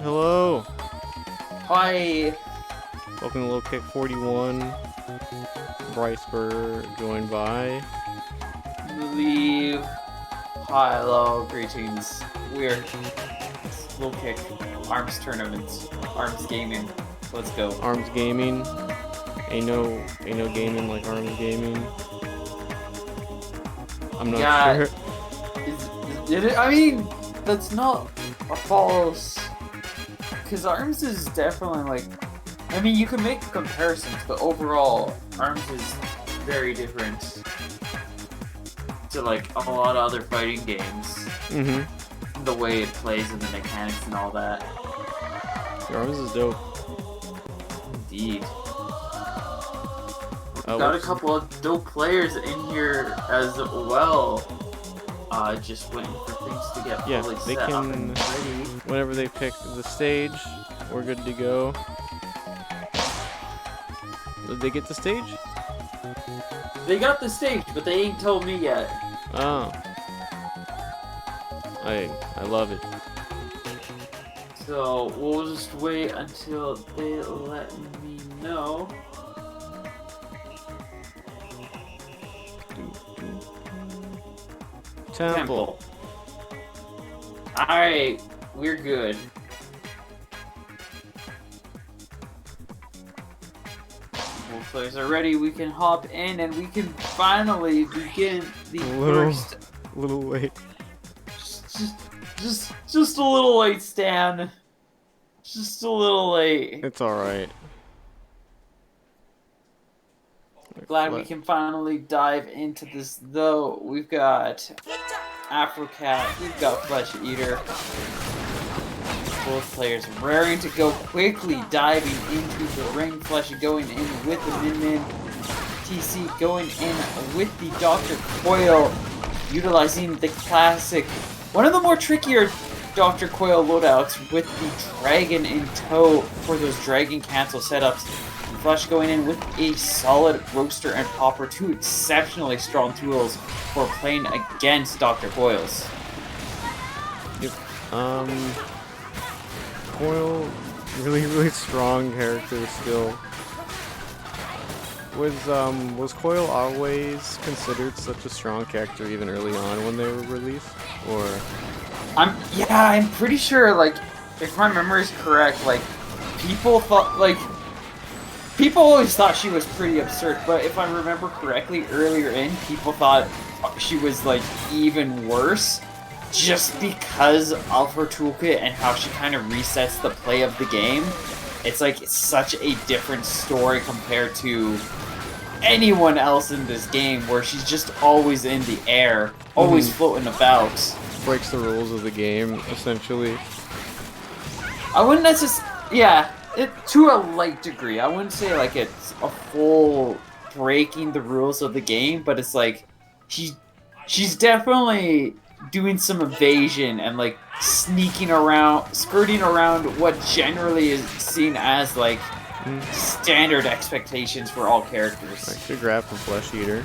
Hello. Hi. Welcome to Low Kick 41. Bryceberg joined by. Believe. Hi, hello, greetings. We're Low Kick Arms Tournament. Arms Gaming. Let's go. Arms Gaming. Ain't no gaming like Arms Gaming. I'm not sure. Did it? I mean, that's not a false. Because Arms is definitely like. I mean, you can make comparisons, but overall, Arms is very different to like a lot of other fighting games. Mm-hmm. The way it plays and the mechanics and all that. Arms is dope. Indeed. Got a couple of dope players in here as well. Just waiting for things to get fully they set up can, and ready. whenever they pick the stage, we're good to go. Did they get the stage? They got the stage, but they ain't told me yet. Oh. I love it. So we'll just wait until they let me know. Temple. Alright, we're good. Both players are ready, we can hop in and we can finally begin the first. Little late. Just a little late, Stan. Just a little late. It's alright. Glad we can finally dive into this, though. We've got Afrocat, we've got Flesh Eater. Both players raring to go quickly, diving into the ring. Flesh going in with the Min-Min. TC going in with the Dr. Coil, utilizing the classic, one of the more trickier Dr. Coil loadouts with the Dragon in tow for those Dragon cancel setups. Flesh going in with a solid Roaster and Popper, two exceptionally strong tools for playing against Dr. Coils. Yep. Coil, really strong character still. Was Coil always considered such a strong character even early on when they were released? Or I'm pretty sure, like, if my memory is correct, like, people always thought she was pretty absurd, but if I remember correctly, earlier in, people thought she was, like, even worse, just because of her toolkit and how she kind of resets the play of the game. It's like, it's such a different story compared to anyone else in this game, where she's just always in the air, always floating about. Breaks the rules of the game, essentially. I wouldn't necessarily... Yeah, to a light degree. I wouldn't say, like, it's a full breaking the rules of the game, but it's like, she's definitely doing some evasion and, like, sneaking around, skirting around what generally is seen as, like, standard expectations for all characters. Right, good grab from Flesh Eater.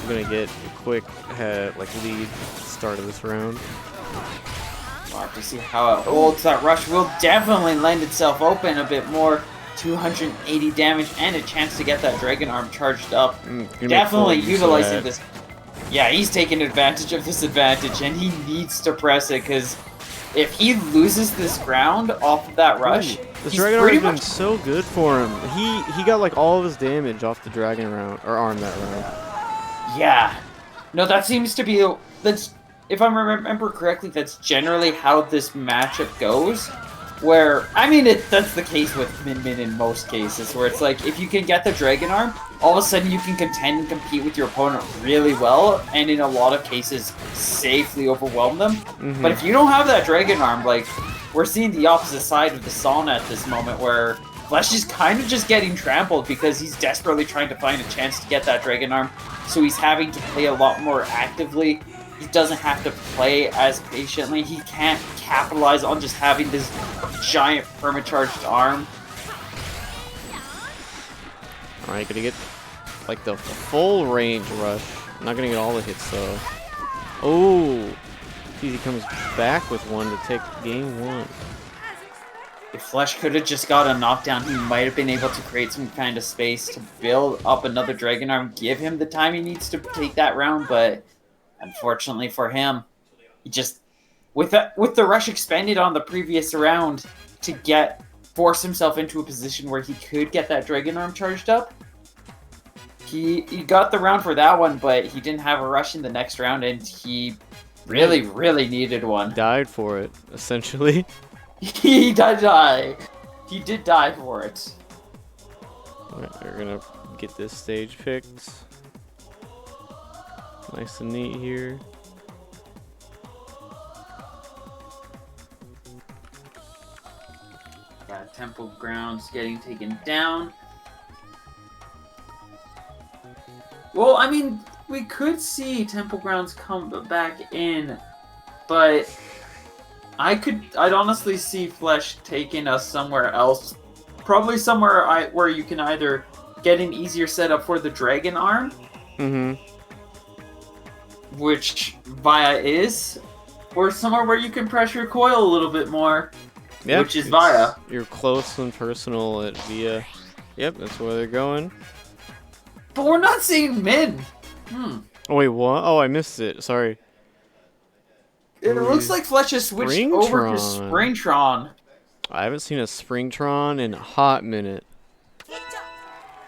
We're gonna get a quick lead at the start of this round. We'll have to see how it holds. That rush will definitely lend itself open a bit more. 280 damage and a chance to get that Dragon Arm charged up. Definitely utilizing this. Yeah, he's taking advantage of this advantage, and he needs to press it, because if he loses this ground off of that rush, this Dragon Arm has been so good for him. He got like all of his damage off the Dragon arm that round. Yeah. No, that seems to be... That's, if I remember correctly, that's generally how this matchup goes. Where, I mean, that's the case with Min-Min in most cases, where it's like, if you can get the Dragon Arm, all of a sudden you can contend and compete with your opponent really well, and in a lot of cases, safely overwhelm them. But if you don't have that Dragon Arm, like, we're seeing the opposite side of the sauna at this moment, where Flesh is kind of just getting trampled because he's desperately trying to find a chance to get that Dragon Arm, so he's having to play a lot more actively. He doesn't have to play as patiently. He can't capitalize on just having this giant permacharged arm. Alright, gonna get like the full range rush. Not gonna get all the hits though. Oh, he comes back with one to take game one. If Flesh could have just got a knockdown, he might have been able to create some kind of space to build up another Dragon Arm, give him the time he needs to take that round, but unfortunately for him, he just, with the rush expended on the previous round to force himself into a position where he could get that Dragon Arm charged up, he got the round for that one, but he didn't have a rush in the next round, and he really, really needed one. Died for it, essentially. He did die. He did die for it. Alright, we're gonna get this stage picked. Nice and neat here. Yeah, Temple Grounds getting taken down. Well, I mean, we could see Temple Grounds come back in, but I'd honestly see Flesh taking us somewhere else. Probably somewhere where you can either get an easier setup for the Dragon Arm, which Via is, or somewhere where you can pressure Coil a little bit more, which is Via. You're close and personal at Via. Yep, that's where they're going. But we're not seeing Min. Oh, wait, what? Oh, I missed it. Sorry. It looks like Fletch has switched over to Springtron. I haven't seen a Springtron in a hot minute.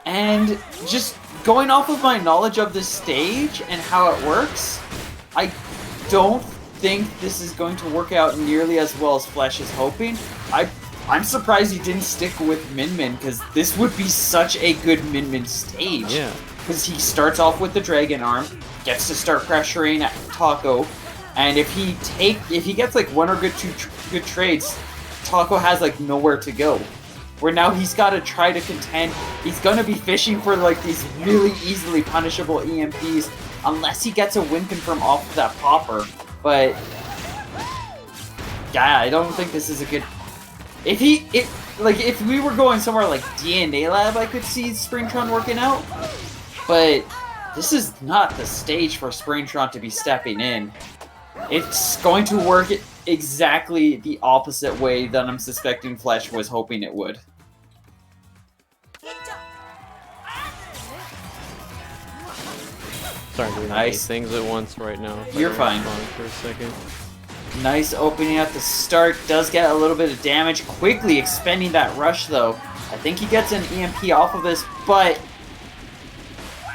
And just going off of my knowledge of this stage and how it works, I don't think this is going to work out nearly as well as Flesh is hoping. I'm surprised he didn't stick with Min Min, because this would be such a good Min Min stage. Yeah. Because he starts off with the Dragon Arm, gets to start pressuring Taco, and if he gets like one or two good trades, Taco has like nowhere to go. Where now he's got to try to contend. He's going to be fishing for like these really easily punishable EMPs unless he gets a win confirm off of that popper. But yeah, I don't think this is a good. If we were going somewhere like DNA Lab, I could see Springtron working out. But this is not the stage for Springtron to be stepping in. It's going to work exactly the opposite way that I'm suspecting Flesh was hoping it would. Sorry, I'm doing nice things at once right now. You're fine. For a second. Nice opening at the start. Does get a little bit of damage. Quickly expending that rush, though. I think he gets an EMP off of this, but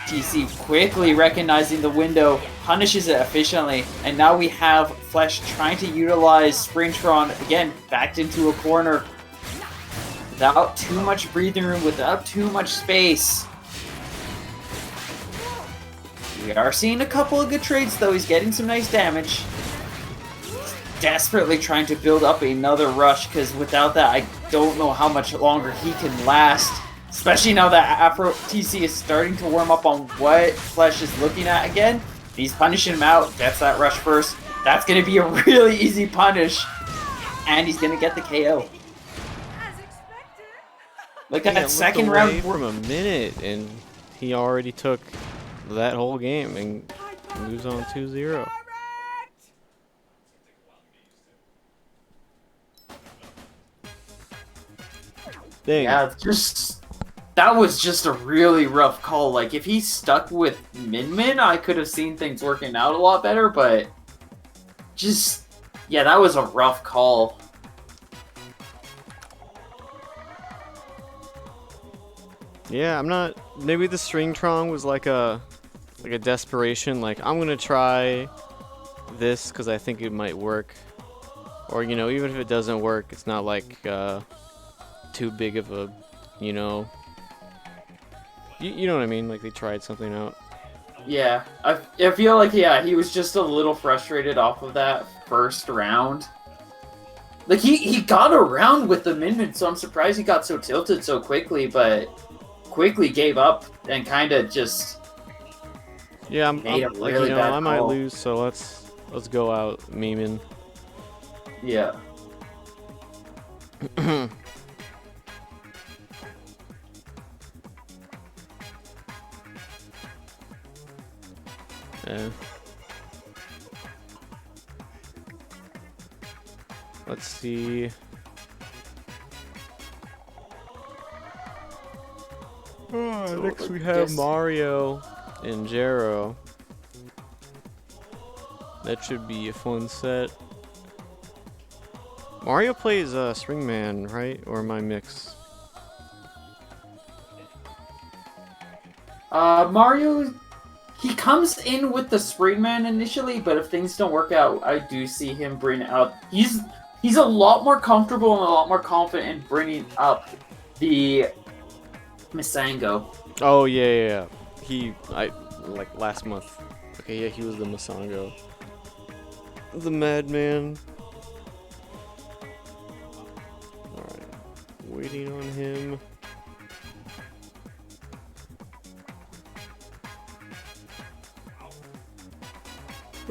TC quickly recognizing the window, punishes it efficiently, and now we have Flesh trying to utilize Springtron, again, backed into a corner, without too much breathing room, without too much space. We are seeing a couple of good trades, though. He's getting some nice damage. He's desperately trying to build up another rush, because without that, I don't know how much longer he can last. Especially now that Afro TC is starting to warm up on what Flesh is looking at again. He's punishing him out, gets that rush first. That's going to be a really easy punish. And he's going to get the KO. Look at that second round. From a minute, and he already took that whole game and moves on 2-0. Dang. Yeah, that was just a really rough call. Like, if he stuck with Min Min, I could have seen things working out a lot better, but yeah, that was a rough call. Yeah, I'm not. Maybe the Stringtron was like a desperation. Like, I'm gonna try this because I think it might work, or even if it doesn't work, it's not like too big of a, you know what I mean? Like, they tried something out. Yeah, I feel like, yeah, he was just a little frustrated off of that first round. Like, he got around with the Min Min, so I'm surprised he got so tilted so quickly, but quickly gave up and kind of just made a really bad I might lose, so let's go out memeing. Yeah. Let's see. So, Next we I have guess- Mario and Jero. That should be a fun set. Mario plays Springman, right? Or am I mixed? Mario, he comes in with the Springman initially, but if things don't work out, I do see him bring out. He's a lot more comfortable and a lot more confident in bringing up the Masango. Oh yeah. I like last month. Okay, yeah, he was the Masango. The Madman. Alright. Waiting on him.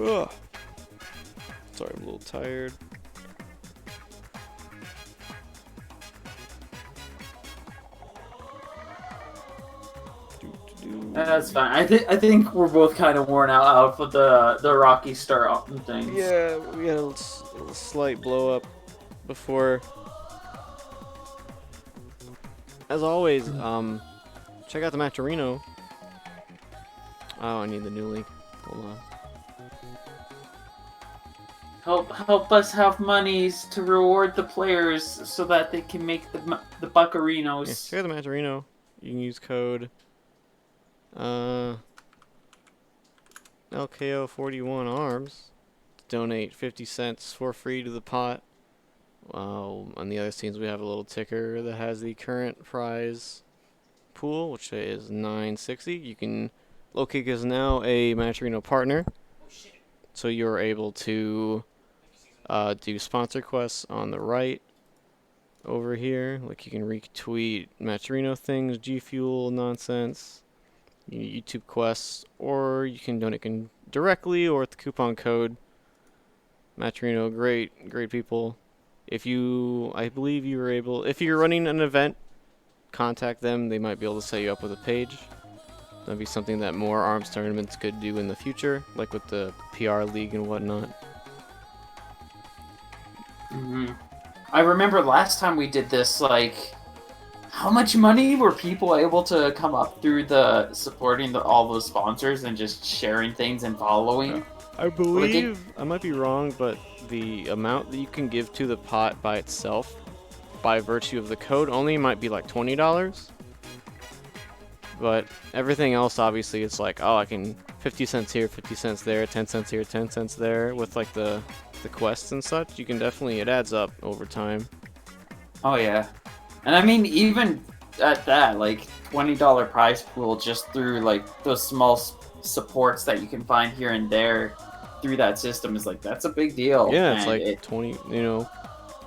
Ugh. Sorry, I'm a little tired. That's fine. I think we're both kind of worn out with the Rocky Star up and things. Yeah, we had a slight blow up before. As always, check out the Matcherino. Oh, I need the new link. Hold on. Help us have monies to reward the players so that they can make the Yeah, buccarinos. check out the Matcherino. You can use code LKO41ARMS to donate 50 cents for free to the pot. On the other scenes, we have a little ticker that has the current prize pool, which is 960. You can locate is now a Matcherino partner, so you're able to do sponsor quests on the right over here. Like you can retweet Matcherino things, G Fuel nonsense, YouTube quests, or you can donate directly or with the coupon code Matcherino. Great people. If I believe you were able, if you're running an event, contact them. They might be able to set you up with a page. That'd be something that more ARMS tournaments could do in the future, like with the PR league and whatnot. I remember last time we did this, like, how much money were people able to come up through the supporting all the sponsors and just sharing things and following? I believe, I might be wrong, but the amount that you can give to the pot by itself, by virtue of the code, only might be like $20. But everything else, obviously, it's like, oh, I can 50 cents here, 50 cents there, 10 cents here, 10 cents there, with like the quests and such. You can definitely, it adds up over time. Oh yeah, and I mean even at that, like $20 prize pool just through like those small supports that you can find here and there through that system is like, that's a big deal. Yeah, it's like 20,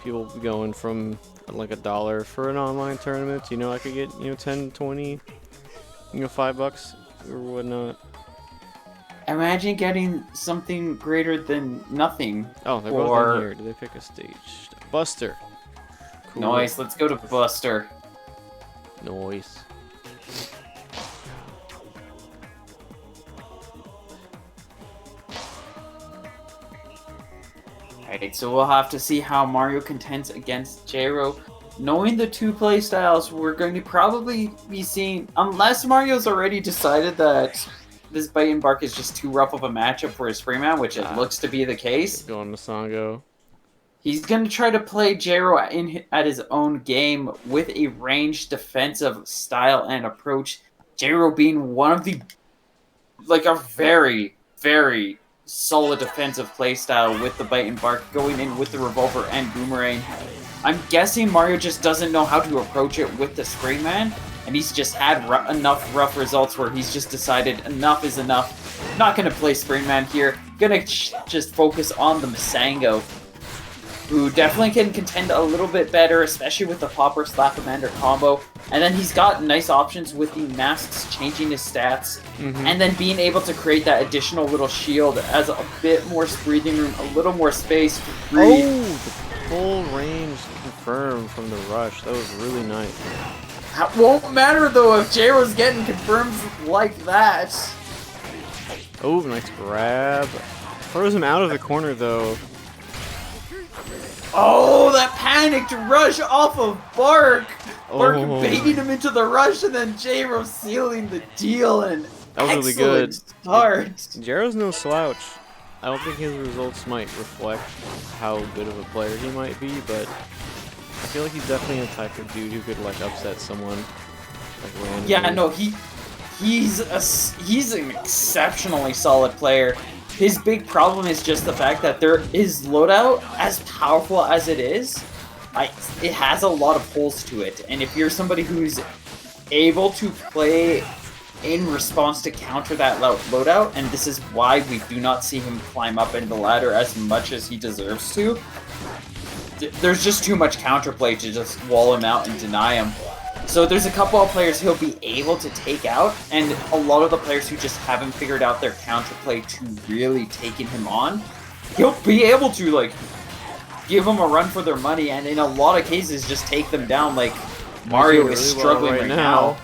people going from like $1 for an online tournament. I could get 10, 20, $5 or whatnot. Imagine getting something greater than nothing. Oh, they're both in here. Did they pick a stage? Buster. Cool. Nice, let's go to Buster. Noise. Alright, so we'll have to see how Mario contends against Jero. Knowing the two play styles, we're going to probably be seeing, unless Mario's already decided that this Bite and Bark is just too rough of a matchup for his Freeman, which it looks to be the case. Going Masango. He's going to try to play Jero at his own game with a ranged defensive style and approach. Jero being one of the, like, a very, very solid defensive play style with the Bite and Bark, going in with the Revolver and Boomerang. I'm guessing Mario just doesn't know how to approach it with the Springman, and he's just had enough rough results where he's just decided enough is enough. Not going to play Springman here. Going to just focus on the Masango, who definitely can contend a little bit better, especially with the Popper Slap-O-Mander combo. And then he's got nice options with the masks changing his stats, and then being able to create that additional little shield as a bit more breathing room, a little more space to breathe. Oh, the full range confirmed from the rush. That was really nice. That won't matter though if Jero's getting confirmed like that. Oh, nice grab. Throws him out of the corner though. Oh, that panicked rush off of Bark! Mark Oh, baiting him into the rush, and then J-Ro sealing the deal, and that was really good. excellent start. Jaro's no slouch. I don't think his results might reflect how good of a player he might be, but I feel like he's definitely the type of dude who could like upset someone like randomly. Yeah, no, he's an exceptionally solid player. His big problem is just the fact that his loadout, as powerful as it is, it has a lot of holes to it. And if you're somebody who's able to play in response to counter that loadout, and this is why we do not see him climb up in the ladder as much as he deserves to, there's just too much counterplay to just wall him out and deny him. So there's a couple of players he'll be able to take out, and a lot of the players who just haven't figured out their counterplay to really taking him on, he'll be able to, like, give them a run for their money, and in a lot of cases just take them down, like Mario is struggling right now.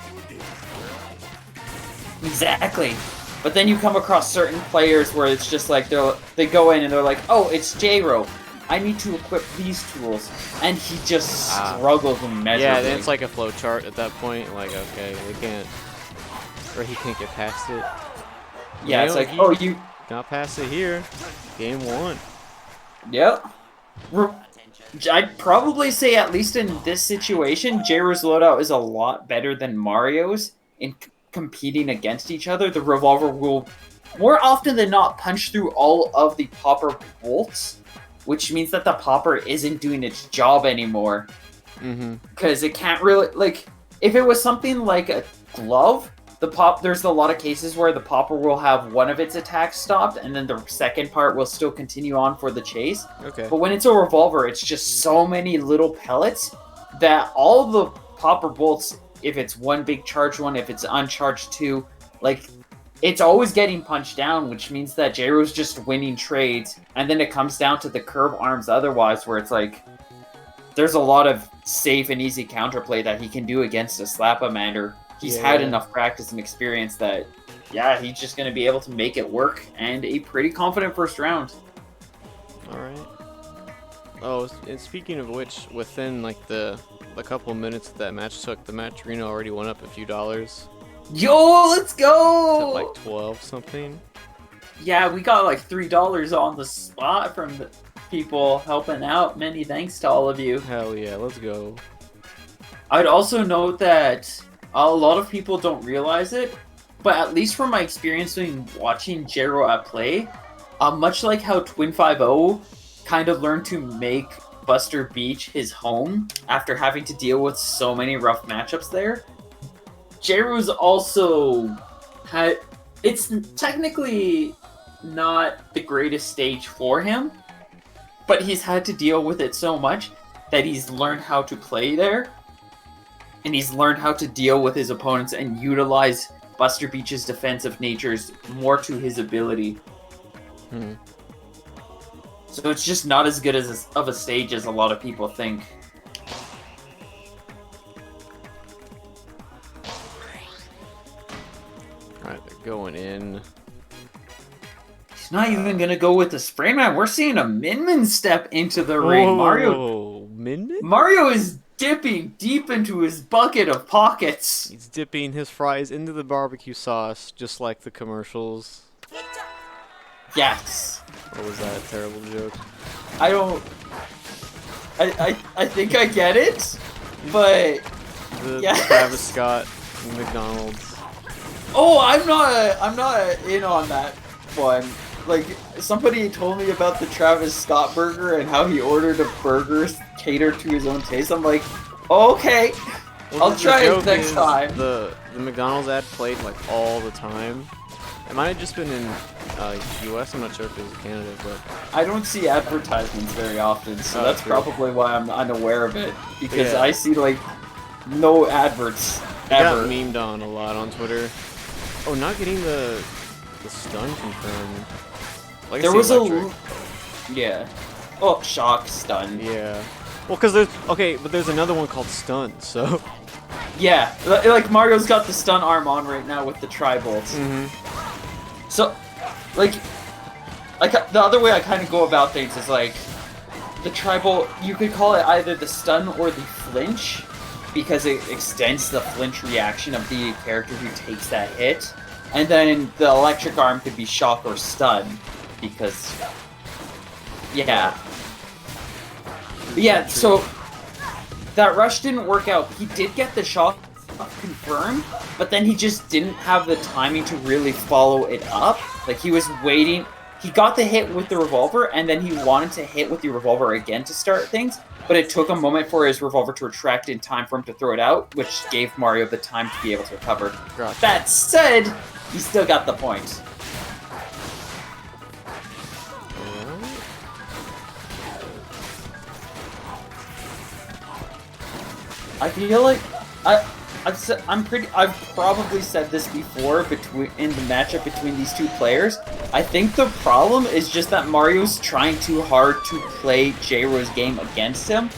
Exactly. But then you come across certain players where it's just like they go in and they're like, oh, it's J-Ro. I need to equip these tools. And he just struggles immeasurably. Yeah, then it's like a flow chart at that point. Like, okay, they can't, or he can't get past it. Yeah, it's like, oh, you got past it here. Game 1. Yep. I'd probably say, at least in this situation, J-Ro's loadout is a lot better than Mario's in competing against each other. The revolver will, more often than not, punch through all of the popper bolts, which means that the popper isn't doing its job anymore. Because it can't really, like, if it was something like a glove, there's a lot of cases where the popper will have one of its attacks stopped, and then the second part will still continue on for the chase. Okay. But when it's a revolver, it's just so many little pellets that all the popper bolts, if it's one big charged one, if it's uncharged two, like, it's always getting punched down, which means that J-Ro's just winning trades, and then it comes down to the curb arms otherwise, where it's like, there's a lot of safe and easy counterplay that he can do against a Slap-A-Mander. He's had enough practice and experience that, yeah, he's just going to be able to make it work, and a pretty confident first round. Alright. Oh, and speaking of which, within like the couple minutes that match took, the match arena already went up a few dollars. Yo, let's go! Like 12 something. Yeah, we got like $3 on the spot from the people helping out. Many thanks to all of you. Hell yeah, let's go. I'd also note that a lot of people don't realize it, but at least from my experience in watching J-Ro at play, much like how Twin50 kind of learned to make Buster Beach his home after having to deal with so many rough matchups there, J-Ro's also had... It's technically not the greatest stage for him, but he's had to deal with it so much that he's learned how to play there, and he's learned how to deal with his opponents and utilize Buster Beach's defensive natures more to his ability. So it's just not as good of a stage as a lot of people think. Alright, they're going in. He's not even going to go with the spray man. We're seeing a Min step into the ring. Mario is dipping deep into his bucket of pockets. He's dipping his fries into the barbecue sauce, just like the commercials. Yes. What was that? A terrible joke. I don't... I think I get it, but... The Travis Scott McDonald's. Oh, I'm not in on that one. Like, somebody told me about the Travis Scott burger and how he ordered a burger catered to his own taste. I'm like, oh, okay, I'll try it next time. The McDonald's ad played like all the time. It might have just been in US. I'm not sure if it was Canada, but I don't see advertisements very often, so that's probably why I'm unaware of it. Because I see like no adverts ever. Got memed on a lot on Twitter. Oh, not getting the stun confirmed. Like there was oh, shock stun. Yeah. Well, because there's another one called stun, so. Yeah, like Mario's got the stun arm on right now with the tri-bolts. So, like the other way I kind of go about things is like the tri-bolt. You could call it either the stun or the flinch, because it extends the flinch reaction of the character who takes that hit. And then the electric arm could be shock or stun, because... Yeah. Yeah, so... That rush didn't work out. He did get the shock confirmed, but then he just didn't have the timing to really follow it up. Like, he was waiting... He got the hit with the revolver, and then he wanted to hit with the revolver again to start things, but it took a moment for his revolver to retract in time for him to throw it out, which gave Mario the time to be able to recover. Gotcha. That said, he still got the point. I feel like I've probably said this before in the matchup between these two players. I think the problem is just that Mario's trying too hard to play J-Ro's game against him.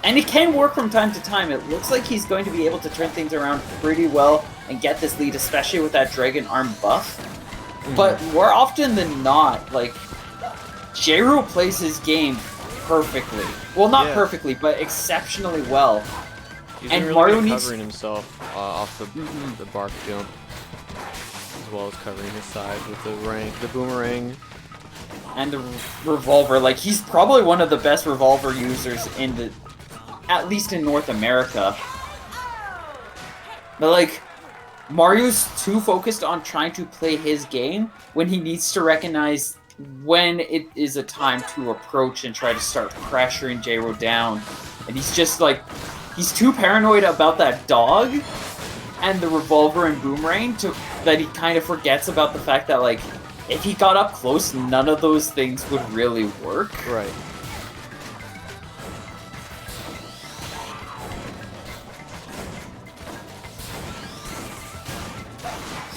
And it can work from time to time. It looks like he's going to be able to turn things around pretty well and get this lead, especially with that Dragon Arm buff. But more often than not, like, J-Ro plays his game perfectly. Well, not perfectly, but exceptionally well. He's and really Mario good at needs covering himself off the bark jump, as well as covering his side with the boomerang. And the revolver. Like, he's probably one of the best revolver users at least in North America. But, like, Mario's too focused on trying to play his game when he needs to recognize when it is a time to approach and try to start pressuring J-Ro down. And he's just, like... He's too paranoid about that dog and the revolver and boomerang that he kind of forgets about the fact that, like, if he got up close, none of those things would really work. Right.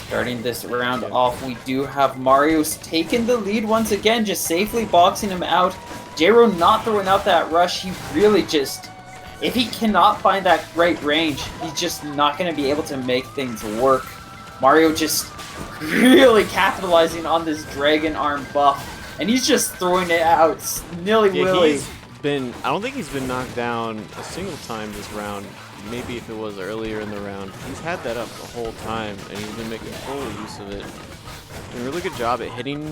Starting this round off, we do have Mario's taken the lead once again, just safely boxing him out. J-Ro not throwing out that rush. He really just... If he cannot find that right range, he's just not going to be able to make things work. Mario just really capitalizing on this Dragon Arm buff, and he's just throwing it out nilly-willy. I don't think he's been knocked down a single time this round. Maybe if it was earlier in the round. He's had that up the whole time, and he's been making full use of it. Doing a really good job at hitting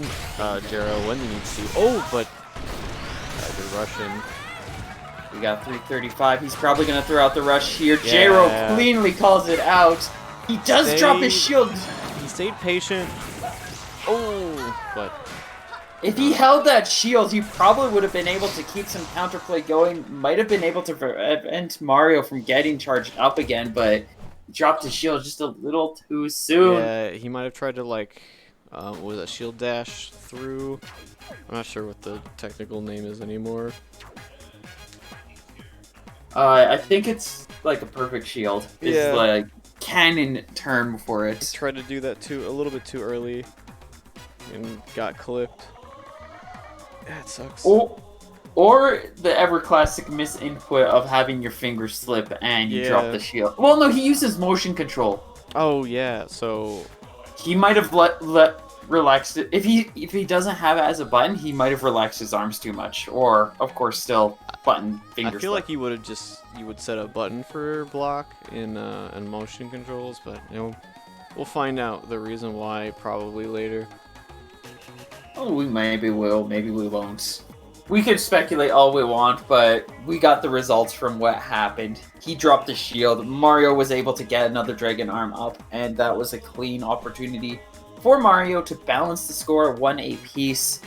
J-Ro when he needs to. Oh, but good Russian. We got 335. He's probably going to throw out the rush here. Yeah. J-Ro cleanly calls it out. He does drop his shield. He stayed patient. Oh, but... If he held that shield, he probably would have been able to keep some counterplay going. Might have been able to prevent Mario from getting charged up again, but dropped his shield just a little too soon. Yeah, he might have tried to, like, was it shield dash through? I'm not sure what the technical name is anymore. I think it's like a perfect shield. It's like canon term for it. Tried to do that a little bit too early and got clipped. Yeah, it sucks. Or the ever classic misinput of having your finger slip and you drop the shield. Well, no, he uses motion control. Oh yeah, so he might have relaxed it. If he doesn't have it as a button, he might have relaxed his arms too much. Or of course, still button finger. I feel like you would set a button for block in motion controls, but you know, we'll find out the reason why probably later. Oh, we maybe will, maybe we won't. We could speculate all we want, but we got the results from what happened. He dropped the shield. Mario was able to get another Dragon Arm up, and that was a clean opportunity for Mario to balance the score 1 apiece.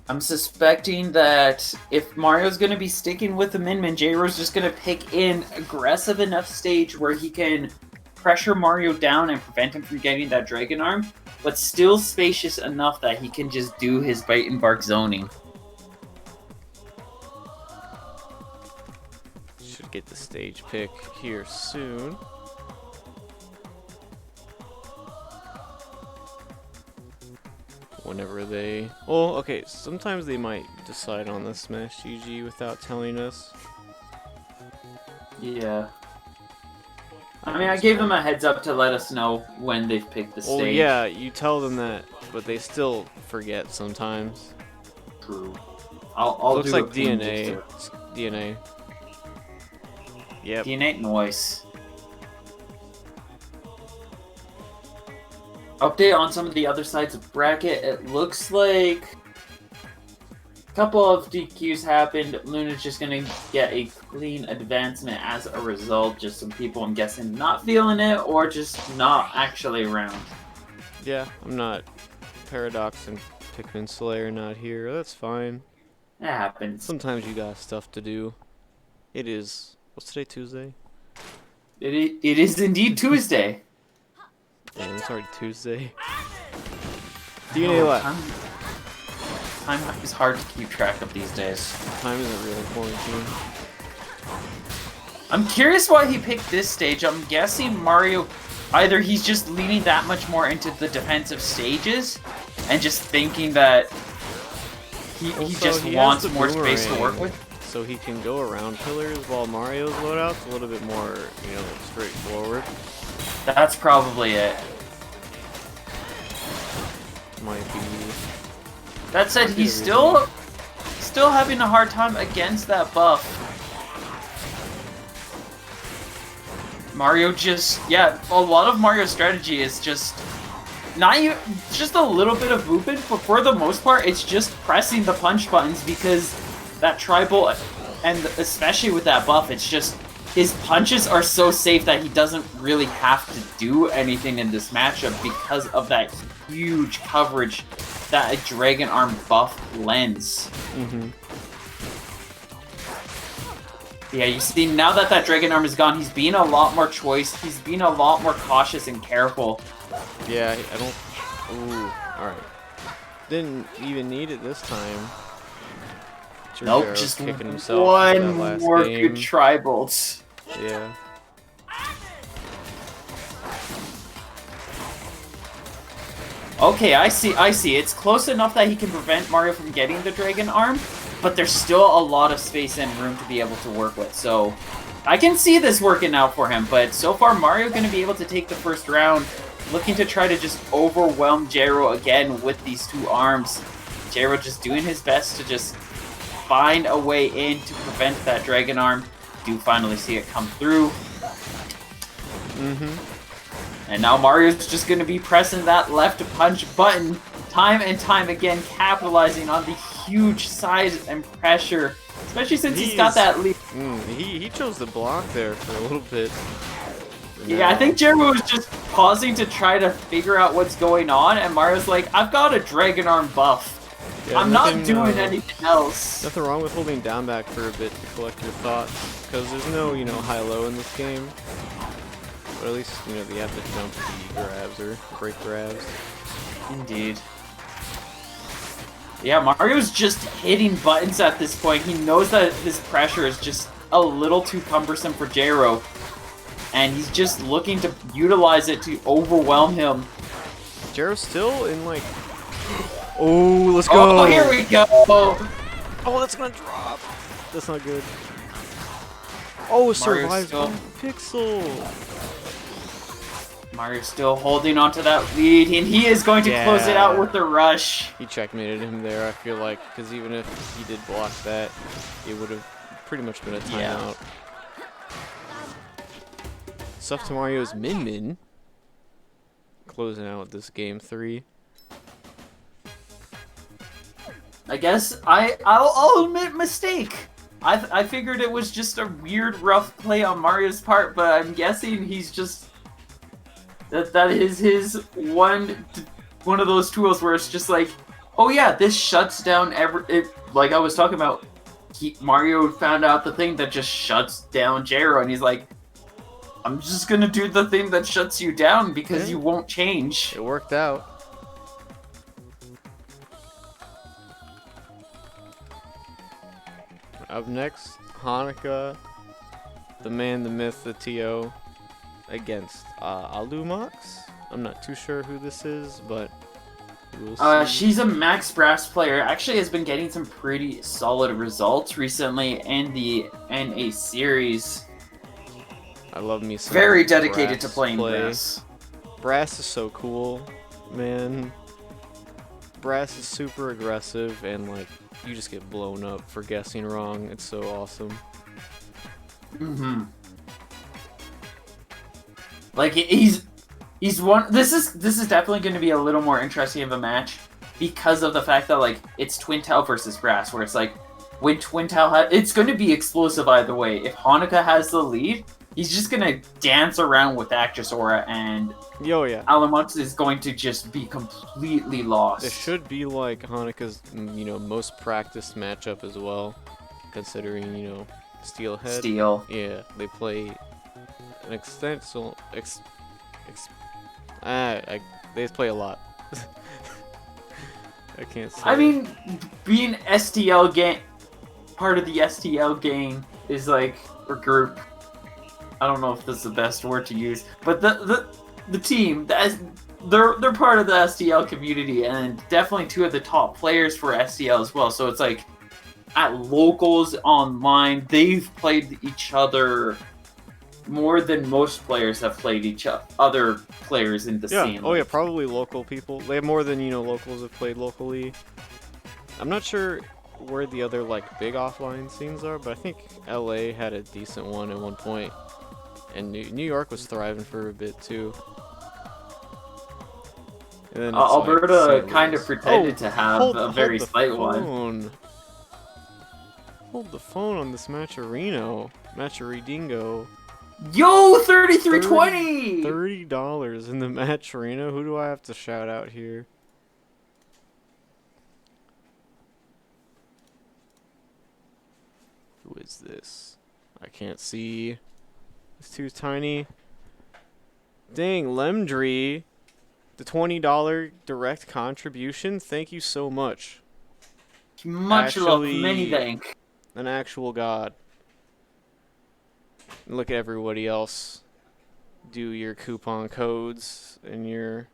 I'm suspecting that if Mario's going to be sticking with the Min-Min, J-Ro's just going to pick an aggressive enough stage where he can pressure Mario down and prevent him from getting that Dragon Arm, but still spacious enough that he can just do his bite and bark zoning. Should get the stage pick here soon. Whenever they... Well, okay, sometimes they might decide on the Smash GG without telling us. Yeah. I mean, I gave them a heads up to let us know when they've picked the stage. Well, yeah, you tell them that, but they still forget sometimes. True. I'll looks do like a clean DNA. DNA. Yep. DNA noise. Update on some of the other sides of bracket. It looks like a couple of DQs happened. Luna's just gonna get a clean advancement as a result. Just some people, I'm guessing, not feeling it or just not actually around. Yeah, I'm not. Paradox and Pikmin Slayer not here. That's fine. It happens. Sometimes you got stuff to do. It is. What's today? Tuesday? It is indeed Tuesday. Damn, it's already Tuesday. DNA what? Time is hard to keep track of these days. Time isn't really quarantine. I'm curious why he picked this stage. I'm guessing Mario, either he's just leaning that much more into the defensive stages and just thinking that he just wants more space to work with. So he can go around pillars while Mario's loadout's a little bit more, straightforward. That's probably it. Might be. That said, he's still having a hard time against that buff. Mario a lot of Mario's strategy is just not even just a little bit of movement, but for the most part, it's just pressing the punch buttons because that tribal, and especially with that buff, it's just his punches are so safe that he doesn't really have to do anything in this matchup because of that huge coverage that a Dragon Arm buff lends. Mm-hmm. Yeah, you see, now that Dragon Arm is gone, he's being a lot more he's being a lot more cautious and careful. Yeah, I don't... Ooh, alright. Didn't even need it this time. Nope, just kicking himself one last more game. good tribals. Yeah. Okay, I see. It's close enough that he can prevent Mario from getting the Dragon Arm, but there's still a lot of space and room to be able to work with, so I can see this working out for him, but so far Mario going to be able to take the first round, looking to try to just overwhelm Gyro again with these two arms. Gyro just doing his best to just find a way in to prevent that Dragon Arm. Do finally see it come through. And now Mario's just going to be pressing that left punch button time and time again, capitalizing on the huge size and pressure, especially since he's got that lead. He chose to block there for a little bit. Yeah, I think Jeremy was just pausing to try to figure out what's going on, and Mario's like, I've got a Dragon Arm buff. Yeah, I'm not doing anything else. Nothing wrong with holding down back for a bit to collect your thoughts, because there's no, high-low in this game. But at least, they have to jump the grabs or break grabs. Indeed. Yeah, Mario's just hitting buttons at this point. He knows that this pressure is just a little too cumbersome for Gyro. And he's just looking to utilize it to overwhelm him. Gyro's still in, Oh, let's go! Oh, here we go! Oh, that's gonna drop! That's not good. Oh, survives one pixel! Mario's still holding on to that lead, and he is going to close it out with the rush. He checkmated him there, I feel like, because even if he did block that, it would have pretty much been a timeout. Stuff to Mario's Min, closing out this game 3. I guess I'll admit mistake. I figured it was just a weird rough play on Mario's part, but I'm guessing he's just that is his one of those tools where it's just like, oh yeah, this shuts down like I was talking about. Mario found out the thing that just shuts down Gyro, and he's like, I'm just gonna do the thing that shuts you down because you won't change. It worked out. Up next, Hanukkah, the man, the myth, the TO, against Alumox. I'm not too sure who this is, but we'll see. She's a Max Brass player. Actually has been getting some pretty solid results recently in the NA series. I love me some very dedicated Brass to playing play. Brass. Brass is so cool, man. Brass is super aggressive, and you just get blown up for guessing wrong. It's so awesome. Like he's one. This is definitely going to be a little more interesting of a match because of the fact that like it's Twintel versus Grass, where it's like when Twintel it's going to be explosive either way. If Hanukkah has the lead, he's just going to dance around with Actress Aura, and Yeah. Alamux is going to just be completely lost. It should be like Hanukkah's, most practiced matchup as well, considering, Steelhead. Steel. Yeah, they play an extensive. They play a lot. I can't say. I mean, being STL gang, part of the STL gang is like, or group. I don't know if this is the best word to use, but the team, they're part of the STL community, and definitely two of the top players for STL as well. So it's like at locals online, they've played each other more than most players have played each other players in the scene. Oh yeah, probably local people. They have more than locals have played locally. I'm not sure where the other like big offline scenes are, but I think LA had a decent one at one point, and New York was thriving for a bit too. And then Alberta kind of pretended to have a very slight one. Hold the phone on this Matcherino. Matcheridingo. Yo, 33.20! $30 in the Matcherino? Who do I have to shout out here? Who is this? I can't see. It's too tiny. Dang, Lemdry. The $20 direct contribution? Thank you so much. Much love, many thanks. An actual god. Look at everybody else do your coupon codes and your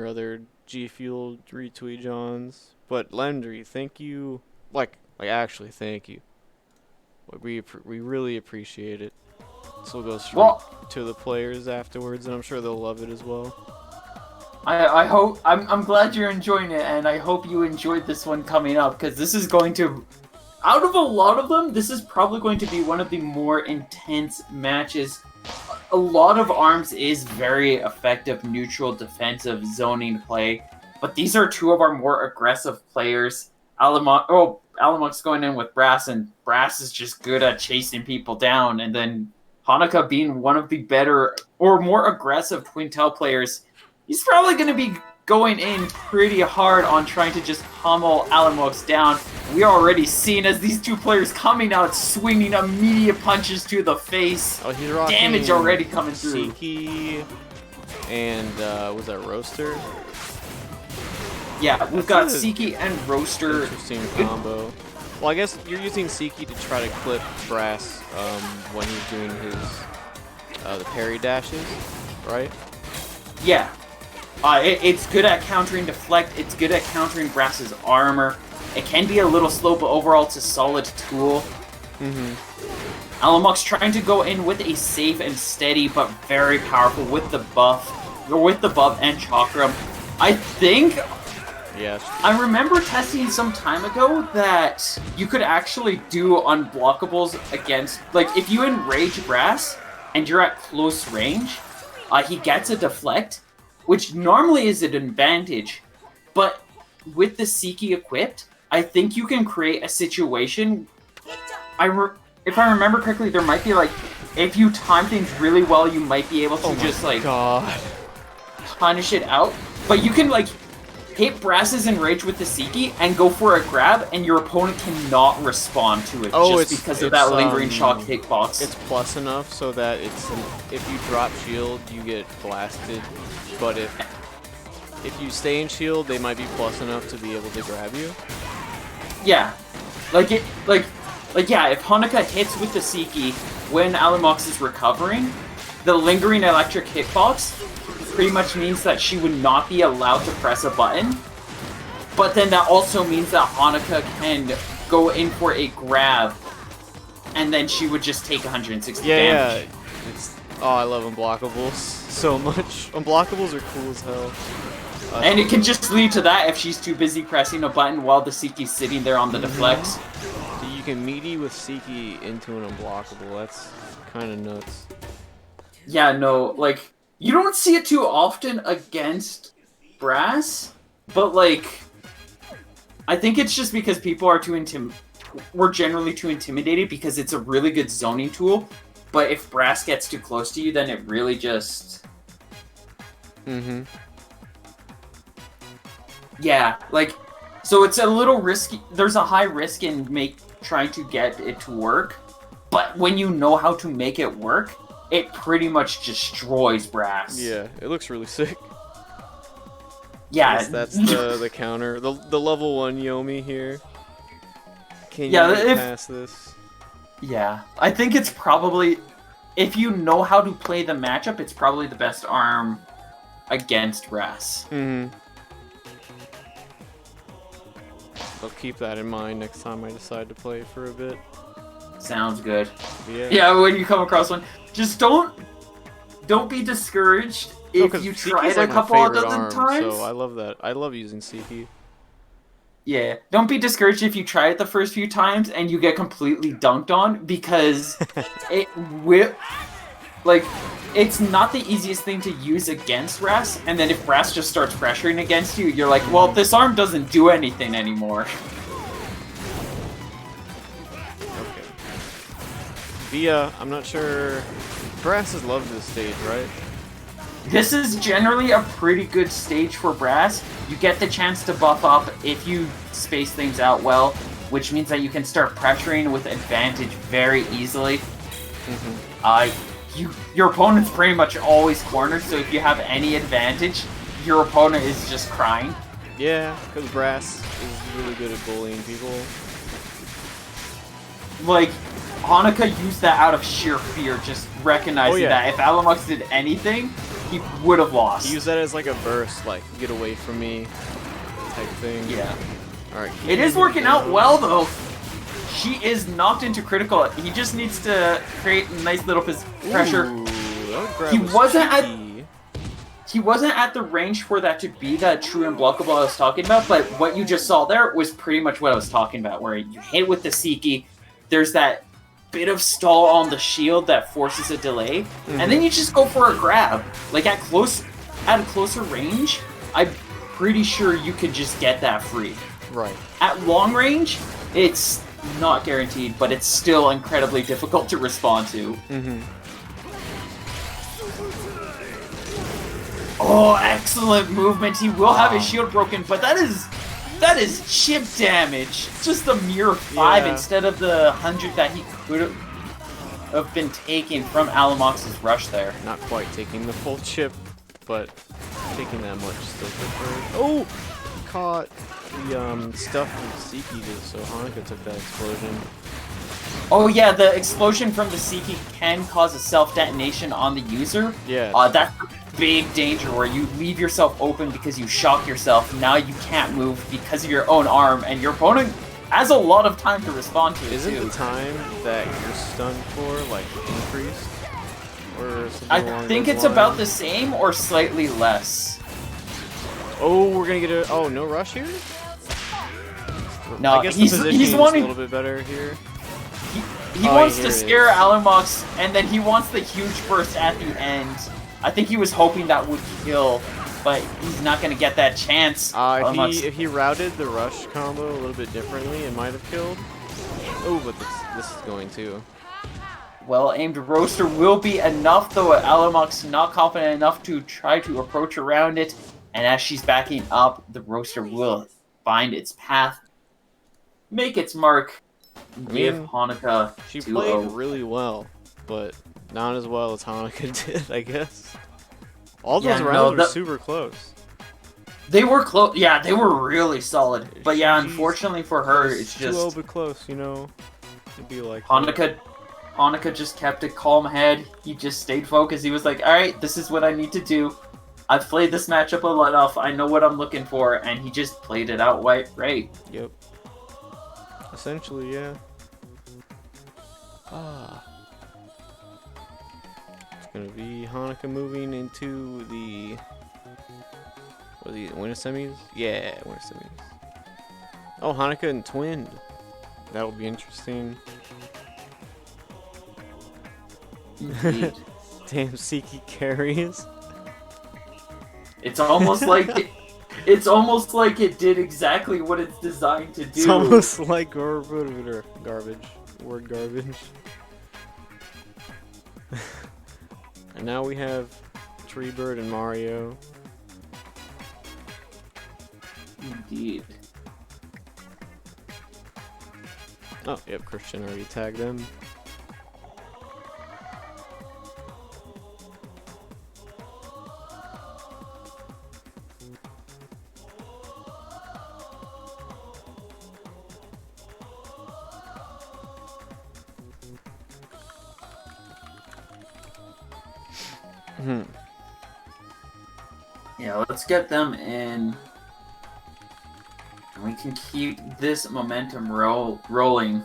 other G Fuel retweet Johns. But Lemdry, thank you. Like actually thank you. We really appreciate it. This will go straight to the players afterwards, and I'm sure they'll love it as well. I hope I'm glad you're enjoying it, and I hope you enjoyed this one coming up, because this is going to, out of a lot of them, this is probably going to be one of the more intense matches. A lot of ARMS is very effective neutral defensive zoning play, but these are two of our more aggressive players. Alamux going in with Brass, and Brass is just good at chasing people down, and then Hanukkah being one of the better or more aggressive Twintel players, he's probably going to be going in pretty hard on trying to just pummel Alamux down. We are already seeing as these two players coming out swinging immediate punches to the face. Oh, he's rocking damage already coming through. Siki and was that Roaster? Yeah, we've got Siki and Roaster. Interesting combo. Well, I guess you're using Siki to try to clip Brass when he's doing his the parry dashes, right? Yeah. It's good at countering deflect. It's good at countering Brass's armor. It can be a little slow, but overall it's a solid tool. Alamux trying to go in with a safe and steady, but very powerful with the buff, or with the buff and chakram. I think. Yes. I remember testing some time ago that you could actually do unblockables against, like, if you enrage Brass and you're at close range, he gets a deflect, which normally is an advantage, but with the Siki equipped, I think you can create a situation. If I remember correctly, there might be like, if you time things really well, you might be able to just like punish it out. But you can like hit Brass's enrage with the Siki and go for a grab, and your opponent cannot respond to it just because of that lingering shock hitbox. It's plus enough so that if you drop shield, you get blasted. But if you stay in shield, they might be plus enough to be able to grab you. Yeah, yeah. If Hanukkah hits with the Siki when Alamux is recovering, the lingering electric hitbox pretty much means that she would not be allowed to press a button. But then that also means that Hanukkah can go in for a grab, and then she would just take 160 damage. Yeah. I love unblockables so much. Unblockables are cool as hell. And it can just lead to that if she's too busy pressing a button while the Siki's sitting there on the deflect. So you can meaty with Siki into an unblockable. That's kind of nuts. Yeah, no, like you don't see it too often against Brass, but like I think it's just because people are we're generally too intimidated because it's a really good zoning tool. But if Brass gets too close to you, then it really just Mm-hmm. yeah, like so it's a little risky. There's a high risk in trying to get it to work, but when you know how to make it work, it pretty much destroys Brass. Yeah, it looks really sick. I Yeah, guess that's the counter. The level 1 Yomi here. Can you yeah. get If past this? Yeah, I think it's probably if you know how to play the matchup, it's probably the best arm against Brass. Mm-hmm. I'll keep that in mind next time I decide to play for a bit. Sounds good. Yeah. Yeah, when you come across one, just don't be discouraged if you try it a like couple my of favorite dozen arm, times. so I love that. I love using Siki. Yeah, don't be discouraged if you try it the first few times and you get completely dunked on because it will like it's not the easiest thing to use against Brass, and then if Brass just starts pressuring against you, you're like, well, this arm doesn't do anything anymore. Okay. Via, I'm not sure. Brass has loved this stage, right? This is generally a pretty good stage for Brass. You get the chance to buff up if you space things out well, which means that you can start pressuring with advantage very easily. Your opponent's pretty much always cornered, so if you have any advantage, your opponent is just crying. Yeah, because Brass is really good at bullying people. Like, Hanukkah used that out of sheer fear, just recognizing that if Alamux did anything, he would have lost. He used that as like a burst, like, get away from me type thing. Yeah. Alright. It is working out well, though. She is knocked into critical. He just needs to create a nice little pressure. Ooh, He wasn't at the range for that to be that true unblockable I was talking about, but what you just saw there was pretty much what I was talking about, where you hit with the Siki, there's that bit of stall on the shield that forces a delay, and then you just go for a grab. Like at a closer range, I'm pretty sure you could just get that free. Right. At long range, it's not guaranteed, but it's still incredibly difficult to respond to. Oh, excellent movement. He will have his shield broken, but that is chip damage. Just a mere 5 instead of the 100 that he could have been taking from Alamox's rush there. Not quite taking the full chip, but taking that much still good. Oh! Caught the stuff from Siki did, so Hanukkah took that explosion. Oh yeah, the explosion from the Siki can cause a self-detonation on the user. Yeah. That's a big danger where you leave yourself open because you shock yourself. Now you can't move because of your own arm, and your opponent has a lot of time to respond to it. Isn't too. the time that you're stunned for like increased? Or something I think it's about the same or slightly less. Oh, we're gonna get a no rush here? No, I guess he's wanting a little bit better here. He wants to scare Alamox, and then he wants the huge burst at the end. I think he was hoping that would kill, but he's not going to get that chance. If he routed the rush combo a little bit differently, it might have killed. Oh, but this is going to. Well-aimed roaster will be enough, though. Alamox not confident enough to try to approach around it, and as she's backing up, the roaster will find its path, make its mark. Give Hanukkah she played really well, but not as well as Hanukkah did, I guess. All those rounds were super close. They were close. Yeah, they were really solid. But yeah, unfortunately for her, it's just too over close, you know. It'd be like Hanukkah just kept a calm head. He just stayed focused. He was like, "All right, this is what I need to do. I've played this matchup enough. I know what I'm looking for," and he just played it out right. Yep. Essentially, yeah. It's gonna be Hanukkah moving into the winter semis? Yeah, winter semis. Oh, Hanukkah and Twin. That'll be interesting. Indeed. Damn Seeky carries. It's almost like it's almost like it did exactly what it's designed to do. It's almost like garbage. Word garbage. And now we have Treebird and Mario. Indeed. Oh, yep, Christian already tagged them. Yeah, let's get them in. And we can keep this momentum rolling.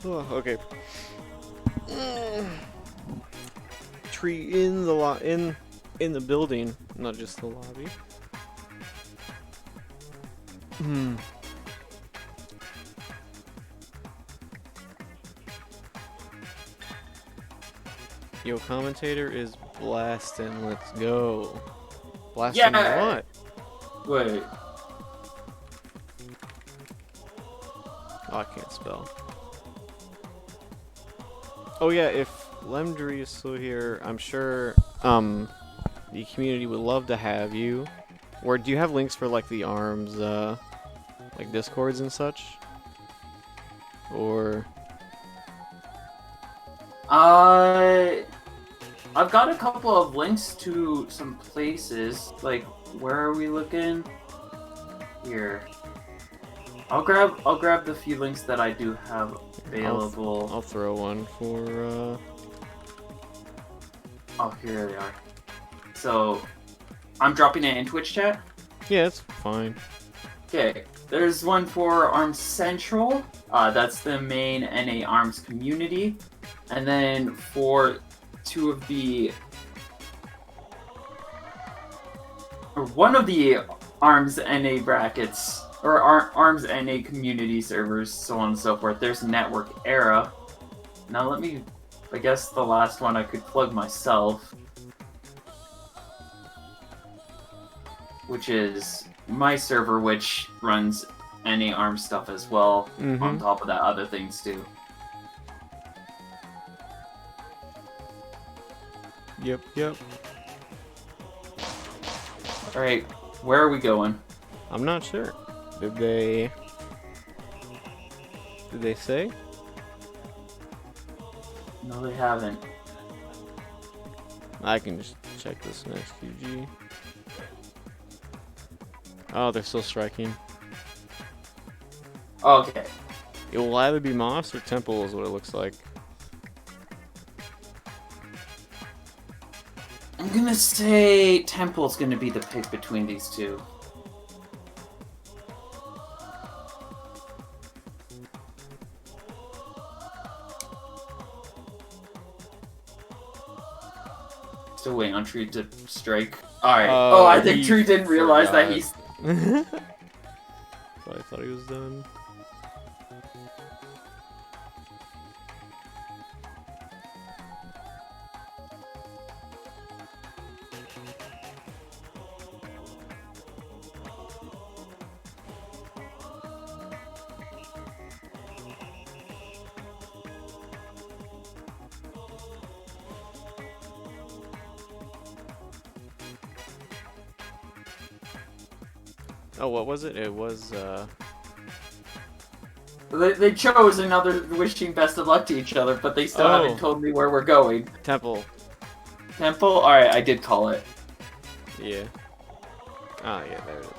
Okay. Tree in the in the building, not just the lobby. Yo, commentator is blasting. Let's go. Blasting Yeah. what? Wait. Oh, I can't spell. Oh yeah, if Lemdry is still here, I'm sure the community would love to have you. Or do you have links for like the ARMS like Discords and such? Or I've got a couple of links to some places. Like, where are we looking? Here. I'll grab the few links that I do have available. I'll throw one for Oh, here they are. So, I'm dropping it in Twitch chat. yeah, it's fine. Okay, there's one for ARMS Central. That's the main NA ARMS community. And then for two of the... or one of the ARMS NA brackets, or ARMS NA community servers, so on and so forth, there's Network Era. Now let me... I guess the last one I could plug myself. Which is my server, which runs NA ARMS stuff as well, on top of that other things too. Yep. Alright, where are we going? I'm not sure. Did they say? No, they haven't. I can just check this next QG. Oh, they're still striking. Okay. It will either be Moss or Temple is what it looks like. I'm gonna say Temple's gonna be the pick between these two. Still waiting on Tree to strike. Alright. Oh, I think Tree didn't realize that he's... I thought he was done. Oh, what was it? It was, They chose another wishing best of luck to each other, but they still haven't told me where we're going. Temple. Temple? Alright, I did call it. Yeah. Ah, yeah, there it is.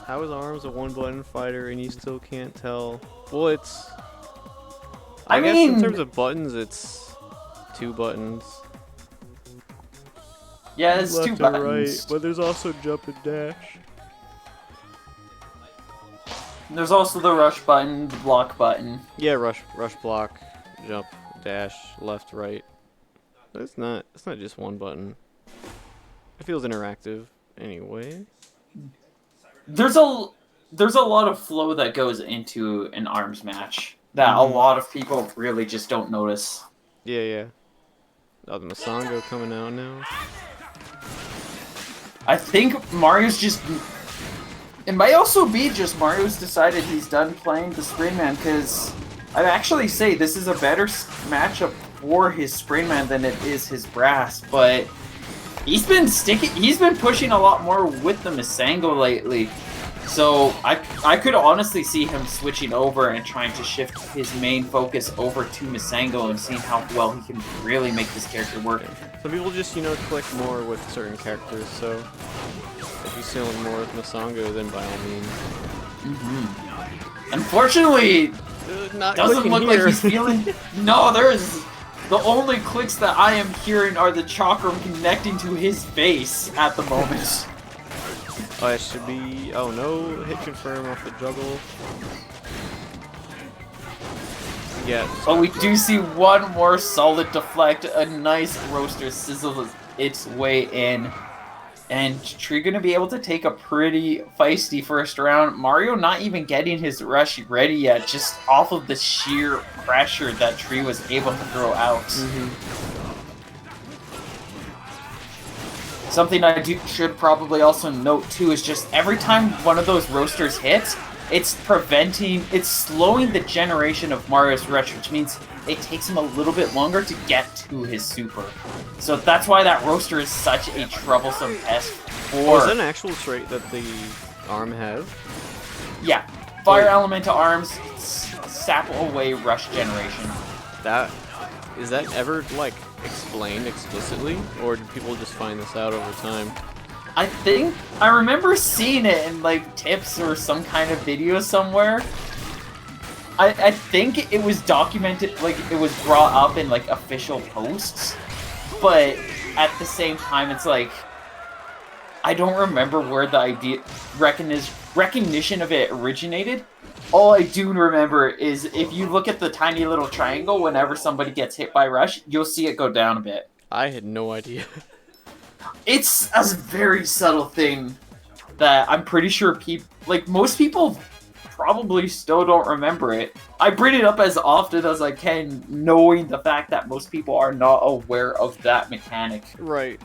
How is ARMS a one-button fighter and you still can't tell? Well, it's... I guess mean... in terms of buttons, it's 2 buttons. Yeah, it's Left 2 and buttons. right, but there's also jump and dash. There's also the rush button, the block button. Yeah, rush, block, jump, dash, left, right. It's not. It's not just one button. It feels interactive anyway. There's a lot of flow that goes into an arms match that a lot of people really just don't notice. Yeah, yeah. Oh, the Masango coming out now. I think Mario's just... It might also be just Mario's decided he's done playing the Springman, because I'd actually say this is a better matchup for his Springman than it is his Brass, but he's been pushing a lot more with the Masango lately. So I could honestly see him switching over and trying to shift his main focus over to Masango and seeing how well he can really make this character work. Some people just, click more with certain characters, so if he's feeling more with Masango, then by all means. Unfortunately, not doesn't look here. like he's feeling... No, there's... The only clicks that I am hearing are the chakram connecting to his face at the moment. Oh, it should be... Oh, no. Hit confirm off the juggle. Yeah. But we do see one more solid deflect. A nice roaster sizzles its way in. And Tree gonna be able to take a pretty feisty first round. Mario not even getting his rush ready yet, just off of the sheer pressure that Tree was able to throw out. Something I should probably also note too is just every time one of those roasters hits, it's slowing the generation of Mario's rush, which means it takes him a little bit longer to get to his super. So that's why that roaster is such a troublesome pest for... Oh, is that an actual trait that the arm has? Yeah. Fire Elemental Arms, sap away rush generation. Is that ever, like, explained explicitly? Or did people just find this out over time? I remember seeing it in, like, tips or some kind of video somewhere. I think it was documented, like, it was brought up in, like, official posts. But at the same time, it's like, I don't remember where the recognition of it originated. All I do remember is if you look at the tiny little triangle whenever somebody gets hit by rush, you'll see it go down a bit. I had no idea. It's a very subtle thing that I'm pretty sure most people probably still don't remember it. I bring it up as often as I can, knowing the fact that most people are not aware of that mechanic. Right.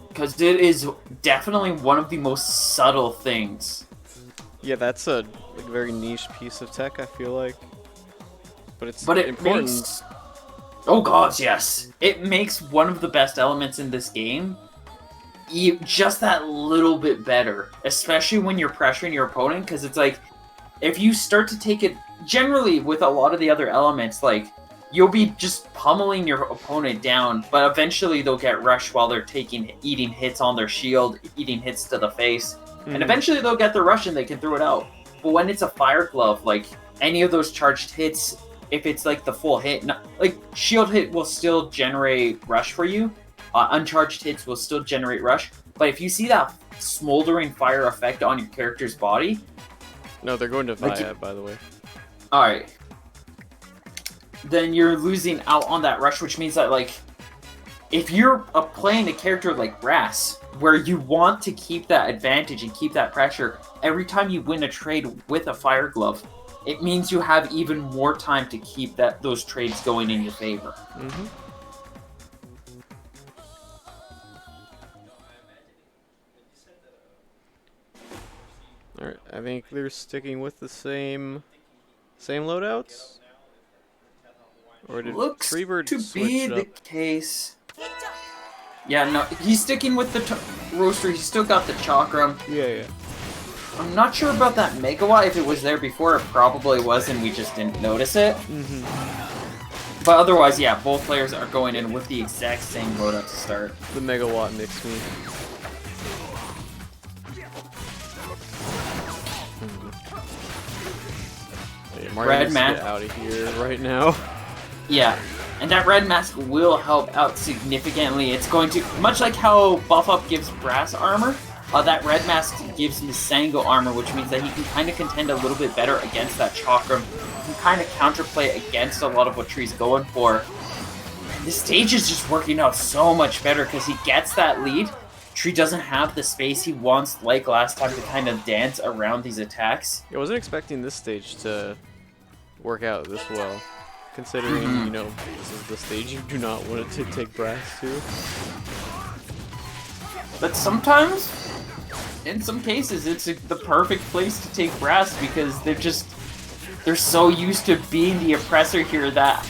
Because it is definitely one of the most subtle things. Yeah, that's a very niche piece of tech, I feel like. But it's it important. Makes... Oh god, yes. It makes one of the best elements in this game just that little bit better. Especially when you're pressuring your opponent, because it's like, if you start to take it... Generally, with a lot of the other elements, like, you'll be just pummeling your opponent down, but eventually they'll get rushed while they're eating hits on their shield, eating hits to the face, and eventually they'll get the rush and they can throw it out. But when it's a fire glove, like, any of those charged hits, if it's like the full hit, like, shield hit will still generate rush for you, uncharged hits will still generate rush, but if you see that smoldering fire effect on your character's body... No, they're going to Viad, by the way. Alright. Then you're losing out on that rush, which means that, like, if you're playing a character like Brass, where you want to keep that advantage and keep that pressure, every time you win a trade with a Fire Glove, it means you have even more time to keep those trades going in your favor. Alright, I think they're sticking with the same loadouts? Or did Looks Treebird to switch be it the up? case. Yeah, no, he's sticking with the roaster. He's still got the chakram. Yeah. I'm not sure about that megawatt. If it was there before, it probably was, and we just didn't notice it. But otherwise, yeah, both players are going in with the exact same loadout to start. The megawatt mixed me. Mario Red needs to mask. get out of here right now. Yeah, and that red mask will help out significantly. It's going to, much like how buff up gives brass armor, that red mask gives Misango armor, which means that he can kind of contend a little bit better against that chakram. He can kind of counterplay against a lot of what Tree's going for. This stage is just working out so much better because he gets that lead. Tree doesn't have the space he wants, like last time, to kind of dance around these attacks. I wasn't expecting this stage to work out this well, considering, you know, this is the stage you do not want it to take brass to. But sometimes, in some cases, it's the perfect place to take brass because they're so used to being the oppressor here that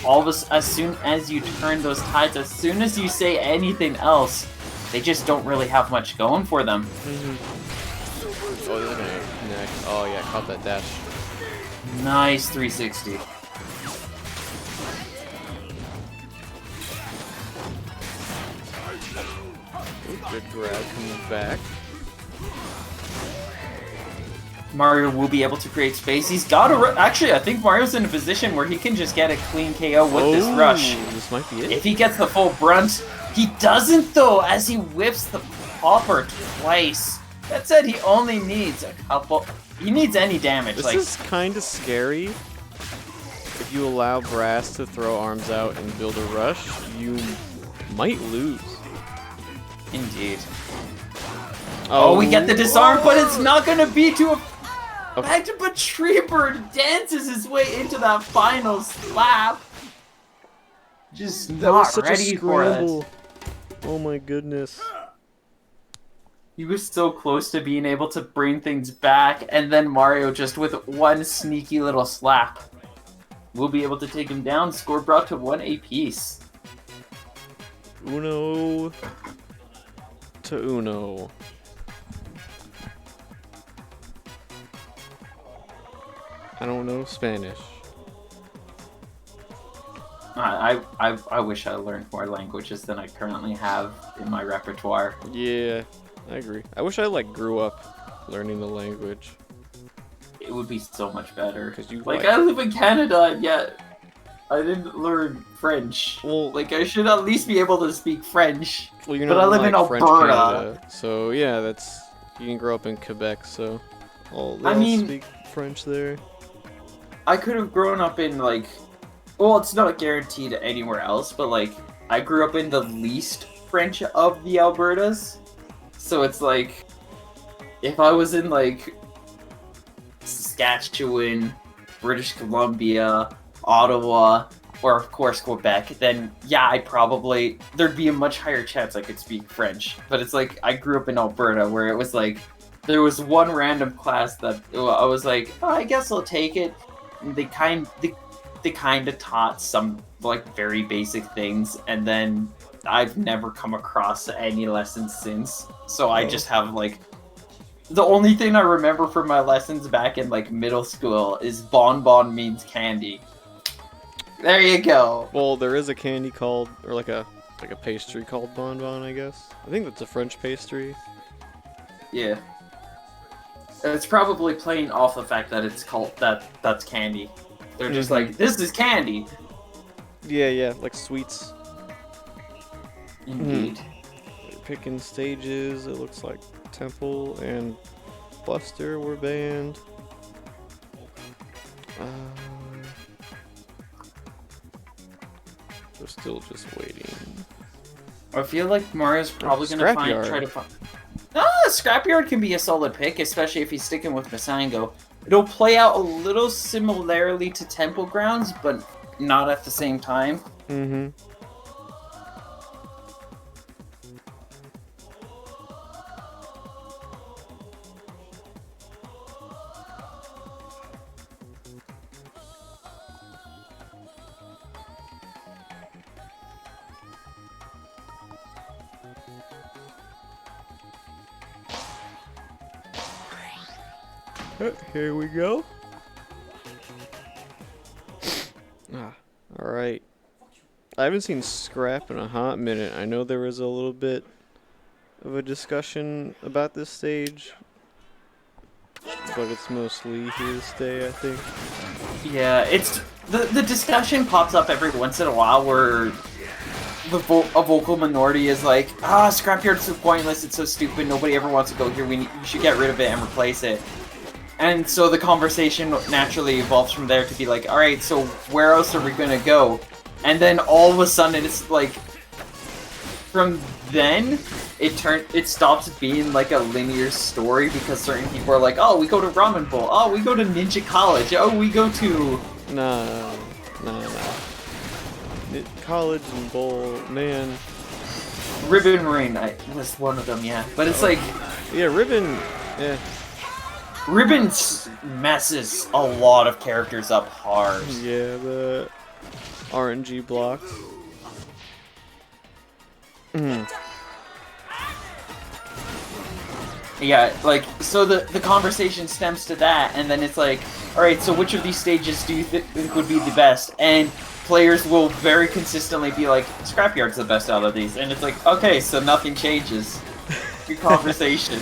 as soon as you turn those tides, as soon as you say anything else, they just don't really have much going for them. Oh, they're gonna connect. Oh yeah, caught that dash. Nice 360. Ooh, good grab coming back. Mario will be able to create space. He's got to... Actually, I think Mario's in a position where he can just get a clean KO with this rush. This might be it. If he gets the full brunt, he doesn't though, as he whips the popper twice. That said, he only needs a couple... He needs any damage. This is kind of scary. If you allow Brass to throw arms out and build a rush, you might lose. Indeed. Oh, we get the disarm, but it's not going to be to a... But Treebird dances his way into that final slap. Just that was not such ready a for scramble. it. Oh my goodness. He was so close to being able to bring things back, and then Mario just with one sneaky little slap will be able to take him down. Score brought to 1 apiece. Uno to uno. I don't know Spanish. I wish I learned more languages than I currently have in my repertoire. Yeah, I agree. I wish I grew up learning the language. It would be so much better. Cause you I live in Canada and yet I didn't learn French. Well, I should at least be able to speak French. well, you're but not I live in French Alberta. Canada, so yeah, you can grow up in Quebec, so they all speak French there. I could have grown up in well, it's not guaranteed anywhere else, but I grew up in the least French of the Albertas. So it's if I was in Saskatchewan, British Columbia, Ottawa, or of course Quebec, then yeah, there'd be a much higher chance I could speak French. But it's I grew up in Alberta where it was there was one random class that I was oh, I guess I'll take it. They kind of taught some very basic things, and then I've never come across any lessons since. So I just have the only thing I remember from my lessons back in middle school is bonbon means candy. There you go. Well, there is a candy called, or a pastry called bonbon, I guess. I think that's a French pastry. Yeah. It's probably playing off the fact that it's called that's candy. They're just this is candy. Yeah, like sweets. Indeed. Picking stages, it looks like Temple and Buster were banned. We're still just waiting. I feel like Mario's probably gonna try to find. Scrapyard can be a solid pick, especially if he's sticking with Misango. It'll play out a little similarly to Temple Grounds, but not at the same time. Mm-hmm. Here we go. Alright. I haven't seen Scrap in a hot minute. I know there was a little bit of a discussion about this stage, but it's mostly here to stay, I think. Yeah, it's the discussion pops up every once in a while where a vocal minority is like, Scrapyard's so pointless, it's so stupid, nobody ever wants to go here, we should get rid of it and replace it. And so the conversation naturally evolves from there to be like, alright, so where else are we gonna go? And then all of a sudden it's like, from then, it stops being like a linear story because certain people are like, oh, we go to Ramen Bowl, oh, we go to Ninja College, oh, we go to... No. College and bowl, man. Ribbon Ring was one of them, yeah. But it's like... Yeah, Ribbon, yeah. Ribbon messes a lot of characters up hard. Yeah, the RNG blocks. Yeah, like, so the conversation stems to that, and then it's like, alright, so which of these stages do you think would be the best? And players will very consistently be like, Scrapyard's the best out of these. And it's like, okay, so nothing changes. Your conversation.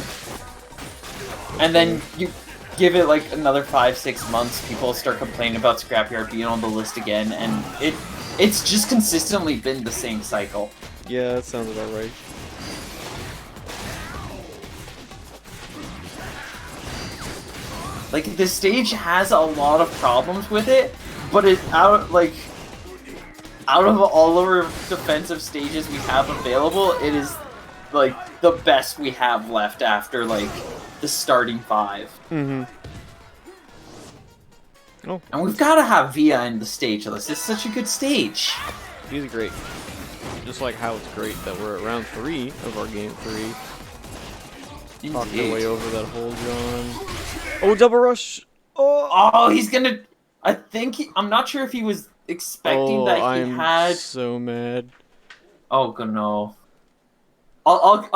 And then you give it like another 5-6 months, people start complaining about Scrapyard being on the list again, and it's just consistently been the same cycle. Yeah, that sounds about right. Like, this stage has a lot of problems with it, but out of all of our defensive stages we have available, it is, like, the best we have left after, like, the starting 5. Mm-hmm. Oh. And we've got to have Via in the stage list. It's such a good stage. He's great. Just like how it's great that we're at round 3 of our game 3. Talking our way over that hole, John. Oh, double rush! Oh, he's gonna... I'm not sure if he was expecting that he had... I'm so mad. Oh, god, no. I'll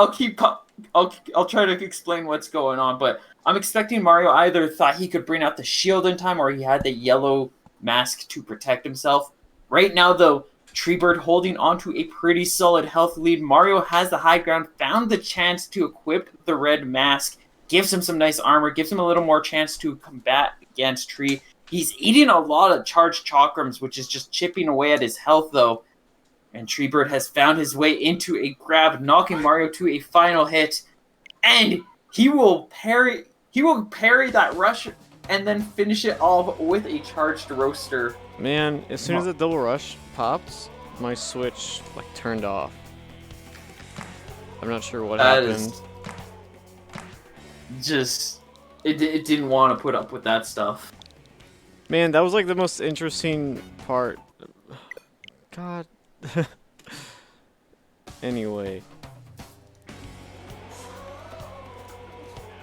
try to explain what's going on, but I'm expecting Mario either thought he could bring out the shield in time or he had the yellow mask to protect himself. Right now, though, Treebird holding onto a pretty solid health lead. Mario has the high ground, found the chance to equip the red mask, gives him some nice armor, gives him a little more chance to combat against Tree. He's eating a lot of charged chakrams, which is just chipping away at his health, though. And Treebird has found his way into a grab, knocking Mario to a final hit. And he will parry that rush and then finish it off with a charged roaster. Man, as soon as the double rush pops, my Switch, like, turned off. I'm not sure what happened. It didn't want to put up with that stuff. Man, that was, like, the most interesting part. God. Anyway.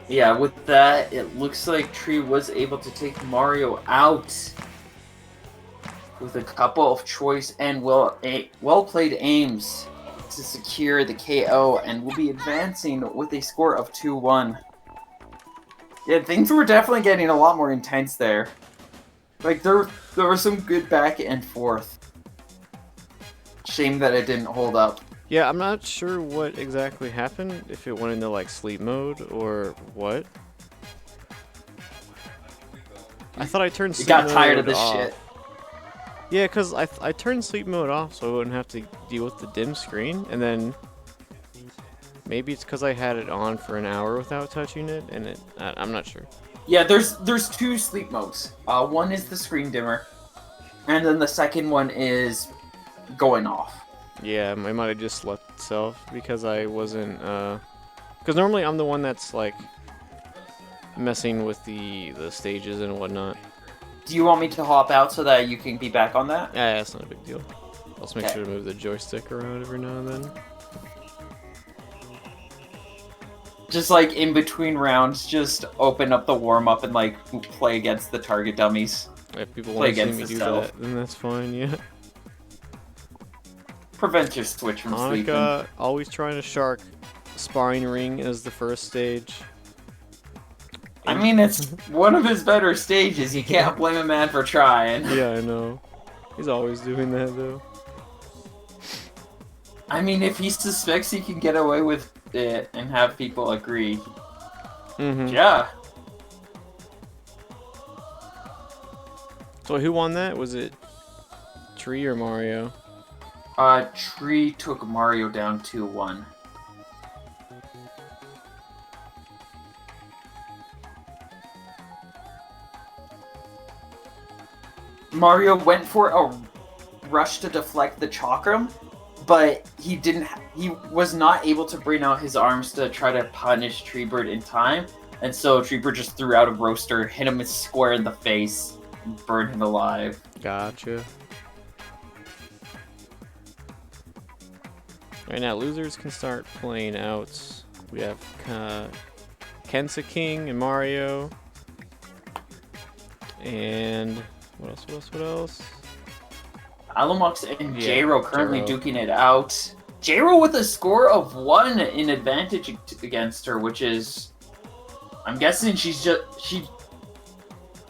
Yeah, with that, it looks like Tree was able to take Mario out with a couple of choice and well-played aims to secure the KO, and will be advancing with a score of 2-1. Yeah, things were definitely getting a lot more intense there. Like, there was some good back and forth. Shame that it didn't hold up. Yeah, I'm not sure what exactly happened, if it went into, like, sleep mode or what. I thought I turned sleep mode off. You got tired of this shit. Yeah, because I turned sleep mode off so I wouldn't have to deal with the dim screen, and then maybe it's because I had it on for an hour without touching it, and I'm not sure. Yeah, there's 2 sleep modes. One is the screen dimmer, and then the second one is going off. Yeah, I might have just slept itself because I wasn't, because normally I'm the one that's, like, messing with the stages and whatnot. Do you want me to hop out so that you can be back on that? Yeah, that's not a big deal. I'll just make sure to move the joystick around every now and then. Just, like, in between rounds, just open up the warm-up and, like, play against the target dummies. If people want to see me do that, then that's fine, yeah. Prevent your Switch from sleeping. Always trying to shark sparring ring as the first stage. I mean, it's one of his better stages. You can't blame a man for trying. Yeah, I know. He's always doing that, though. I mean, if he suspects he can get away with it and have people agree. Mm-hmm. Yeah. So who won that? Was it Tree or Mario? Tree took Mario down 2-1. Mario went for a rush to deflect the chakram, but he didn't. He was not able to bring out his arms to try to punish Treebird in time, and so Treebird just threw out a roaster, hit him square in the face, and burned him alive. Gotcha. Right now, losers can start playing out. We have Kensa King and Mario. And what else? Alamox and Yeah, J-Ro currently J-Ro. duking it out. J-Ro with a score of 1 in advantage against her, which is... I'm guessing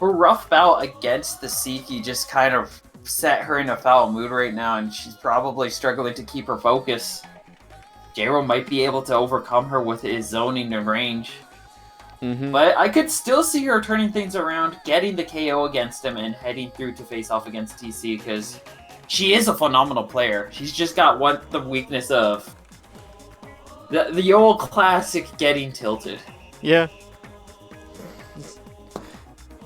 her rough bout against the Siki just kind of set her in a foul mood right now, and she's probably struggling to keep her focus. J-Ro might be able to overcome her with his zoning and range. Mm-hmm. But I could still see her turning things around, getting the KO against him, and heading through to face off against TC, because she is a phenomenal player. She's just got the weakness of the old classic getting tilted. Yeah.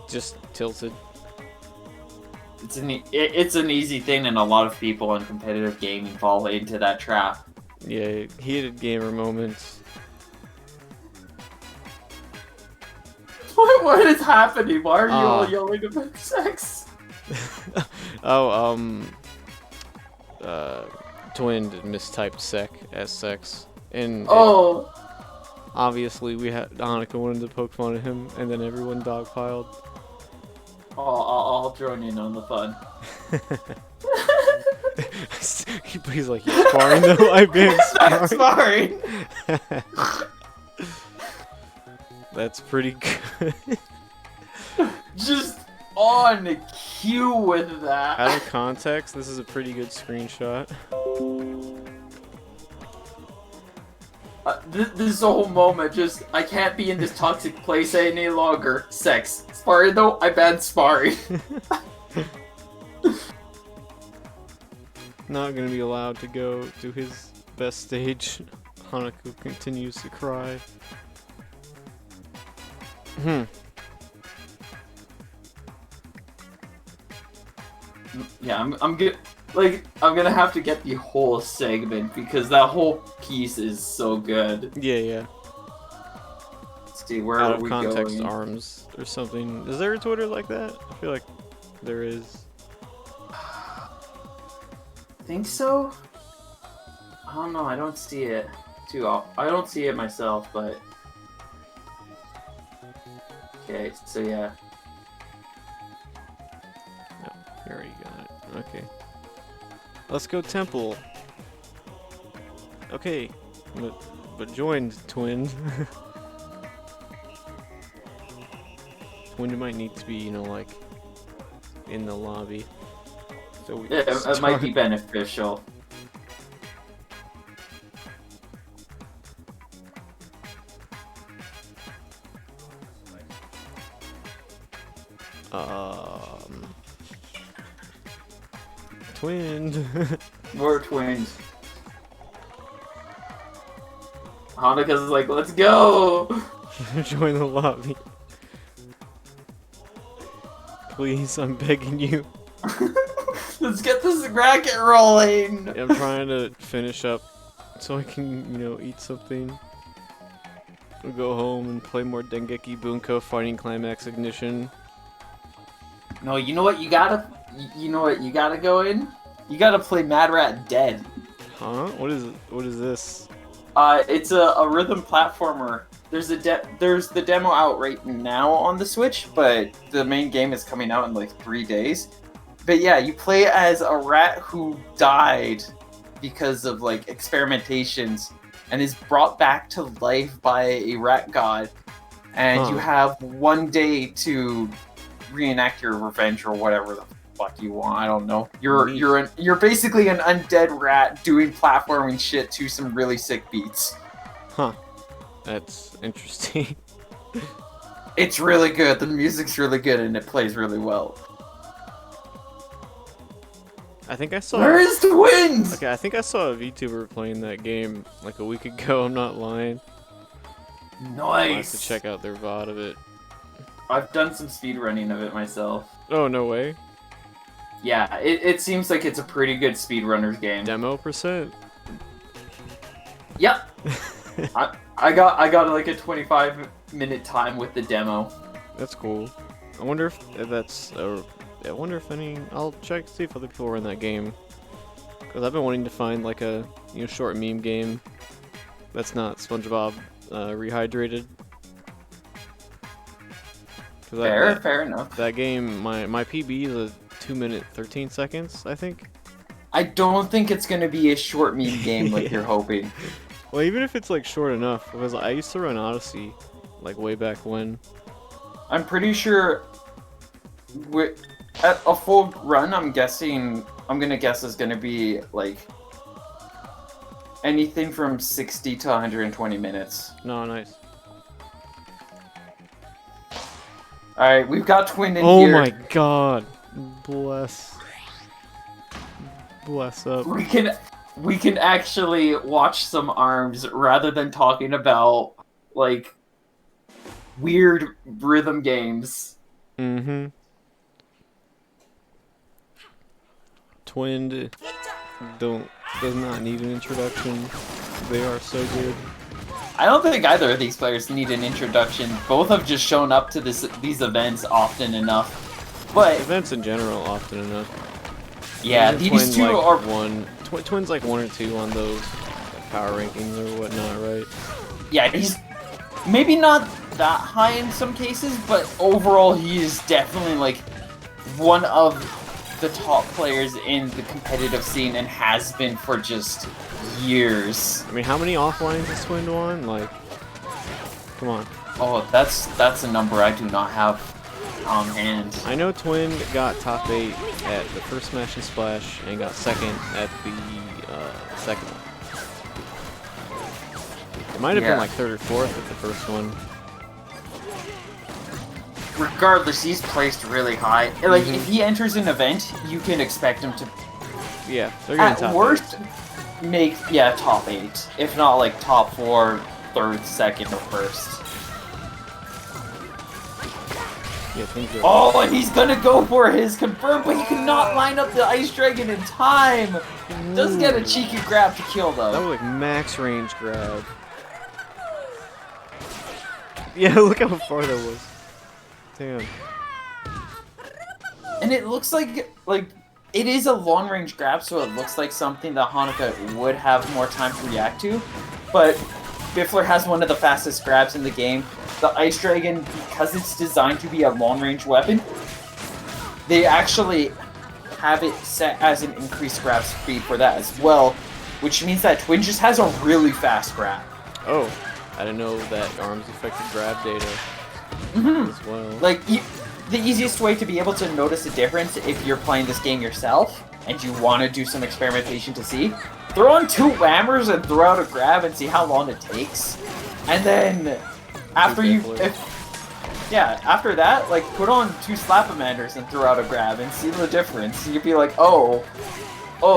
Just tilted. It's an easy thing, and a lot of people in competitive gaming fall into that trap. Yeah, heated gamer moments. What is happening? Why are you all yelling about sex? Twin mistyped sec as sex. And obviously we had Hanukkah wanted to poke fun at him, and then everyone dogpiled. I'll join in on the fun. He's like, you're sparring though? I've been sparring. That's pretty good. Just on cue with that. Out of context, this is a pretty good screenshot. This whole moment, just, I can't be in this toxic place any longer. Sex. Sparring though, I banned sparring. Not gonna be allowed to go to his best stage. Hanukkah continues to cry. Yeah, I'm good. Like, I'm gonna have to get the whole segment because that whole piece is so good. Yeah. Let's see, where Out are of we context going? arms or something. Is there a Twitter like that? I feel like there is. Think so? I don't know, I don't see it too often. I don't see it myself, but... Okay, so yeah. No, you already got it. Okay. Let's go temple. Okay. But joined Twin. Twin might need to be, you know, like, in the lobby. So we Yeah, it might be beneficial. Twinned. More twins. Hanukkah's like, let's go! Join the lobby. Please, I'm begging you. Let's get this racket rolling! I'm trying to finish up so I can, you know, eat something. We'll go home and play more Dengeki Bunko Fighting Climax Ignition. No, you know what? You gotta go in? You gotta play Mad Rat Dead. Huh? What is this? It's a rhythm platformer. There's the demo out right now on the Switch, but the main game is coming out in like 3 days. But yeah, you play as a rat who died because of like experimentations and is brought back to life by a rat god. And you have 1 day to reenact your revenge or whatever the fuck you want. I don't know. You're basically an undead rat doing platforming shit to some really sick beats. Huh. That's interesting. It's really good. The music's really good and it plays really well. I think I saw. Where is Twins? Okay, I think I saw a VTuber playing that game like a week ago. I'm not lying. I'll have to Nice. check out their VOD of it. I've done some speedrunning of it myself. Oh, no way. Yeah, it seems like it's a pretty good speedrunner's game. Demo %? Yep. I got like a 25-minute time with the demo. That's cool. I wonder if that's. I wonder if any. I'll check see if other people are in that game. Cause I've been wanting to find like a short meme game that's not SpongeBob rehydrated. Fair enough. That game, my PB is a 2 minute 13 seconds, I think. I don't think it's gonna be a short meme game like you're hoping. Well, even if it's like short enough, because I used to run Odyssey, like way back when. I'm pretty sure at a full run, I'm gonna guess is gonna be like anything from 60 to 120 minutes. No, nice. Alright, we've got Twin in Oh here. my god. Bless up. We can actually watch some arms rather than talking about like weird rhythm games. Mm-hmm. Twinned does not need an introduction. They are so good. I don't think either of these players need an introduction. Both have just shown up to these events often enough. But Events in general often enough. yeah, Even these Twin, two like, are Twin's like 1 or 2 on those like, power rankings or whatnot, right? yeah, he's maybe not that high in some cases, but overall he is definitely like one of the top players in the competitive scene and has been for just years. I mean, how many offlines has Twin won? Like, come on. Oh, that's a number I do not have on hand. I know Twin got top 8 at the first Smash and Splash and got second at the second one. It might have been like 3rd or 4th at the first one. Regardless, he's placed really high. Like, if he enters an event, you can expect him to, Yeah, they're getting at top worst, make, top 8. If not, like, top 4, 3rd, 2nd, or 1st. 8. Yeah, Twin's good. Oh, and he's gonna go for his confirm, but he cannot line up the Ice Dragon in time! Does get a cheeky grab to kill, though. That was like max range grab. Yeah, look how far that was. Damn. And it looks like it is a long range grab, so it looks like something that Hanukkah would have more time to react to. But Biffler has one of the fastest grabs in the game. The Ice Dragon, because it's designed to be a long range weapon, they actually have it set as an increased grab speed for that as well, which means that Twin just has a really fast grab. Oh, I didn't know that arms affected grab data as well. Like, the easiest way to be able to notice a difference if you're playing this game yourself and you want to do some experimentation to see, throw on 2 whammers and throw out a grab and see how long it takes. And then after after that, like, put on 2 Slap-A-Manders and throw out a grab and see the difference. You'd be like, oh,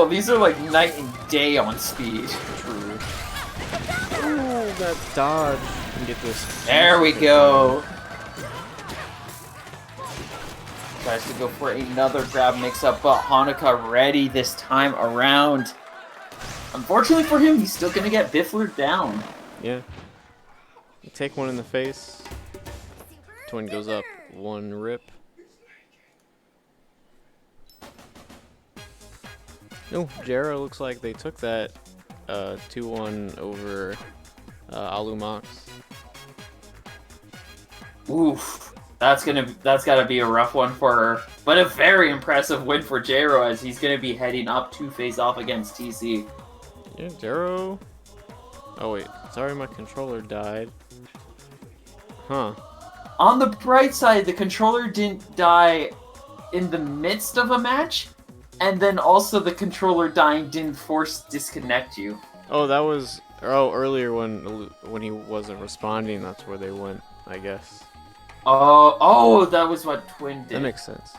these are like night and day on speed. True. Ooh, that dodge. Can get this. There we go. Tries to go for another grab mix-up, but Hanukkah ready this time around. Unfortunately for him, he's still gonna get Biffler down. Yeah. You take one in the face. Twin goes up 1 rip. No, Jera looks like they took that 2-1 over Alumox. Oof. That's gotta be a rough one for her. But a very impressive win for Jero as he's gonna be heading up to face off against TC. Yeah, Jero. Oh wait, sorry, my controller died. Huh. On the bright side, the controller didn't die in the midst of a match, and then also the controller dying didn't force disconnect you. Oh, that was earlier when he wasn't responding. That's where they went, I guess. Oh, that was what Twin did. That makes sense.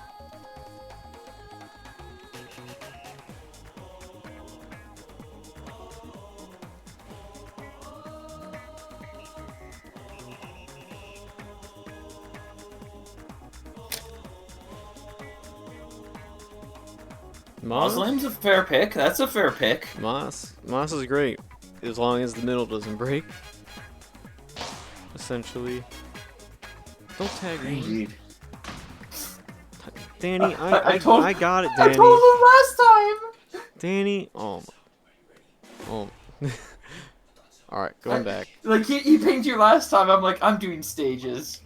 Moss? Muslim's a fair pick. That's a fair pick. Moss is great, as long as the middle doesn't break. Essentially. Don't tag me. Indeed. Danny, I got it, I Danny. told him last time! Danny, oh. Alright, going back. Like, he pinged you last time, I'm like, I'm doing stages.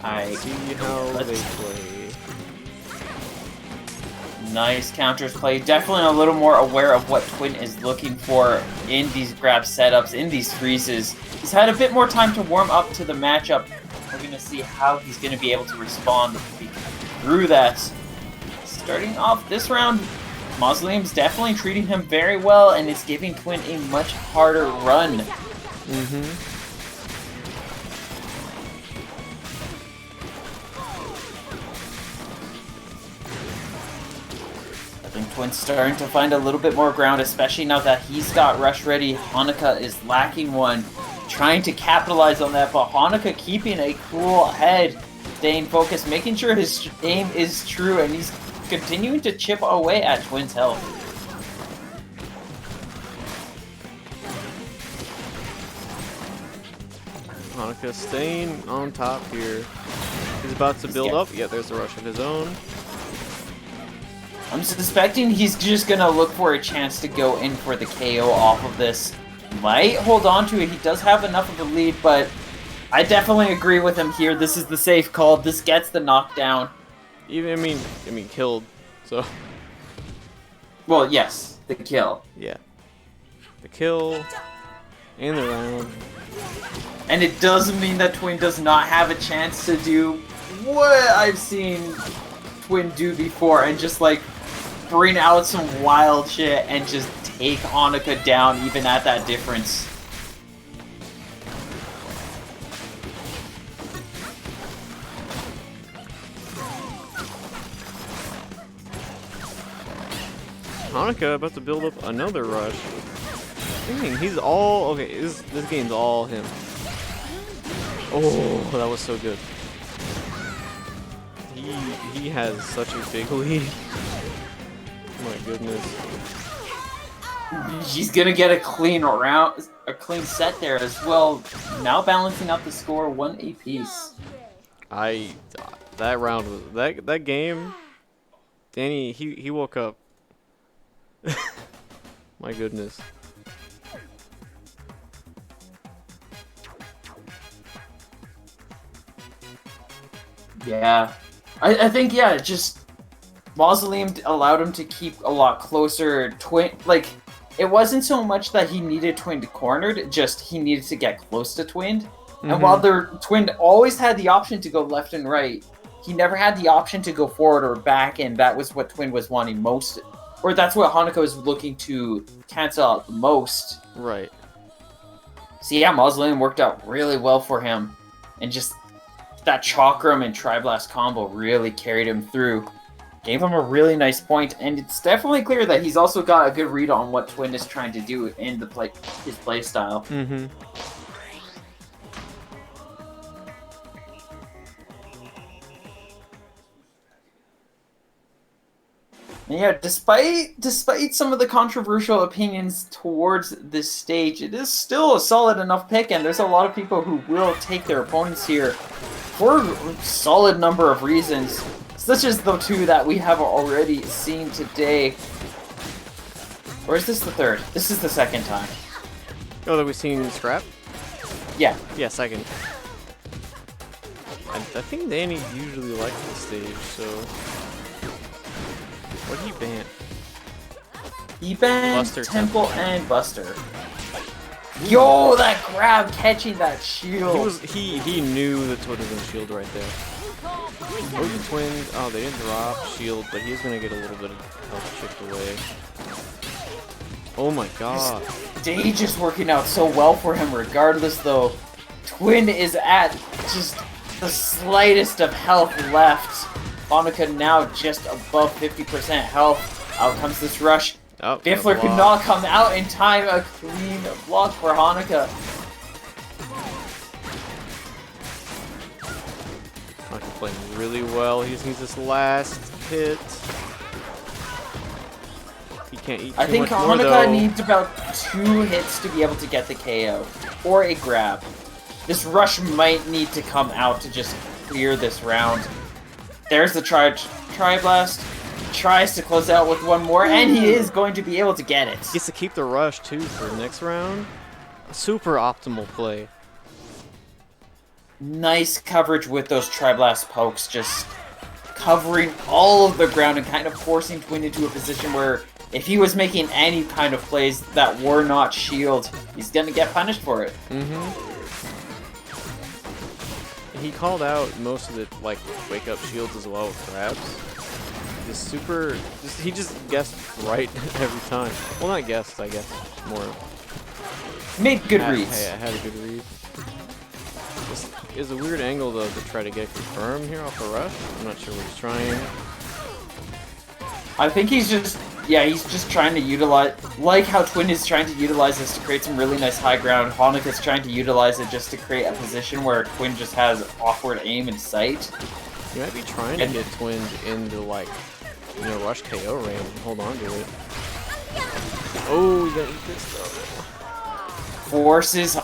I See how they play. Nice counters play. Definitely a little more aware of what Twin is looking for in these grab setups, in these freezes. He's had a bit more time to warm up to the matchup. We're going to see how he's going to be able to respond through that. Starting off this round, Muslim's definitely treating him very well and is giving Twin a much harder run. I think Twin's starting to find a little bit more ground, especially now that he's got Rush ready. Hanukkah is lacking one, trying to capitalize on that, but Hanukkah keeping a cool head, staying focused, making sure his aim is true, and he's continuing to chip away at Twin's health. Hanukkah staying on top here. He's about to build up. Yeah, there's the rush of his own. I'm suspecting he's just gonna look for a chance to go in for the KO off of this. Might hold on to it. He does have enough of a lead, but I definitely agree with him here. This is the safe call. This gets the knockdown. Even I mean killed. So Well, yes, the kill. yeah, the kill and the round. And it doesn't mean that Twin does not have a chance to do what I've seen Twin do before and just like bring out some wild shit and just take Hanukkah down even at that difference. Hanukkah about to build up another rush. Dang, he's all okay. This game's all him. Oh, that was so good. He has such a big lead. Oh my goodness. He's gonna get a clean round, a clean set there as well. Now balancing out the score, 1 apiece. That round was that game. Danny, he woke up. My goodness. Yeah, I think yeah, just Mausoleum allowed him to keep a lot closer. Twin, like, it wasn't so much that he needed Twin cornered, just he needed to get close to Twin. And while Twin always had the option to go left and right, he never had the option to go forward or back, and that was what Twin was wanting most. Or that's what Hanukkah was looking to cancel out the most. Right. So yeah, Mausoleum worked out really well for him. And just that Chakram and Tri-Blast combo really carried him through. Gave him a really nice point, and it's definitely clear that he's also got a good read on what Twin is trying to do in the his play style. Yeah, despite some of the controversial opinions towards this stage, it is still a solid enough pick, and there's a lot of people who will take their opponents here for a solid number of reasons, such as the two that we have already seen today. Or is this the third? This is the second time. Oh, that we've seen Scrap? Yeah. Yeah, second. I think Danny usually likes this stage, so... What did he ban? He banned Buster Temple and Buster. Yo, that grab catching that shield. He knew the Twin was gonna shield right there. Oh, the Twins. Oh, they didn't drop shield, but he's gonna get a little bit of health chipped away. Oh my god. Stage is working out so well for him regardless though. Twin is at just the slightest of health left. Hanukkah now just above 50% health. Out comes this rush. Oh, Biffler could not come out in time. A clean block for Hanukkah. playing really well. He just needs this last hit. He can't eat too I think much more, Hanukkah though. needs about 2 hits to be able to get the KO. Or a grab. This rush might need to come out to just clear this round. There's the Tri-Blast. Tries to close out with one more, and he is going to be able to get it. He gets to keep the rush, too, for the next round. Super optimal play. Nice coverage with those Tri-Blast pokes, just covering all of the ground and kind of forcing Twin into a position where if he was making any kind of plays that were not shield, he's gonna get punished for it. He called out most of the like wake up shields as well with grabs. He just guessed right every time. Well, not guessed, I guess. More. Made good reads. Hey, I had a good read. This is a weird angle though to try to get confirmed here off a rush. I'm not sure what he's trying. I think he's just trying to utilize, like how Twin is trying to utilize this to create some really nice high ground. Hanukkah's trying to utilize it just to create a position where Twin just has awkward aim in sight. He might be trying to get Twin into like, rush KO range and hold on to it. Oh, he got eat this stuff. Forces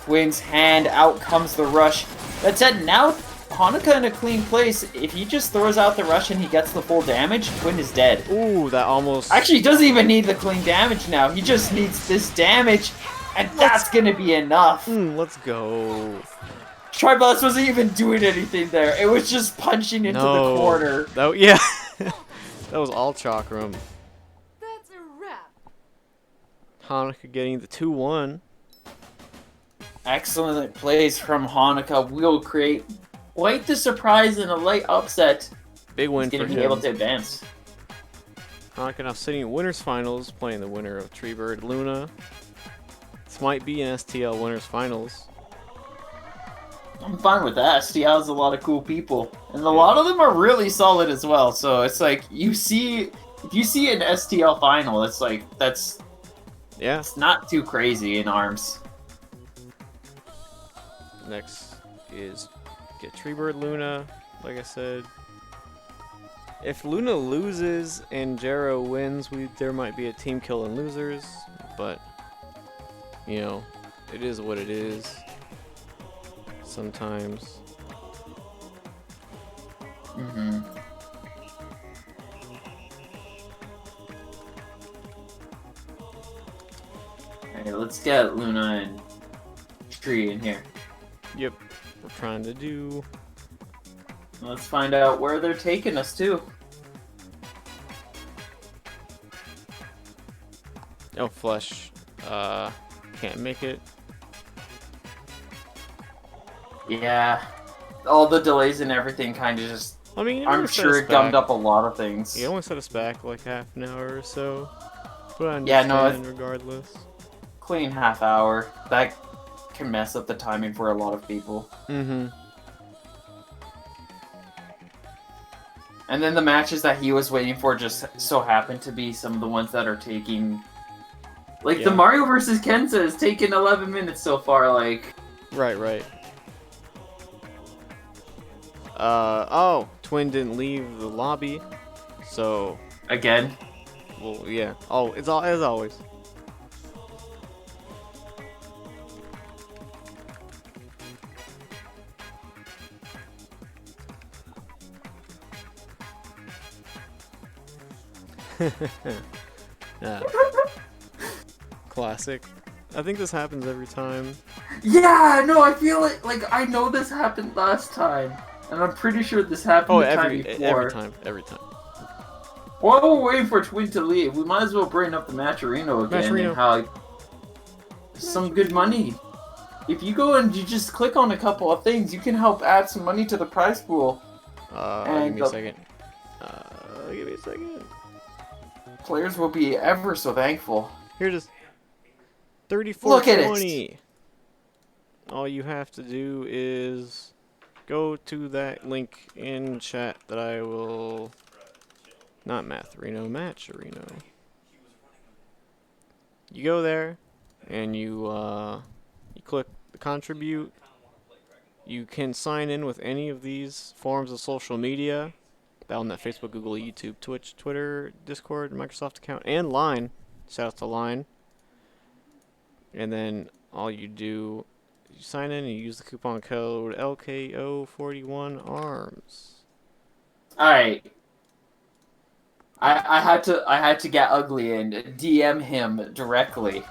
Twin's hand, out comes the rush. That said, now Hanukkah in a clean place. If he just throws out the rush and he gets the full damage, Twin is dead. Ooh, that almost... Actually, he doesn't even need the clean damage now. He just needs this damage, and that's gonna be enough. Let's go. Tri-Blast wasn't even doing anything there. It was just punching into the corner. Yeah. That was all Chakram. That's a wrap. Hanukkah getting the 2-1. Excellent plays from Hanukkah will create quite the surprise and a light upset. Big win He's for going to him. be able to advance. Hanukkah now sitting in winners finals, playing the winner of Treebird Luna. This might be an STL winners finals. I'm fine with that. STL has a lot of cool people, and a lot of them are really solid as well. So it's like if you see an STL final, it's like it's not too crazy in ARMS. Next is get Treebird Luna, like I said. If Luna loses and Jero wins, there might be a team kill and losers, but it is what it is. Sometimes. Alright, let's get Luna and Tree in here. Yep, we're trying to do. Let's find out where they're taking us to. Oh, Flesh. Can't make it. Yeah. All the delays and everything kind of just... I mean, I'm sure it gummed up a lot of things. He only set us back like half an hour or so. But I Yeah, understand no, regardless. Clean half hour. That can mess up the timing for a lot of people. Mm-hmm. And then the matches that he was waiting for just so happened to be some of the ones that are taking... Like, the Mario vs. Kensa is taking 11 minutes so far, like... Right. Oh, Twin didn't leave the lobby, so... Again? Well, yeah. Oh, it's all as always. Yeah. Classic. I think this happens every time. Yeah, no, I feel like I know this happened last time, and I'm pretty sure this happened the time before. Every time. While we're waiting for Twin to leave, we might as well bring up the Matcherino again and how like, some good money. If you go and you just click on a couple of things, you can help add some money to the prize pool. Give me a second. Give me a second. Players will be ever so thankful. Here it is. 34.20. Look at it. All you have to do is go to that link in chat that I will... Not Matcherino, Matcherino. You go there, and you click the contribute. You can sign in with any of these forms of social media. On that Facebook, Google, YouTube, Twitch, Twitter, Discord, Microsoft account, and Line. Shout out to Line. And then all you do, you sign in and you use the coupon code LKO41ARMS. Alright. I had to get ugly and DM him directly.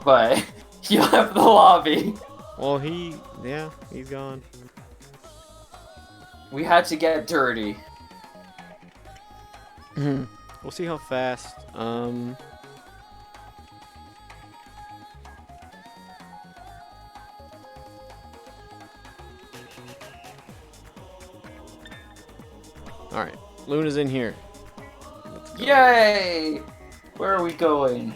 But he left the lobby. Well, he's gone. We had to get dirty. We'll see how fast. Alright, Luna's in here. Let's go. Yay! Where are we going?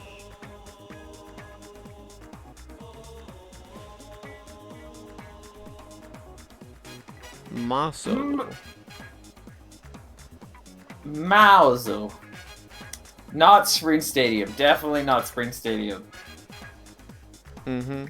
Maso. Mauzo. Not Spring Stadium. Definitely not Spring Stadium. Mm-hmm.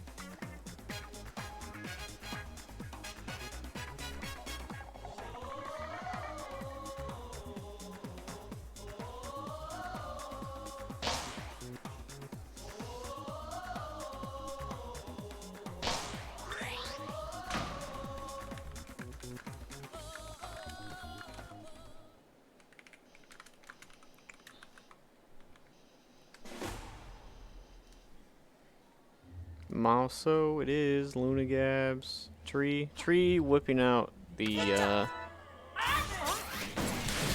Maso, it is. Luna Gabs. Tree whipping out the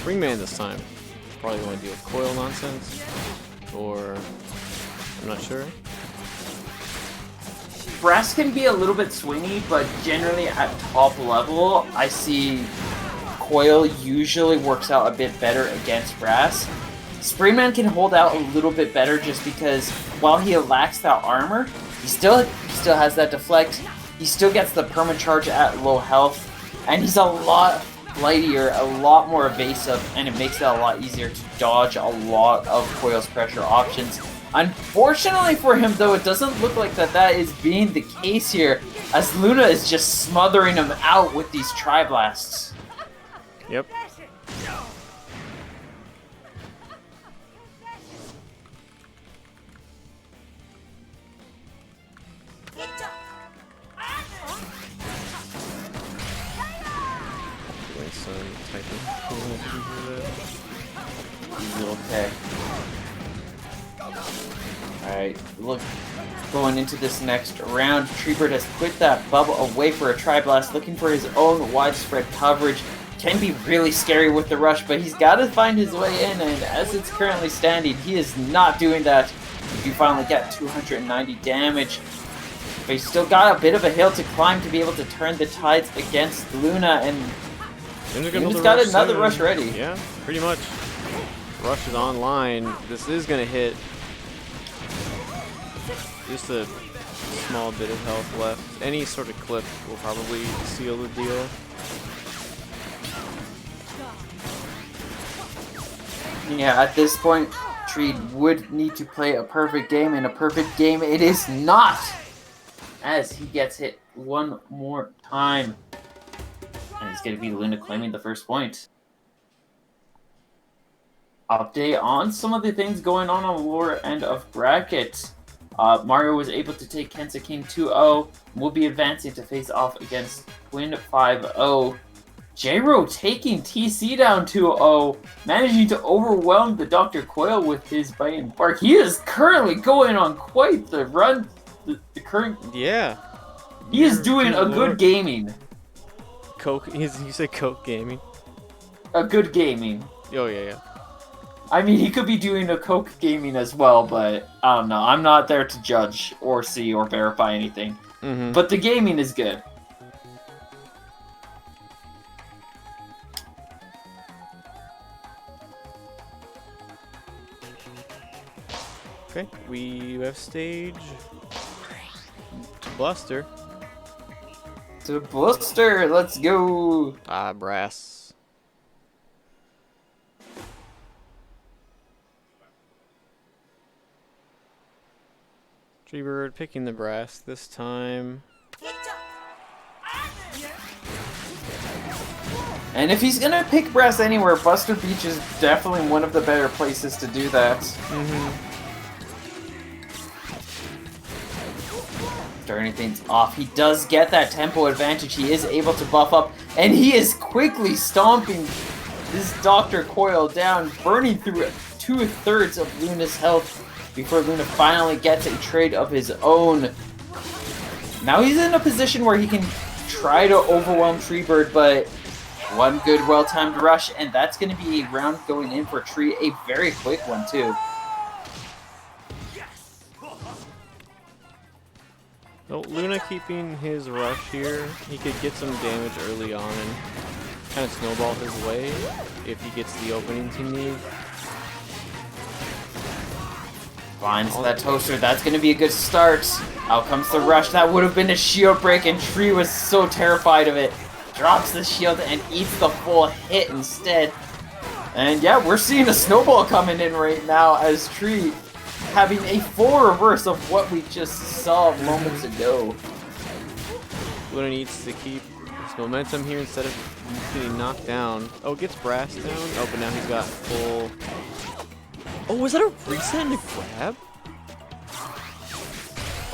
Springman this time. Probably going to deal with coil nonsense. Or I'm not sure. Brass can be a little bit swingy, but generally at top level, I see Coil usually works out a bit better against Brass. Springman can hold out a little bit better just because while he lacks that armor, he still has that deflect, he still gets the permacharge at low health, and he's a lot flightier, a lot more evasive, and it makes it a lot easier to dodge a lot of Coil's pressure options. Unfortunately for him, though, it doesn't look like that is being the case here, as Luna is just smothering him out with these Tri-Blasts. Yep. Doing some typing. Okay. Alright, look, going into this next round, Treebird has quit that bubble away for a Tri-Blast, looking for his own widespread coverage. Can be really scary with the rush, but he's got to find his way in, and as it's currently standing, he is not doing that. You finally get 290 damage, but he's still got a bit of a hill to climb to be able to turn the tides against Luna, and Luna's got another rush ready. Yeah, pretty much. Rush is online. This is going to hit. Just a small bit of health left. Any sort of clip will probably seal the deal. Yeah, at this point, Tree would need to play a perfect game, and a perfect game it is not! As he gets hit one more time. And it's going to be Luna claiming the first point. Update on some of the things going on the lower end of bracket. Mario was able to take Kensa King 2-0. Will be advancing to face off against Twin 5-0. J-Ro taking TC down 2-0, managing to overwhelm the Dr. Coil with his bite and bark. He is currently going on quite the run. The current... Yeah. He is doing a good gaming. Coke, you said Coke gaming? A good gaming. Oh, yeah. I mean, he could be doing a Coke gaming as well, but I don't know. I'm not there to judge or see or verify anything. Mm-hmm. But the gaming is good. Okay, we have stage to Buster. To Buster, let's go. Brass. Treebird picking the brass this time. And if he's gonna pick brass anywhere, Buster Beach is definitely one of the better places to do that. Starting things off, he does get that tempo advantage. He is able to buff up, and he is quickly stomping this Dr. Coil down, burning through 2/3 of Luna's health before Luna finally gets a trade of his own. Now he's in a position where he can try to overwhelm Treebird, but one good well-timed rush, and that's going to be a round going in for Tree, a very quick one too. Oh, Luna keeping his rush here. He could get some damage early on and kind of snowball his way if he gets the openings he needs. Finds that toaster. That's going to be a good start. Out comes the rush. That would have been a shield break, and Tree was so terrified of it. Drops the shield and eats the full hit instead. And yeah, we're seeing a snowball coming in right now as Tree having a full reverse of what we just saw moments ago. Luna needs to keep his momentum here instead of getting knocked down. Oh, gets Brass down. Oh, but now he's got full... Oh, was that a reset and a grab?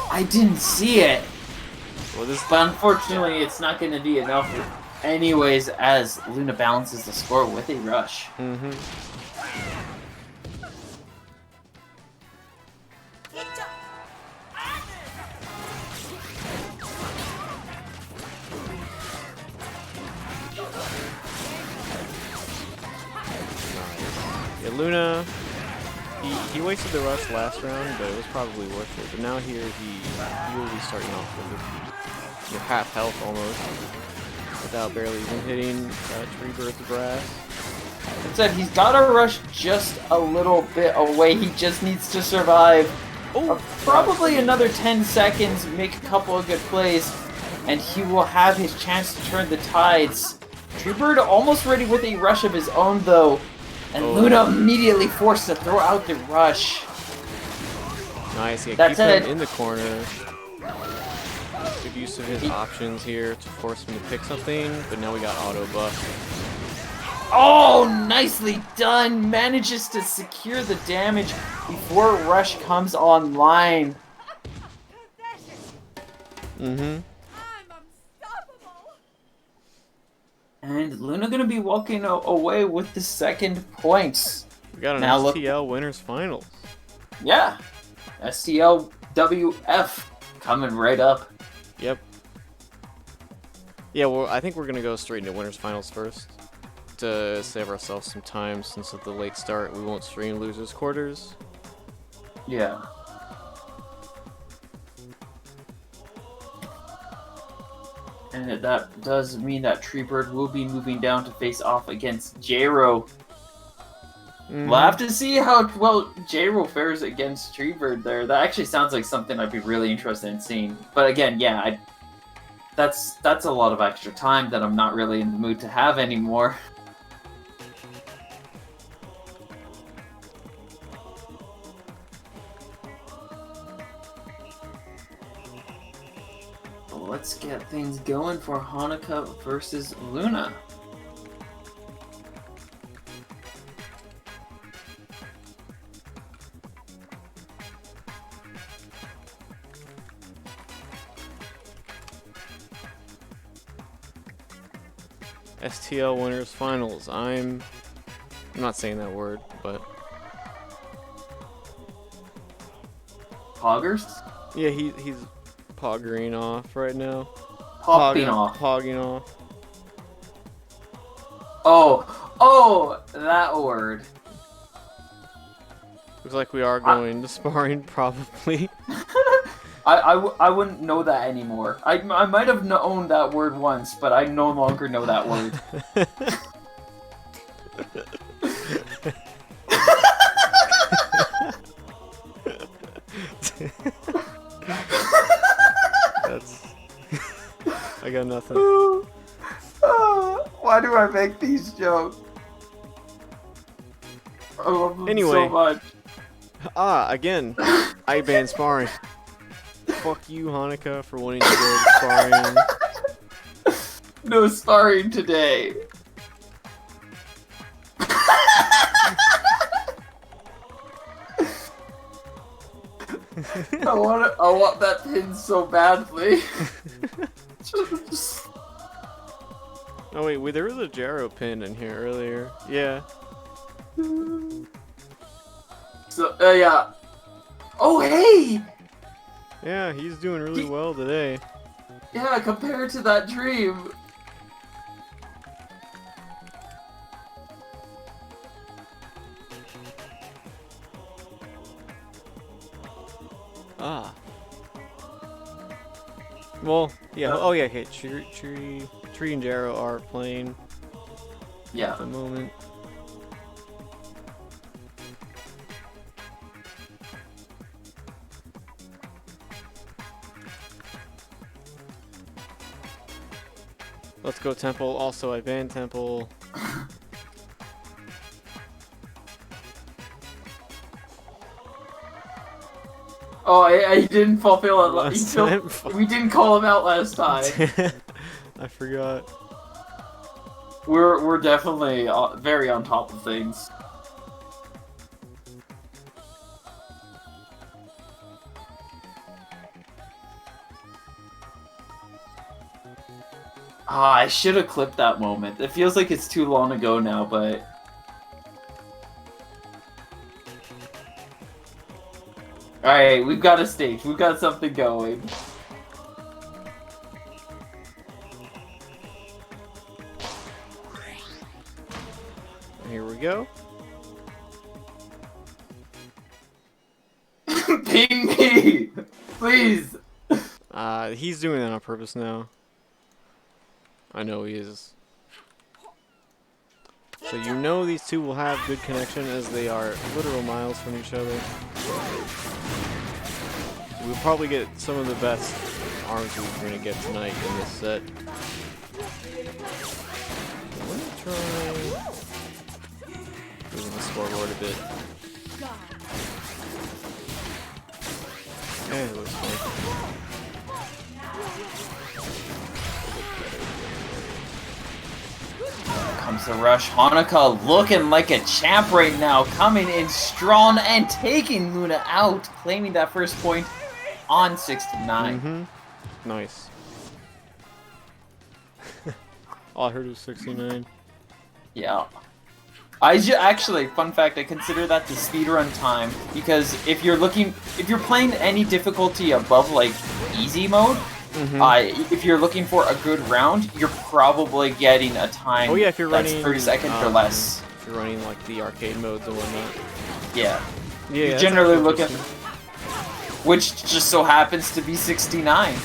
I didn't see it. Well, But unfortunately, it's not going to be enough anyways as Luna balances the score with a rush. Yeah, Luna, he wasted the rush last round, but it was probably worth it. But now here he will be starting off with your half health almost, without barely even hitting Treebird's Brass. Like I said, he's got to rush just a little bit away. He just needs to survive. Probably another 10 seconds, make a couple of good plays, and he will have his chance to turn the tides. Treebird almost ready with a rush of his own, though. And Luna immediately forced to throw out the rush. Nice, yeah, That's keep him it. in the corner. Good use of his options here to force him to pick something, but now we got auto buff. Oh, nicely done! Manages to secure the damage before Rush comes online. Mm-hmm. And Luna gonna be walking away with the second points. We got an Now STL Winners Finals. Yeah, STLWF coming right up. Yep. Yeah, well, I think we're gonna go straight into Winners Finals first to save ourselves some time since of the late start. We won't stream losers quarters. Yeah. And that does mean that Treebird will be moving down to face off against J-Ro. We'll have to see how well J-Ro fares against Treebird there. That actually sounds like something I'd be really interested in seeing. But again, yeah, that's a lot of extra time that I'm not really in the mood to have anymore. Let's get things going for Hanukkah versus Luna. STL Winners Finals. I'm not saying that word, but Poggers? yeah, he's poggering off right now. Popping off. Pogging off. Oh, that word. Looks like we are going to sparring, probably. I wouldn't know that anymore. I might have known that word once, but I no longer know that word. That's... I got nothing. Why do I make these jokes? I love them Anyway. so much. Again, I banned sparring. Fuck you, Hanukkah, for wanting to go sparring. No sparring today. I want that pin so badly. Just- Oh wait, there was a Jaro pin in here earlier. Yeah. So, yeah. Oh, hey! Yeah, he's doing really well today. Yeah, compared to that dream. Ah. Well, yeah. Oh yeah. Okay. Tree and Jaro are playing Yeah. at the moment. Let's go Temple. Also, I banned Temple. Oh, I didn't fulfill it. Last time. We didn't call him out last time. I forgot. We're definitely very on top of things. Ah, I should have clipped that moment. It feels like it's too long ago now, but... Alright, we've got a stage. We've got something going. Here we go. Ping me! Please! He's doing that on purpose now. I know he is. So you know these two will have good connection as they are literal miles from each other. We'll probably get some of the best arms we're going to get tonight in this set. I'm going to try moving the scoreboard a bit. Yeah, it looks fine. Comes the rush. Hanukkah looking like a champ right now, coming in strong and taking Luna out, claiming that first point on 69. Mm-hmm. Nice. All I heard was 69. Yeah. Actually, fun fact, I consider that the speedrun time, because if you're playing any difficulty above, like, easy mode, if you're looking for a good round, you're probably getting a time if you're that's running 30 seconds or less. If you're running like the arcade modes and whatnot. Yeah. Yeah, You're generally looking, which just so happens to be 69. I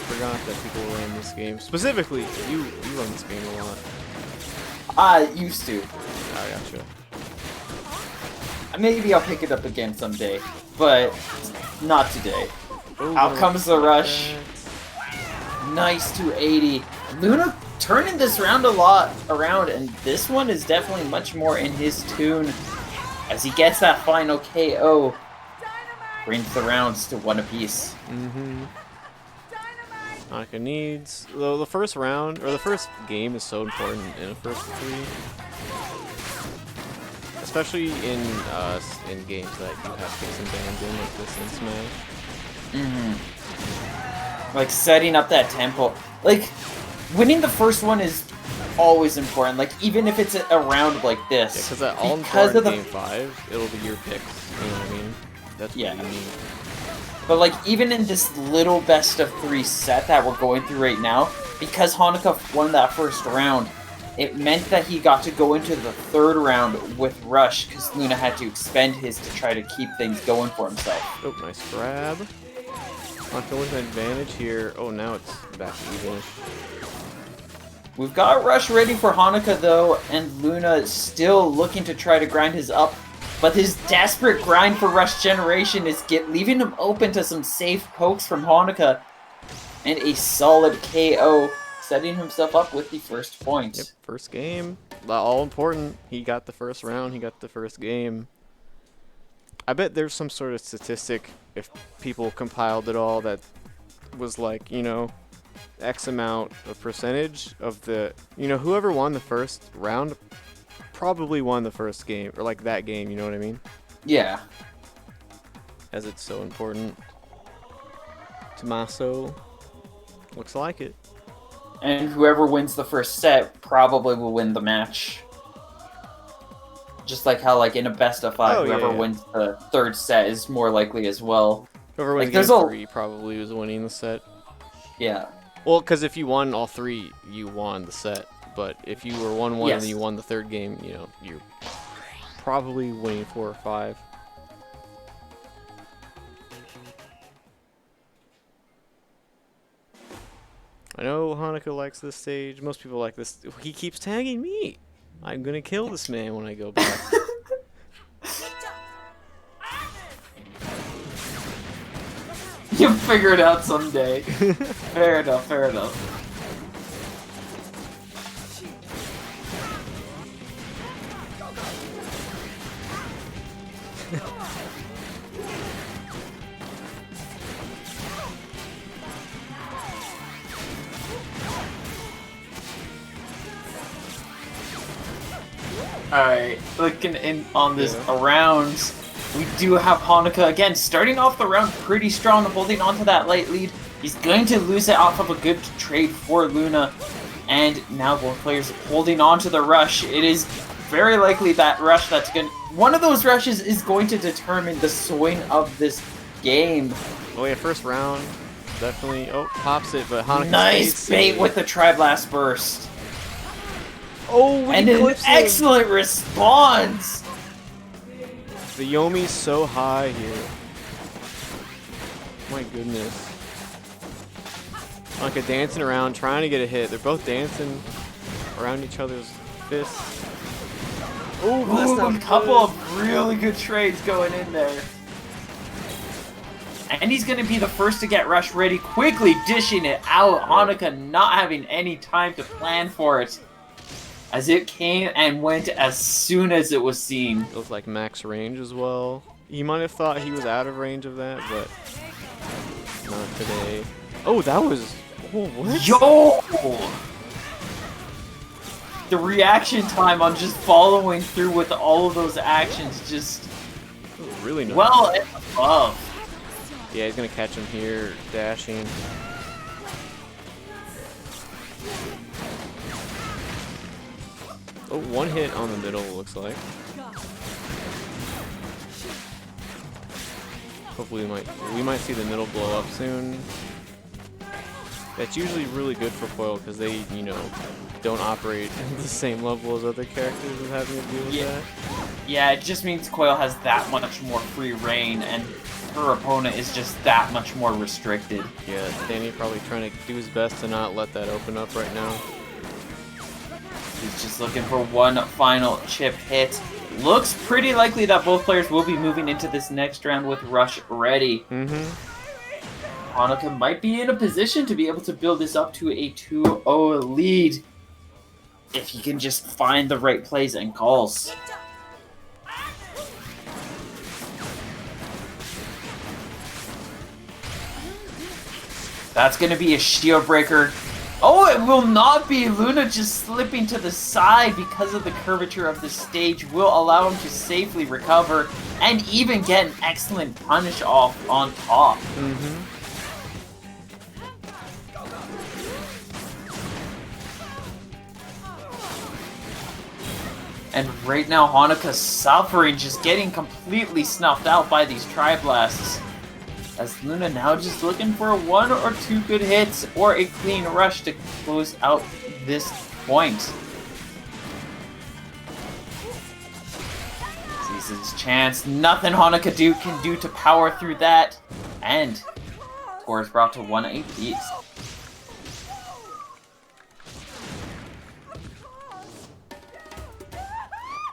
forgot that people were in this game. Specifically, you run this game a lot. I used to. I gotcha. Maybe I'll pick it up again someday, but not today. Oh, Out comes the rush. Nice 280. Luna turning this round a lot around, and this one is definitely much more in his tune as he gets that final KO. Brings the rounds to one apiece. Hanukkah needs the first round or the first game is so important in the first three, especially in games that you have kicks and bans in like this in Smash. Like setting up that tempo. Like winning the first one is always important. Like even if it's a round like this. Yeah, because that all because important game 5, it'll be your picks. You know what I mean? That's what you need. But like even in this little best of 3 set that we're going through right now, because Hanukkah won that first round, it meant that he got to go into the third round with Rush, because Luna had to expend his to try to keep things going for himself. Oh, nice grab. Hanukkah with an advantage here. Oh, now it's back to even-ish. We've got Rush ready for Hanukkah though, and Luna is still looking to try to grind his up. But his desperate grind for Rush Generation is leaving him open to some safe pokes from Hanukkah. And a solid KO, setting himself up with the first point. Yep, first game. All important. He got the first round, he got the first game. I bet there's some sort of statistic, if people compiled it all, that was like, you know, X amount of percentage of the, you know, whoever won the first round probably won the first game, or like that game, you know what I mean? Yeah. as it's so important. Tommaso, looks like it. And whoever wins the first set probably will win the match. Just like how, like, in a best of 5, Oh, yeah, whoever yeah. wins the third set is more likely as well. Whoever wins Like, there's game a- 3 probably was winning the set. Yeah. Well, because if you won all 3, you won the set. But if you were 1-1 and Yes. then you won the third game, you know, you're probably winning 4 or 5. I know Hanukkah likes this stage. Most people like this. He keeps tagging me. I'm gonna kill this man when I go back. You'll figure it out someday. Fair enough, fair enough. Alright, looking in on this round, we do have Hanukkah again, starting off the round pretty strong, holding on to that late lead. He's going to lose it off of a good trade for Luna, and now both players holding on to the rush. It is very likely that rush that's going one of those rushes is going to determine the swing of this game. Oh yeah, first round, definitely. Oh, pops it, but Hanukkah Nice stays bait safe. with the Tri-Blast Burst. Oh, when And he an clips him. excellent response! The Yomi's so high here. My goodness. Hanukkah dancing around, trying to get a hit. They're both dancing around each other's fists. Oh, that's Ooh, not a couple good. of really good trades going in there. And he's going to be the first to get rush ready, quickly dishing it out. Hanukkah not having any time to plan for it, as it came and went as soon as it was seen. It was like max range as well. You might have thought he was out of range of that, but not today. Oh, that was... Oh, what? Yo! The reaction time on just following through with all of those actions just That was really nice. well and above. Yeah, he's gonna catch him here, dashing. Oh, one hit on the middle, looks like. Hopefully we might see the middle blow up soon. That's usually really good for Foil because they, you know, don't operate at the same level as other characters and having to deal with that. Yeah, it just means Coil has that much more free reign, and her opponent is just that much more restricted. Yeah, Danny probably trying to do his best to not let that open up right now. He's just looking for one final chip hit. Looks pretty likely that both players will be moving into this next round with Rush ready. Hanukkah might be in a position to be able to build this up to a 2-0 lead if he can just find the right plays and calls. That's going to be a shield breaker. Oh, it will not be. Luna just slipping to the side because of the curvature of the stage will allow him to safely recover and even get an excellent punish off on top. And right now, Hanukkah's suffering, just getting completely snuffed out by these Tri-Blasts. As Luna now just looking for one or two good hits or a clean rush to close out this point. Sees his chance. Nothing Hanukkah can do to power through that. And score is brought to 1 apiece.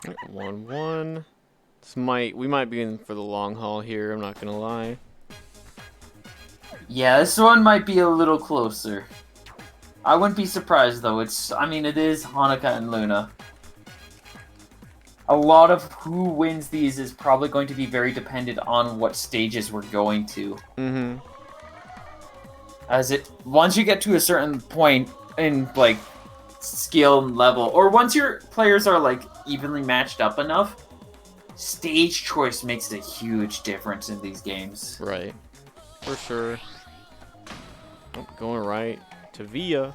Yep, 1-1. We might be in for the long haul here, I'm not gonna lie. Yeah, this one might be a little closer. I wouldn't be surprised though. It is Hanukkah and Luna. A lot of who wins these is probably going to be very dependent on what stages we're going to. Once you get to a certain point in like skill level, or once your players are like evenly matched up enough, stage choice makes a huge difference in these games. Right. For sure. Oh, going right to Via.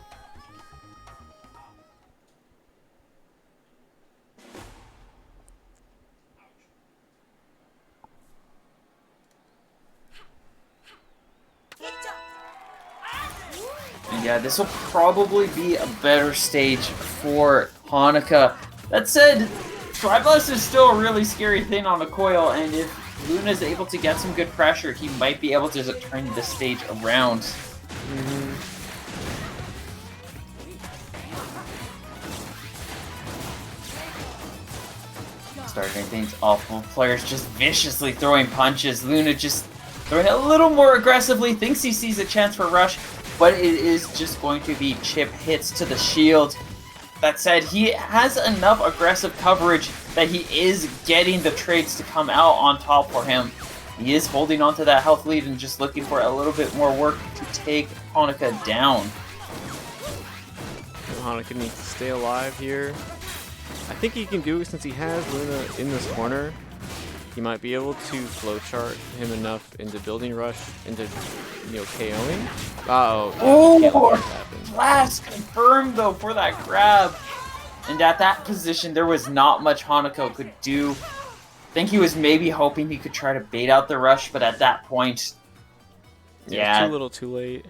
And yeah, this will probably be a better stage for Hanukkah. That said, Triblast is still a really scary thing on a coil, and if Luna is able to get some good pressure, he might be able to turn this stage around. Starting things off, players just viciously throwing punches. Luna just throwing a little more aggressively, thinks he sees a chance for rush, but it is just going to be chip hits to the shield. That said, he has enough aggressive coverage that he is getting the trades to come out on top for him. He is holding on to that health lead and just looking for a little bit more work to take Hanukkah down. Hanukkah needs to stay alive here. I think he can do it since he has Luna in this corner. He might be able to flowchart him enough into building rush, into, you know, KOing. Oh, blast confirmed though for that grab. And at that position, there was not much Hanukkah could do. I think he was maybe hoping he could try to bait out the rush, but at that point, yeah. Too little too late.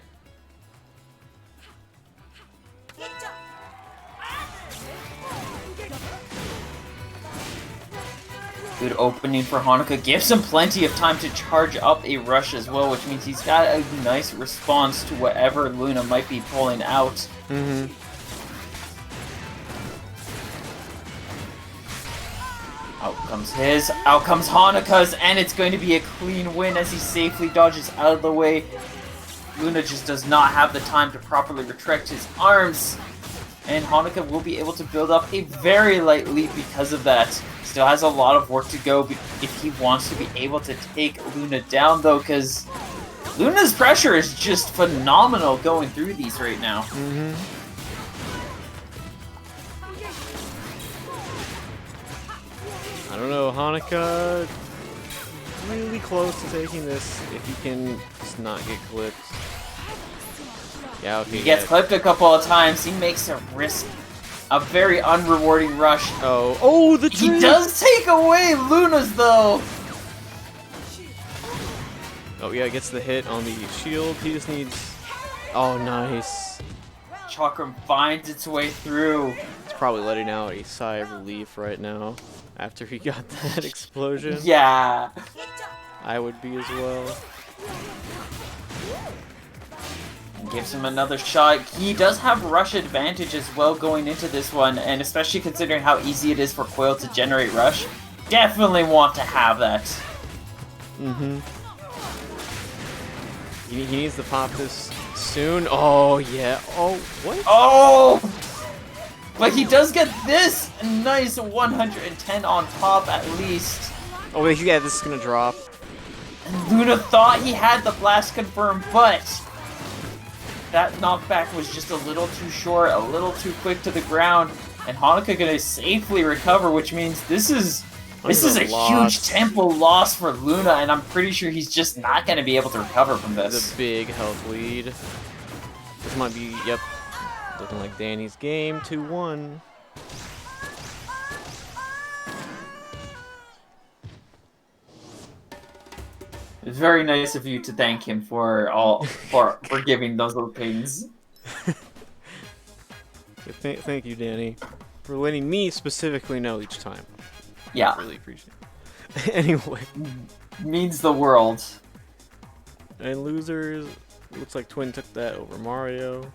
Good opening for Hanukkah. Gives him plenty of time to charge up a rush as well, which means he's got a nice response to whatever Luna might be pulling out. Out comes Hanukkah's, and it's going to be a clean win as he safely dodges out of the way. Luna just does not have the time to properly retract his arms, and Hanukkah will be able to build up a very light lead because of that. Still has a lot of work to go if he wants to be able to take Luna down, though, because Luna's pressure is just phenomenal going through these right now. I don't know, Hanukkah really close to taking this if he can just not get clipped. Yeah, okay. He gets clipped a couple of times. He makes a very unrewarding rush. Oh, the tree! He does take away Luna's, though! Oh, yeah, gets the hit on the shield. He just needs... Oh, nice. Chakram finds its way through. It's probably letting out a sigh of relief right now after he got that explosion. Yeah. I would be as well. Gives him another shot. He does have rush advantage as well going into this one, and especially considering how easy it is for Coil to generate rush, definitely want to have that. He needs to pop this soon. Oh, yeah. Oh, what? Oh! But he does get this nice 110 on top at least. Oh, yeah, this is gonna drop. And Luna thought he had the blast confirmed, but that knockback was just a little too short, a little too quick to the ground, and Hanukkah gonna safely recover, which means this is a huge tempo loss for Luna, and I'm pretty sure he's just not gonna be able to recover from this. The big health lead. This might be, yep, looking like Danny's game, 2-1. It's very nice of you to thank him for giving those little pings. Thank you, Danny, for letting me specifically know each time. Yeah. I really appreciate it. Anyway. Means the world. And losers, looks like Twin took that over Mario.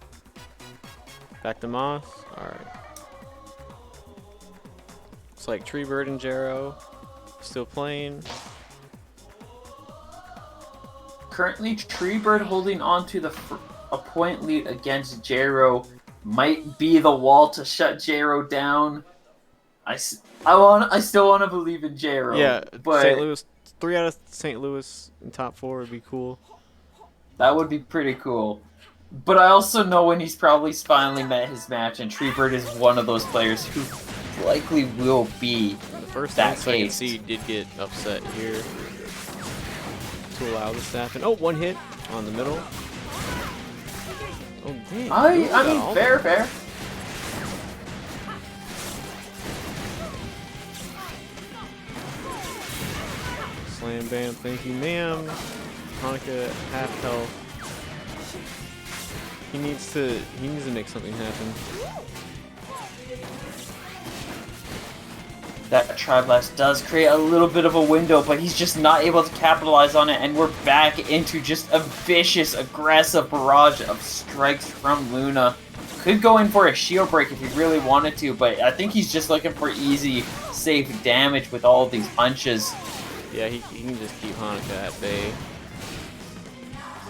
Back to Moss. Alright. Looks like Treebird and Jero still playing. Currently, Treebird holding on to a point lead against Jero. Might be the wall to shut Jero down. I still want to believe in Jero. Yeah, but St. Louis, 3 out of St. Louis in top 4 would be cool. That would be pretty cool. But I also know when he's probably finally met his match, and Treebird is one of those players who likely will be The first that insight I can case. see did get upset here to allow this to happen. Oh, one hit on the middle. Oh, damn. I Luna got mean, all fair, fair. Slam bam, thank you, ma'am. Hanukkah half health. He needs to make something happen. That Tri-Blast does create a little bit of a window, but he's just not able to capitalize on it, and we're back into just a vicious, aggressive barrage of strikes from Luna. Could go in for a shield break if he really wanted to, but I think he's just looking for easy, safe damage with all of these punches. Yeah, he can just keep Hanukkah at bay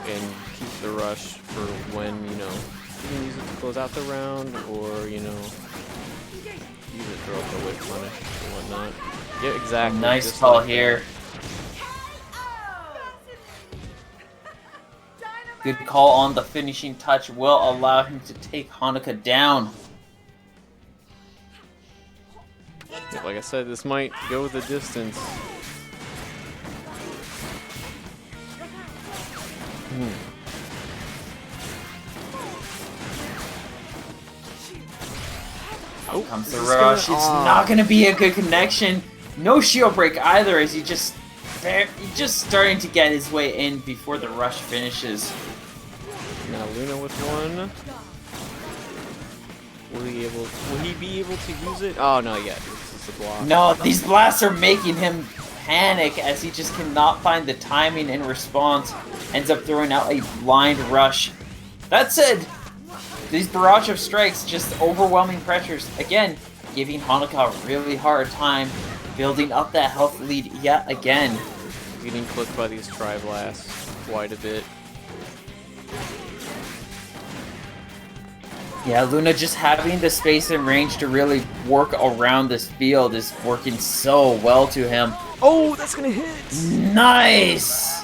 and keep the rush for when, you know, he can use it to close out the round or, you know, use it for like a whip punish and whatnot. Yeah, exactly. Nice just call like here. Good call on the finishing touch will allow him to take Hanukkah down. Yeah, like I said, this might go the distance. Out comes is the this rush. gonna- It's Aw. not going to be a good connection. No shield break either, as he's just starting to get his way in before the rush finishes. Now Luna with one. Will he be able to use it? Oh, not yet. This is a block. No, these blasts are making him panic as he just cannot find the timing in response. Ends up throwing out a blind rush. That said, these barrage of strikes, just overwhelming pressures. Again, giving Hanukkah a really hard time, building up that health lead yet again. Getting clipped by these Tri-Blasts quite a bit. Yeah, Luna just having the space and range to really work around this field is working so well to him. Oh, that's gonna hit! Nice!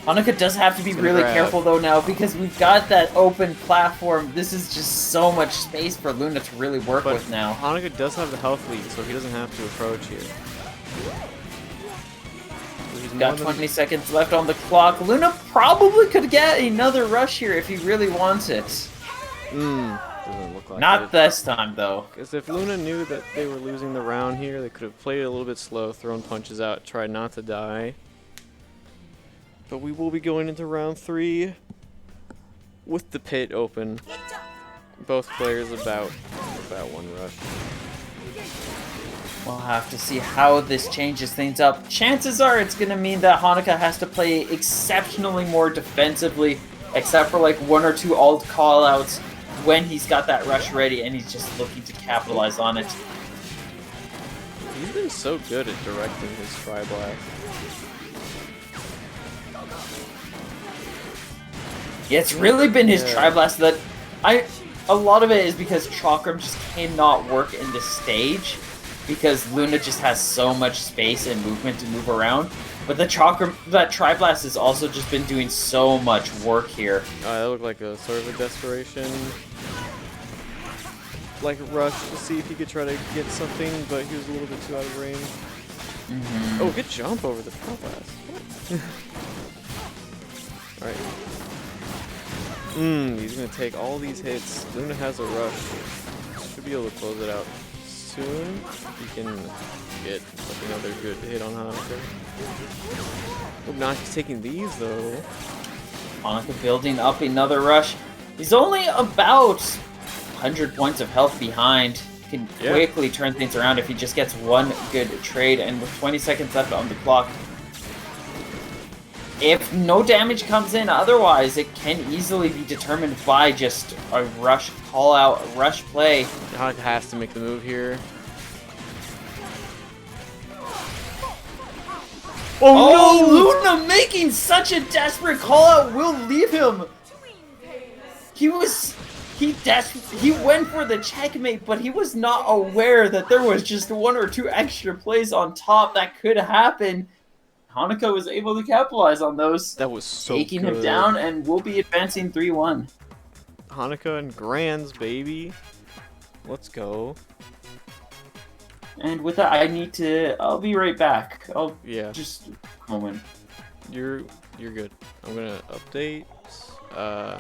Hanukkah does have to be It's gonna really grab. careful though now because we've got that open platform. This is just so much space for Luna to really work But with now. Hanukkah does have the health lead, so he doesn't have to approach here. So he's Got more than- 20 seconds left on the clock. Luna probably could get another rush here if he really wants it. Doesn't look like Not it. this time though. Because if Luna knew that they were losing the round here, they could have played it a little bit slow, thrown punches out, tried not to die. But we will be going into round 3 with the pit open. Both players about one rush. We'll have to see how this changes things up. Chances are it's going to mean that Hanukkah has to play exceptionally more defensively, except for like one or two alt callouts when he's got that rush ready and he's just looking to capitalize on it. He's been so good at directing his Tri-Blast. Yeah, it's really been his Yeah. Tri-Blast that a lot of it is because Chakram just cannot work in this stage because Luna just has so much space and movement to move around. But that Tri-Blast has also just been doing so much work here. That looked like a sort of a desperation, like rush to see if he could try to get something, but he was a little bit too out of range. Oh, good jump over the Tri-Blast. Alright. He's gonna take all these hits. Luna has a rush. Should be able to close it out soon. He can get like another good hit on Hanukkah. Oh, now he's taking these though. Hanukkah building up another rush. He's only about 100 points of health behind. Can Yeah. quickly turn things around if he just gets one good trade. And with 20 seconds left on the clock, if no damage comes in otherwise, it can easily be determined by just a rush call out, a rush play. Hanukkah has to make the move here. Oh, Luna making such a desperate call out will leave him. He went for the checkmate, but he was not aware that there was just one or two extra plays on top that could happen. Hanukkah was able to capitalize on those, That was so taking good. him down, and will be advancing 3-1. Hanukkah and Grands, baby. Let's go. And with that, I'll be right back. I'll Yeah, just a moment. you're good. I'm gonna update. Uh,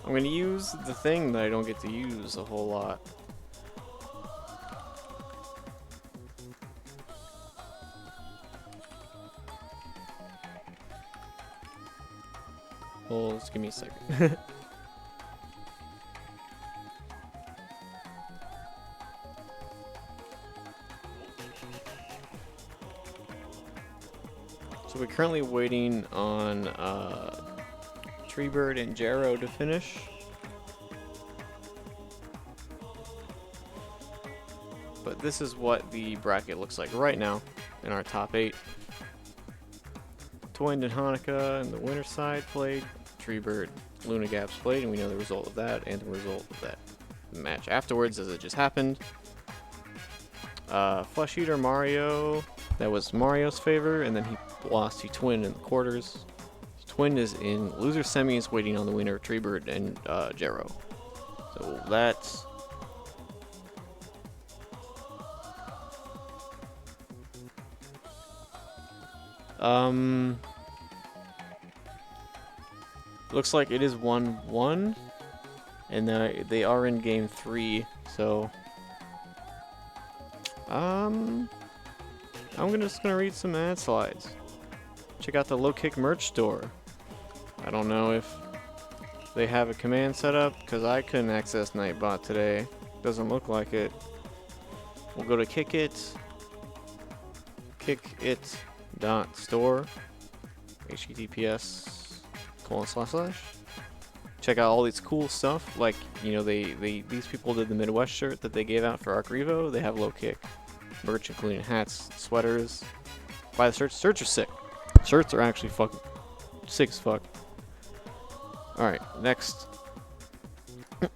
I'm gonna use the thing that I don't get to use a whole lot. Well, just give me a second. So we're currently waiting on Treebird and Jarrow to finish. But this is what the bracket looks like right now in our top 8. Twind and Hanukkah and the winter side played. Treebird, Luna Gaps played, and we know the result of that and the result of that match afterwards as it just happened. Flesh Eater Mario, that was Mario's favor, and then he lost to Twin in the quarters. Twin is in loser semis waiting on the winner, Treebird and Jarrow. So that's... looks like it is 1-1, and they are in game 3, so I'm just gonna read some ad slides. Check out the Low Kick merch store. I don't know if they have a command set up because I couldn't access Nightbot today. Doesn't look like it. We'll go to kickit.store, https:// check out all these cool stuff. Like, you know, these people did the Midwest shirt that they gave out for Arc Revo. They have Low Kick merch, including hats, sweaters. Buy the shirts. Shirts are sick. Shirts are actually fucking sick as fuck. Alright, next.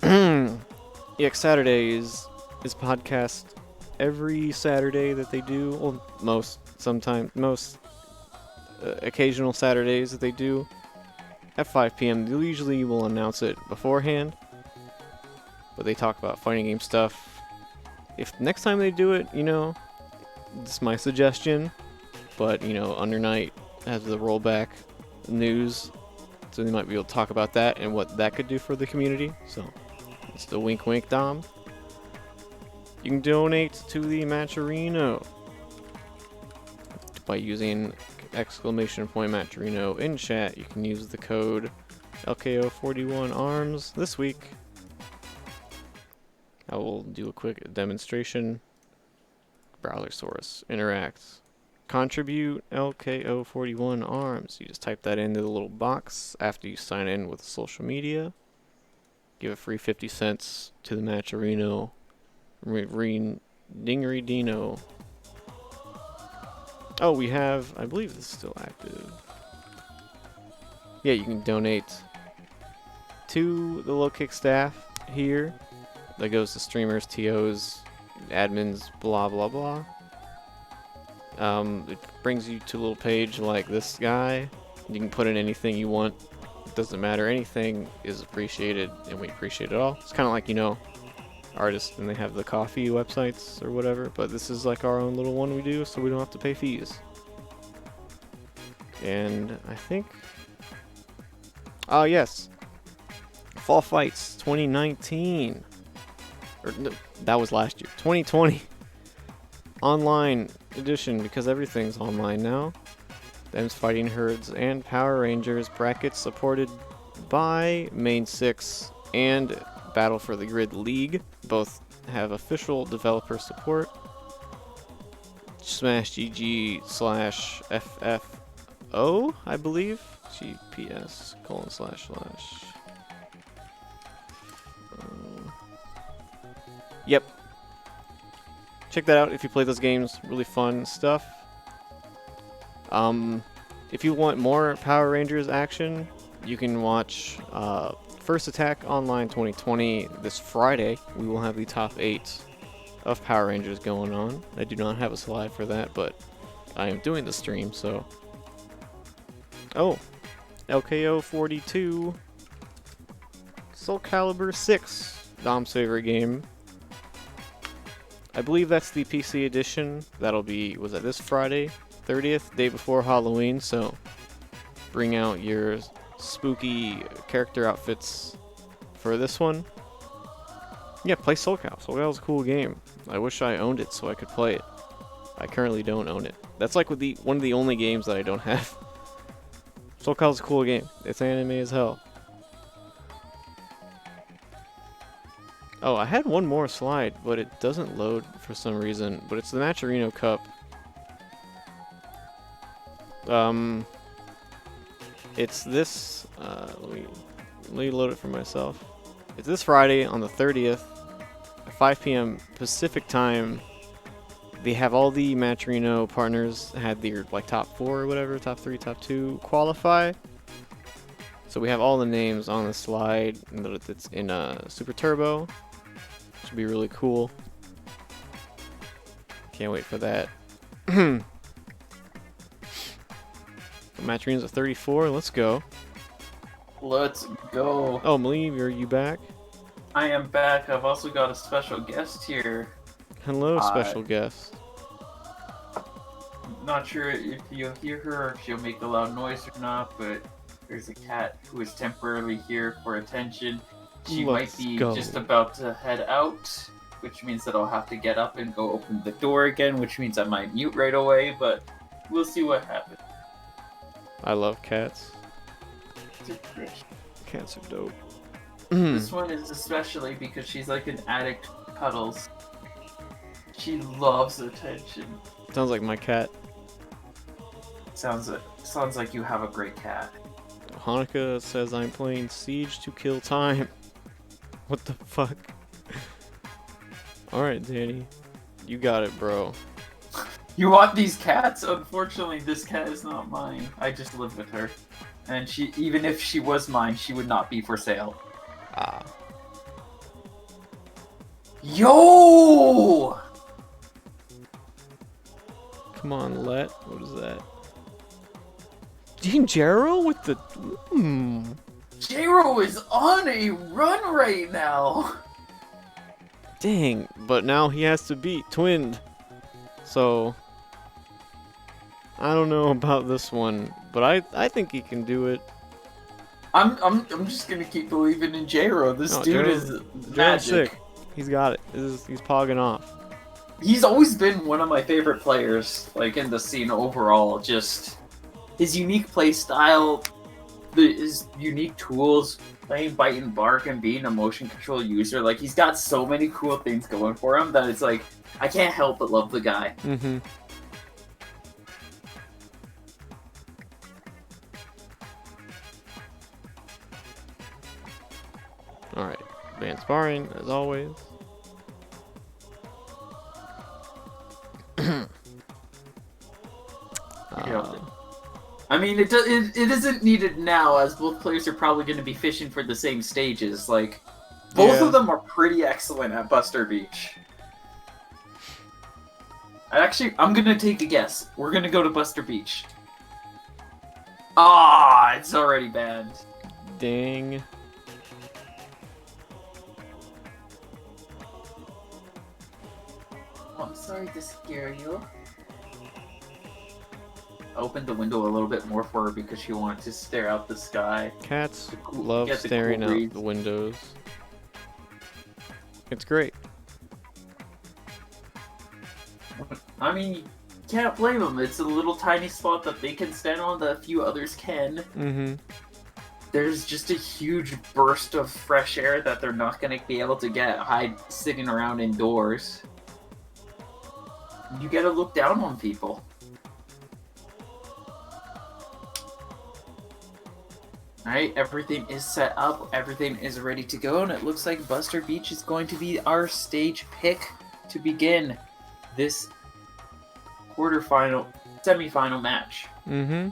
EX Saturdays is podcast every Saturday that they do. Well, most occasional Saturdays that they do at 5 p.m. They usually will announce it beforehand, but they talk about fighting game stuff. If next time they do it, you know, this is my suggestion, but, you know, Under Night has the rollback news, so they might be able to talk about that and what that could do for the community. So it's the wink wink, Dom. You can donate to the Matcherino by using !Matcherino in chat. You can use the code LKO41ARMS this week. I will do a quick demonstration. Browsersaurus interacts. Contribute LKO41ARMS. You just type that into the little box after you sign in with social media. Give a free 50 cents to the Matcherino. Dingery Dino. Oh, we have, I believe this is still active. Yeah, you can donate to the Low Kick staff here. That goes to streamers, TOs, admins, blah blah blah. It brings you to a little page like this guy. You can put in anything you want. It doesn't matter. Anything is appreciated, and we appreciate it all. It's kind of like, you know, artists and they have the coffee websites or whatever, but this is like our own little one we do, so we don't have to pay fees. And I think, oh yes, Fall Fights 2019, or no, that was last year, 2020 online edition, because everything's online now. Them's Fighting Herds and Power Rangers brackets supported by Main 6 and Battle for the Grid League. Both have official developer support. Smash GG/FFO, I believe. GPS : Yep. Check that out if you play those games. Really fun stuff. If you want more Power Rangers action, you can watch First Attack Online 2020 this Friday. We will have the top 8 of Power Rangers going on. I do not have a slide for that, but I am doing the stream, so... Oh, LKO42 Soul Calibur 6, Dom's favorite game. I believe that's the PC edition. That'll be, was that this Friday? 30th, day before Halloween, so bring out your spooky character outfits for this one. Yeah, play Soul Cal. Soul Cal is a cool game. I wish I owned it so I could play it. I currently don't own it. That's like with one of the only games that I don't have. Soul Cal is a cool game. It's anime as hell. Oh, I had one more slide, but it doesn't load for some reason. But it's the Maturino Cup. It's this. Let me load it for myself. It's this Friday on the 30th at 5 p.m. Pacific time. They have all the Maturino partners had their like top 4 or whatever, top 3, top 2 qualify. So we have all the names on the slide. And it's in Super Turbo. Should be really cool. Can't wait for that. Match at 34. Let's go. Let's go. Oh, Maleem, are you back? I am back. I've also got a special guest here. Hello, special guest. Not sure if you'll hear her or if she'll make a loud noise or not, but there's a cat who is temporarily here for attention. She might be just about to head out, which means that I'll have to get up and go open the door again, which means I might mute right away, but we'll see what happens. I love cats. Cats are dope. This one is especially because she's like an addict to cuddles. She loves attention. Sounds like my cat. Sounds like you have a great cat. Hanukkah says I'm playing Siege to kill time. What the fuck? Alright, Danny. You got it, bro. You want these cats? Unfortunately, this cat is not mine. I just live with her. And she, even if she was mine, she would not be for sale. Ah. Yo! Come on, Let. What is that? Jaro with the... Jaro is on a run right now! Dang, but now he has to beat Twinned. So... I don't know about this one, but I think he can do it. I'm just gonna keep believing in Jaro. This dude is Jaro's magic. sick. He's got it. He's pogging off. He's always been one of my favorite players, like in the scene overall. Just his unique play style, his unique tools, playing Bite and Bark and being a motion control user. Like he's got so many cool things going for him that it's like I can't help but love the guy. Mm-hmm. Alright, advanced sparring, as always. I mean, it isn't needed now, as both players are probably going to be fishing for the same stages. Like, both of them are pretty excellent at Buster Beach. I'm going to take a guess. We're going to go to Buster Beach. Ah, it's already banned. Dang. Oh, I'm sorry to scare you. I opened the window a little bit more for her because she wanted to stare out the sky. Cats love staring out the windows. It's great. I mean, you can't blame them. It's a little tiny spot that they can stand on that a few others can. Mm-hmm. There's just a huge burst of fresh air that they're not going to be able to get sitting around indoors. You gotta look down on people. Alright, everything is set up, everything is ready to go, and it looks like Buster Beach is going to be our stage pick to begin this semi-final match. Mm-hmm.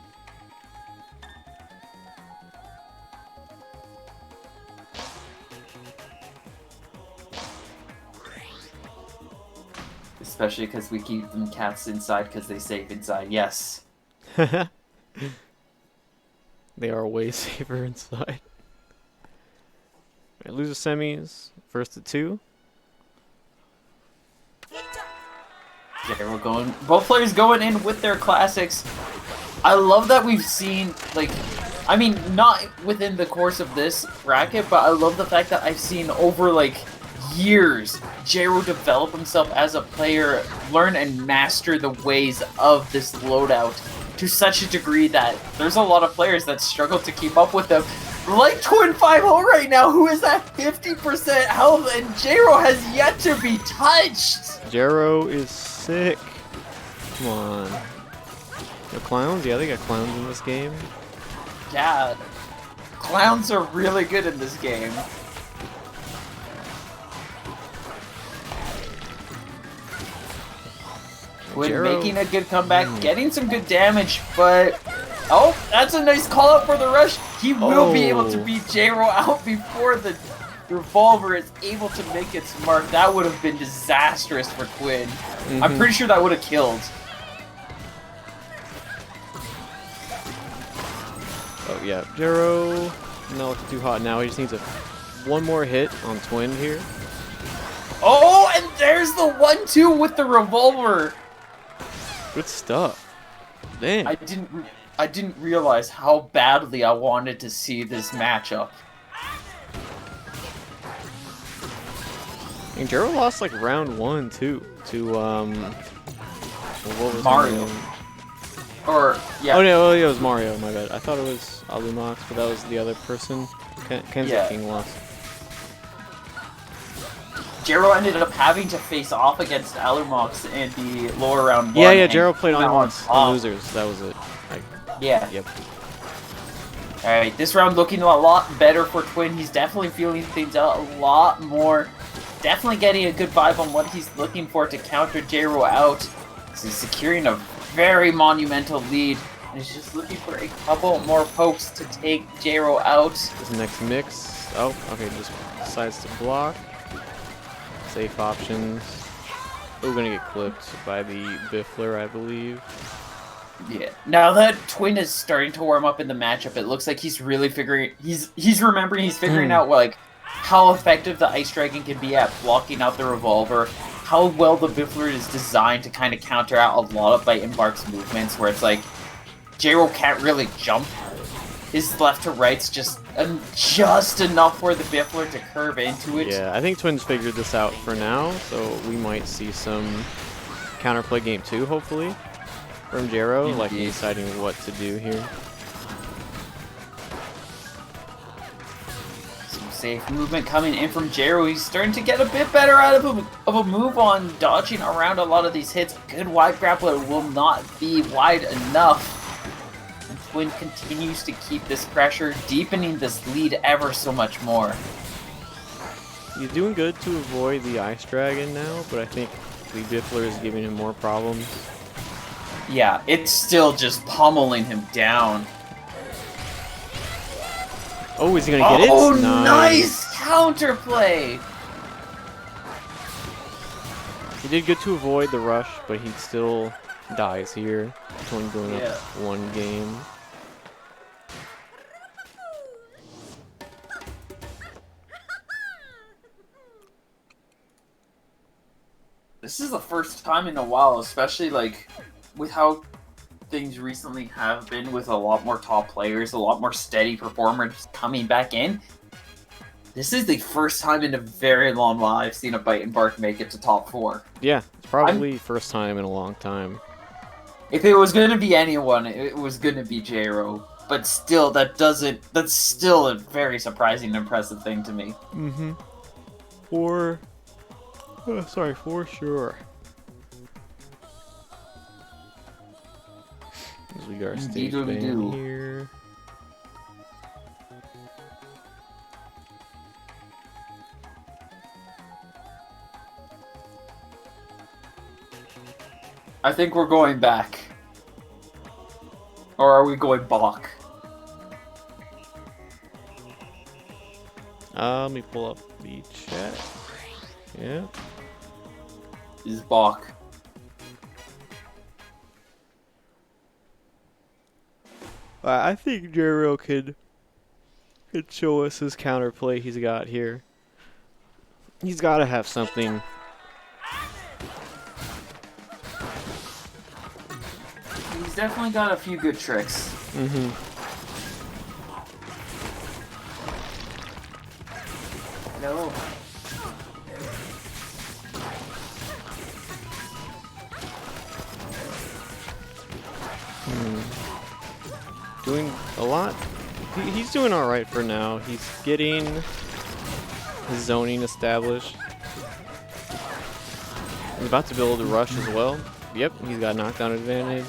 Especially because we keep them cats inside because they safe inside. Yes. They are way safer inside. Loser semis, first to 2. Yeah, we're going. Both players going in with their classics. I love that we've seen, like, I mean, not within the course of this bracket, but I love the fact that I've seen over, like, years, Jero develop himself as a player, learn and master the ways of this loadout to such a degree that there's a lot of players that struggle to keep up with them. Like Twin 5-0 right now, who is at 50% health, and Jero has yet to be touched! Jero is sick. Come on. The clowns? Yeah, they got clowns in this game. Yeah, clowns are really good in this game. When Jero. making a good comeback, getting some good damage, but... Oh, that's a nice call out for the rush. He will be able to beat Jero out before the revolver is able to make its mark. That would have been disastrous for Twin. I'm pretty sure that would have killed. Oh yeah, Jero not looking too hot now. He just needs one more hit on Twin here. Oh, and there's the 1-2 with the revolver. Good stuff. Damn. I didn't realize how badly I wanted to see this matchup. And Jero lost like round 1 too to what was Mario. his name? Or, yeah. Oh no, it was Mario. My bad. I thought it was Alumox, but that was the other person. Kenzo King lost. Jero ended up having to face off against Alumox in the lower round 1. Yeah, Jero played Alumox on in losers. That was it. Yeah. Yep. Alright, this round looking a lot better for Twin. He's definitely feeling things out a lot more. Definitely getting a good vibe on what he's looking for to counter Jero out. So he's securing a very monumental lead. And he's just looking for a couple more pokes to take Jero out. This next mix. Oh, okay, just decides to block. Safe options. We're gonna get clipped by the Biffler, I believe. Yeah. Now that Twin is starting to warm up in the matchup, it looks like he's really figuring. He's figuring out like how effective the Ice Dragon can be at blocking out the revolver. How well the Biffler is designed to kind of counter out a lot of Bite and Bark's movements, where it's like Jero can't really jump. His left to right's just enough for the Biffler to curve into it. Yeah, I think Twins figured this out for now, so we might see some counterplay game 2, hopefully, from Jero, like deciding what to do here. Some safe movement coming in from Jero. He's starting to get a bit better out of a move on dodging around a lot of these hits. Good wide grappler will not be wide enough. And Twin continues to keep this pressure, deepening this lead ever so much more. He's doing good to avoid the Ice Dragon now, but I think the Biffler is giving him more problems. Yeah, it's still just pummeling him down. Oh, is he gonna get it? Oh, nice counterplay! He did good to avoid the rush, but he still dies here. Twin going up 1 game. This is the first time in a while, especially like with how things recently have been with a lot more top players, a lot more steady performers coming back in. This is the first time in a very long while I've seen a Bite and Bark make it to top 4. Yeah, it's probably first time in a long time. If it was going to be anyone, it was going to be Jero. But still, that's still a very surprising and impressive thing to me. Mm-hmm. For sure. As we got our stage band here. I think we're going back. Or are we going Bach? Let me pull up the chat. Yeah. Is Bach. I think Jero could and show us his counterplay he's got here. He's got to have something. He's definitely got a few good tricks. Mm-hmm. No. Doing a lot. He's doing all right for now. He's getting his zoning established. He's about to be able to rush as well. Yep, he's got knockdown advantage.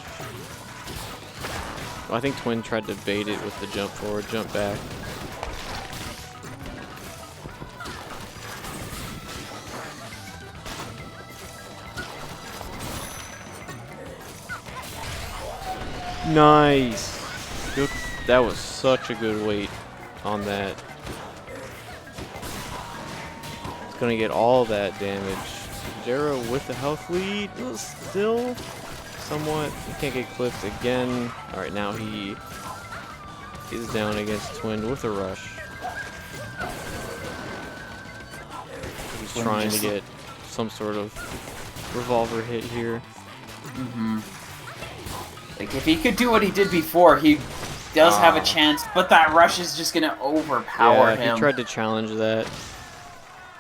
Well, I think Twin tried to bait it with the jump forward, jump back. Nice. Good. That was such a good weight on that. It's gonna get all that damage. Jero with the health lead. Still somewhat. He can't get clipped again. Alright, now he is down against Twin with a rush. He's trying to get some sort of revolver hit here. Mm-hmm. Like, if he could do what he did before, he does have a chance, but that rush is just gonna overpower him. He tried to challenge that.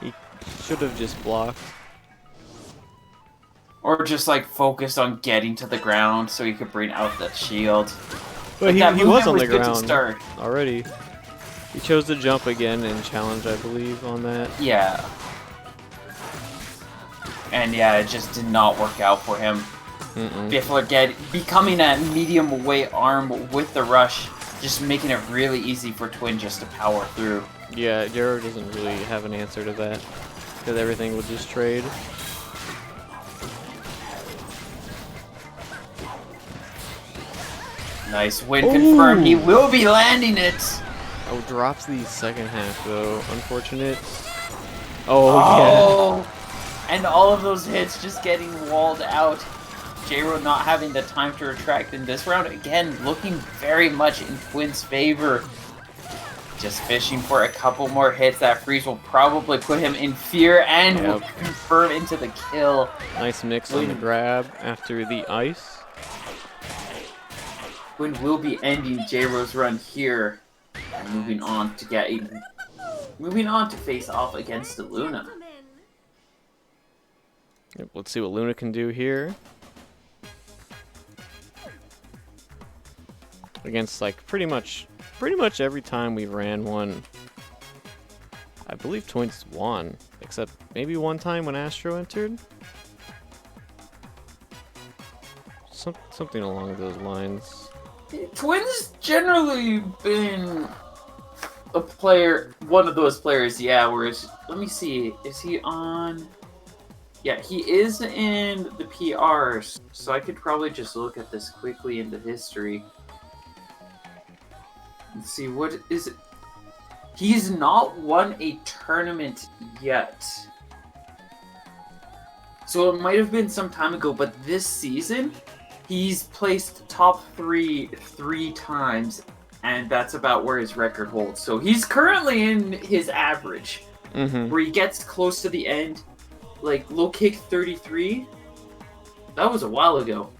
He should have just blocked. Or just, like, focused on getting to the ground so he could bring out that shield. But he was on the good to ground start. already. He chose to jump again and challenge, I believe, on that. Yeah. And yeah, it just did not work out for him. Biffler becoming a medium weight arm with the rush, just making it really easy for Twin just to power through. Yeah, Jero doesn't really have an answer to that, because everything would just trade. Nice win confirmed. He will be landing it. Oh, drops the second half though. Unfortunate. Oh yeah. And all of those hits just getting walled out. J-Ro not having the time to retract in this round. Again, looking very much in Twin's favor. Just fishing for a couple more hits. That freeze will probably put him in fear and will confirm into the kill. Nice mix on the grab after the ice. Twin will be ending J-Ro's run here. And moving on to face off against the Luna. Yep, let's see what Luna can do here. Against like pretty much every time we ran one, I believe Twins won, except maybe one time when Astro entered. Something along those lines. Twins generally been a player, one of those players, yeah, whereas, let me see, is he on? Yeah, he is in the PRs, so I could probably just look at this quickly in the history. Let's see, what is it? He's not won a tournament yet. So it might have been some time ago, but this season, he's placed top 3 times, and that's about where his record holds. So he's currently in his average, where he gets close to the end, like low kick 33. That was a while ago.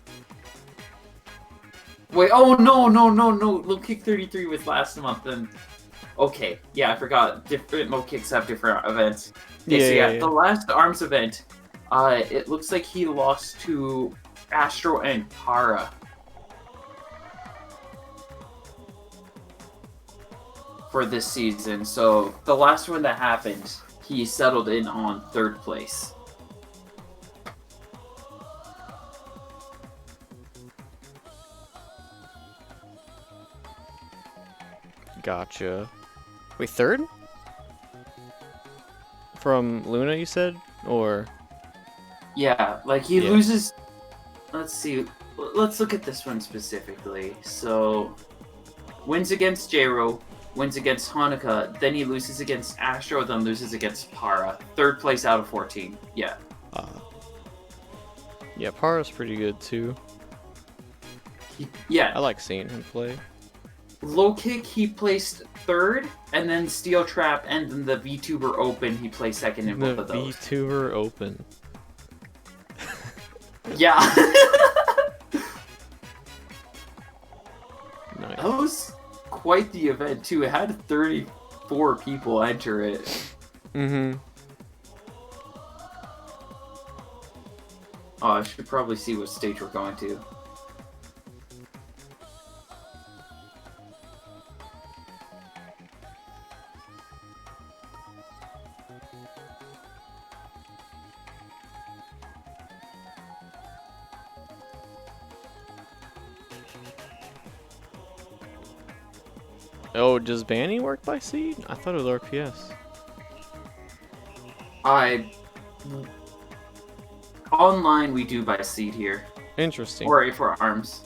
Wait, oh no, low kick 33 was last month, and okay, yeah, I forgot, different low kicks have different events. Okay, yeah, the last ARMS event, it looks like he lost to Astro and Para for this season, so the last one that happened, he settled in on 3rd place. Gotcha. Wait, 3rd? From Luna, you said? Or? Yeah, like he loses... Let's see. Let's look at this one specifically. So, wins against J-Ro, wins against Hanukkah, then he loses against Astro, then loses against Para. 3rd place out of 14. Yeah. Yeah, Para's pretty good too. Yeah. I like seeing him play. Low kick, he placed third, and then steel trap and then the VTuber open, he placed second in both of those. VTuber Open. Yeah. Nice. That was quite the event too. It had 34 people enter it. Mm-hmm. Oh, I should probably see what stage we're going to. Oh, does banning work by seed? I thought it was RPS. Online we do by seed here. Interesting. Or A for arms.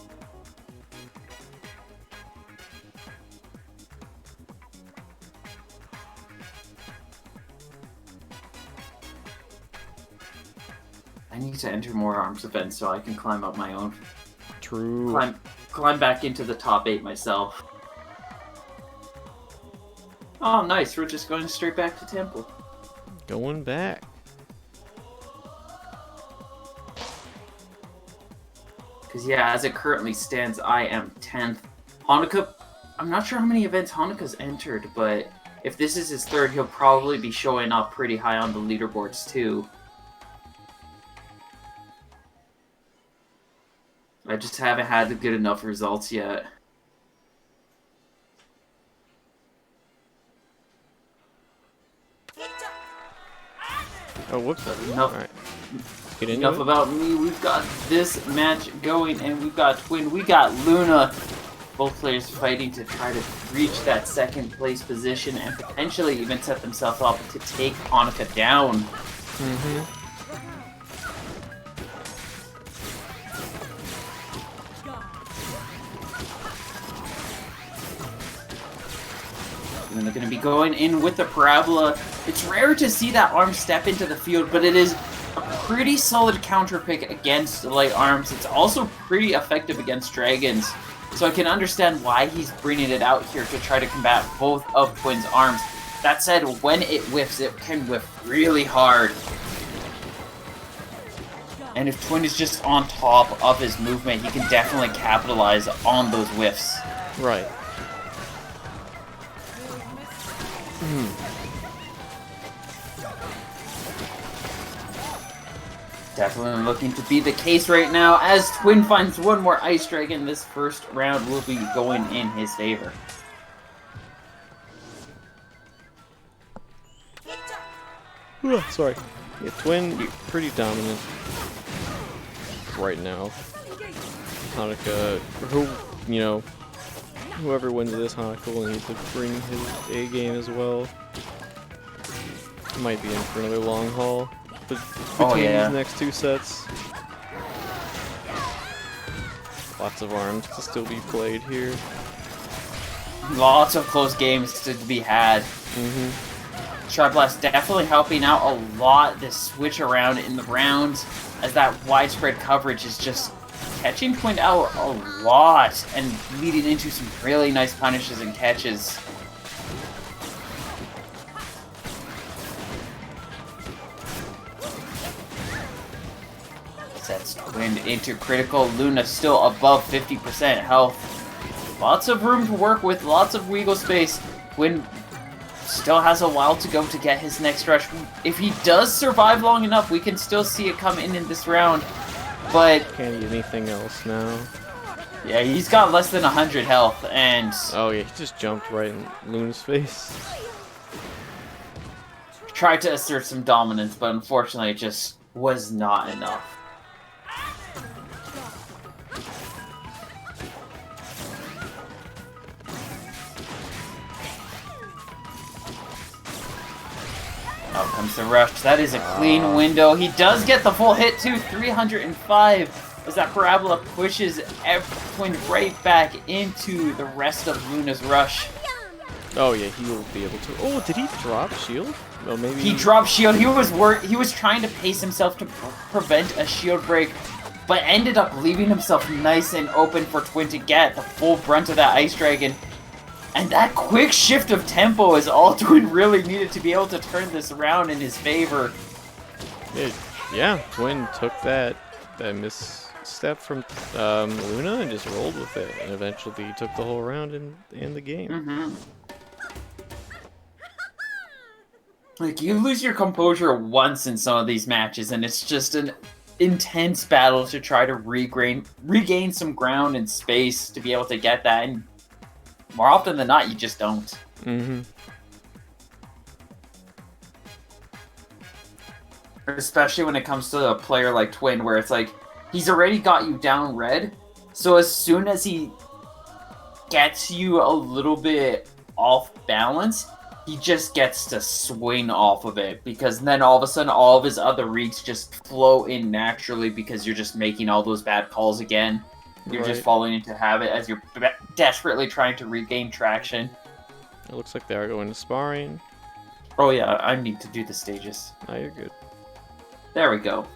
I need to enter more arms events so I can climb up my own. True. Climb back into the top 8 myself. Oh, nice. We're just going straight back to Temple. Going back. Because, yeah, as it currently stands, I am 10th. Hanukkah, I'm not sure how many events Hanukkah's entered, but if this is his third, he'll probably be showing up pretty high on the leaderboards, too. I just haven't had the good enough results yet. Oh, whoops. Enough, Alright. Get into enough it. about me. We've got this match going, and we've got Twin. We got Luna. Both players fighting to try to reach that second place position and potentially even set themselves up to take Hanukkah down. Mm-hmm. And they're going to be going in with the parabola. It's rare to see that arm step into the field, but it is a pretty solid counter pick against light arms. It's also pretty effective against dragons. So I can understand why he's bringing it out here to try to combat both of Twin's arms. That said, when it whiffs, it can whiff really hard. And if Twin is just on top of his movement, he can definitely capitalize on those whiffs. Right. Definitely looking to be the case right now. As Twin finds one more Ice Dragon, this first round will be going in his favor. Sorry. Yeah, Twin, pretty dominant right now. Hanukkah, whoever wins this, Hanukkah will need to bring his A game as well. Might be in for another long haul between these next two sets. Lots of arms to still be played here. Lots of close games to be had. Sharp Blast definitely helping out a lot this switch around in the rounds, as that widespread coverage is just catching Twin out a lot and leading into some really nice punishes and catches. Sets Twin into critical. Luna still above 50% health. Lots of room to work with, lots of wiggle space. Twin still has a while to go to get his next rush. If he does survive long enough, we can still see it come in this round. But can't eat anything else now. Yeah, he's got less than 100 health, and oh yeah, he just jumped right in Luna's face. Tried to assert some dominance, but unfortunately it just was not enough. Out comes the rush. That is a clean window. He does get the full hit too, 305, as that parabola pushes Twin right back into the rest of Luna's rush. Oh yeah, he will be able to. Oh, did he drop shield? Oh, maybe he dropped shield. He was trying to pace himself to prevent a shield break, but ended up leaving himself nice and open for Twin to get the full brunt of that Ice Dragon. And that quick shift of tempo is all Twin really needed to be able to turn this around in his favor. Yeah, Twin took that misstep from Luna and just rolled with it, and eventually he took the whole round in the game. Mm-hmm. Like, you lose your composure once in some of these matches, and it's just an intense battle to try to regain some ground and space to be able to get that, and more often than not, you just don't. Mm-hmm. Especially when it comes to a player like Twin, where it's like, he's already got you down red, so as soon as he gets you a little bit off balance, he just gets to swing off of it, because then all of a sudden all of his other reads just flow in naturally because you're just making all those bad calls again. You're just falling into habit as you're desperately trying to regain traction. It looks like they are going to sparring. Oh yeah, I need to do the stages. Oh, you're good. There we go.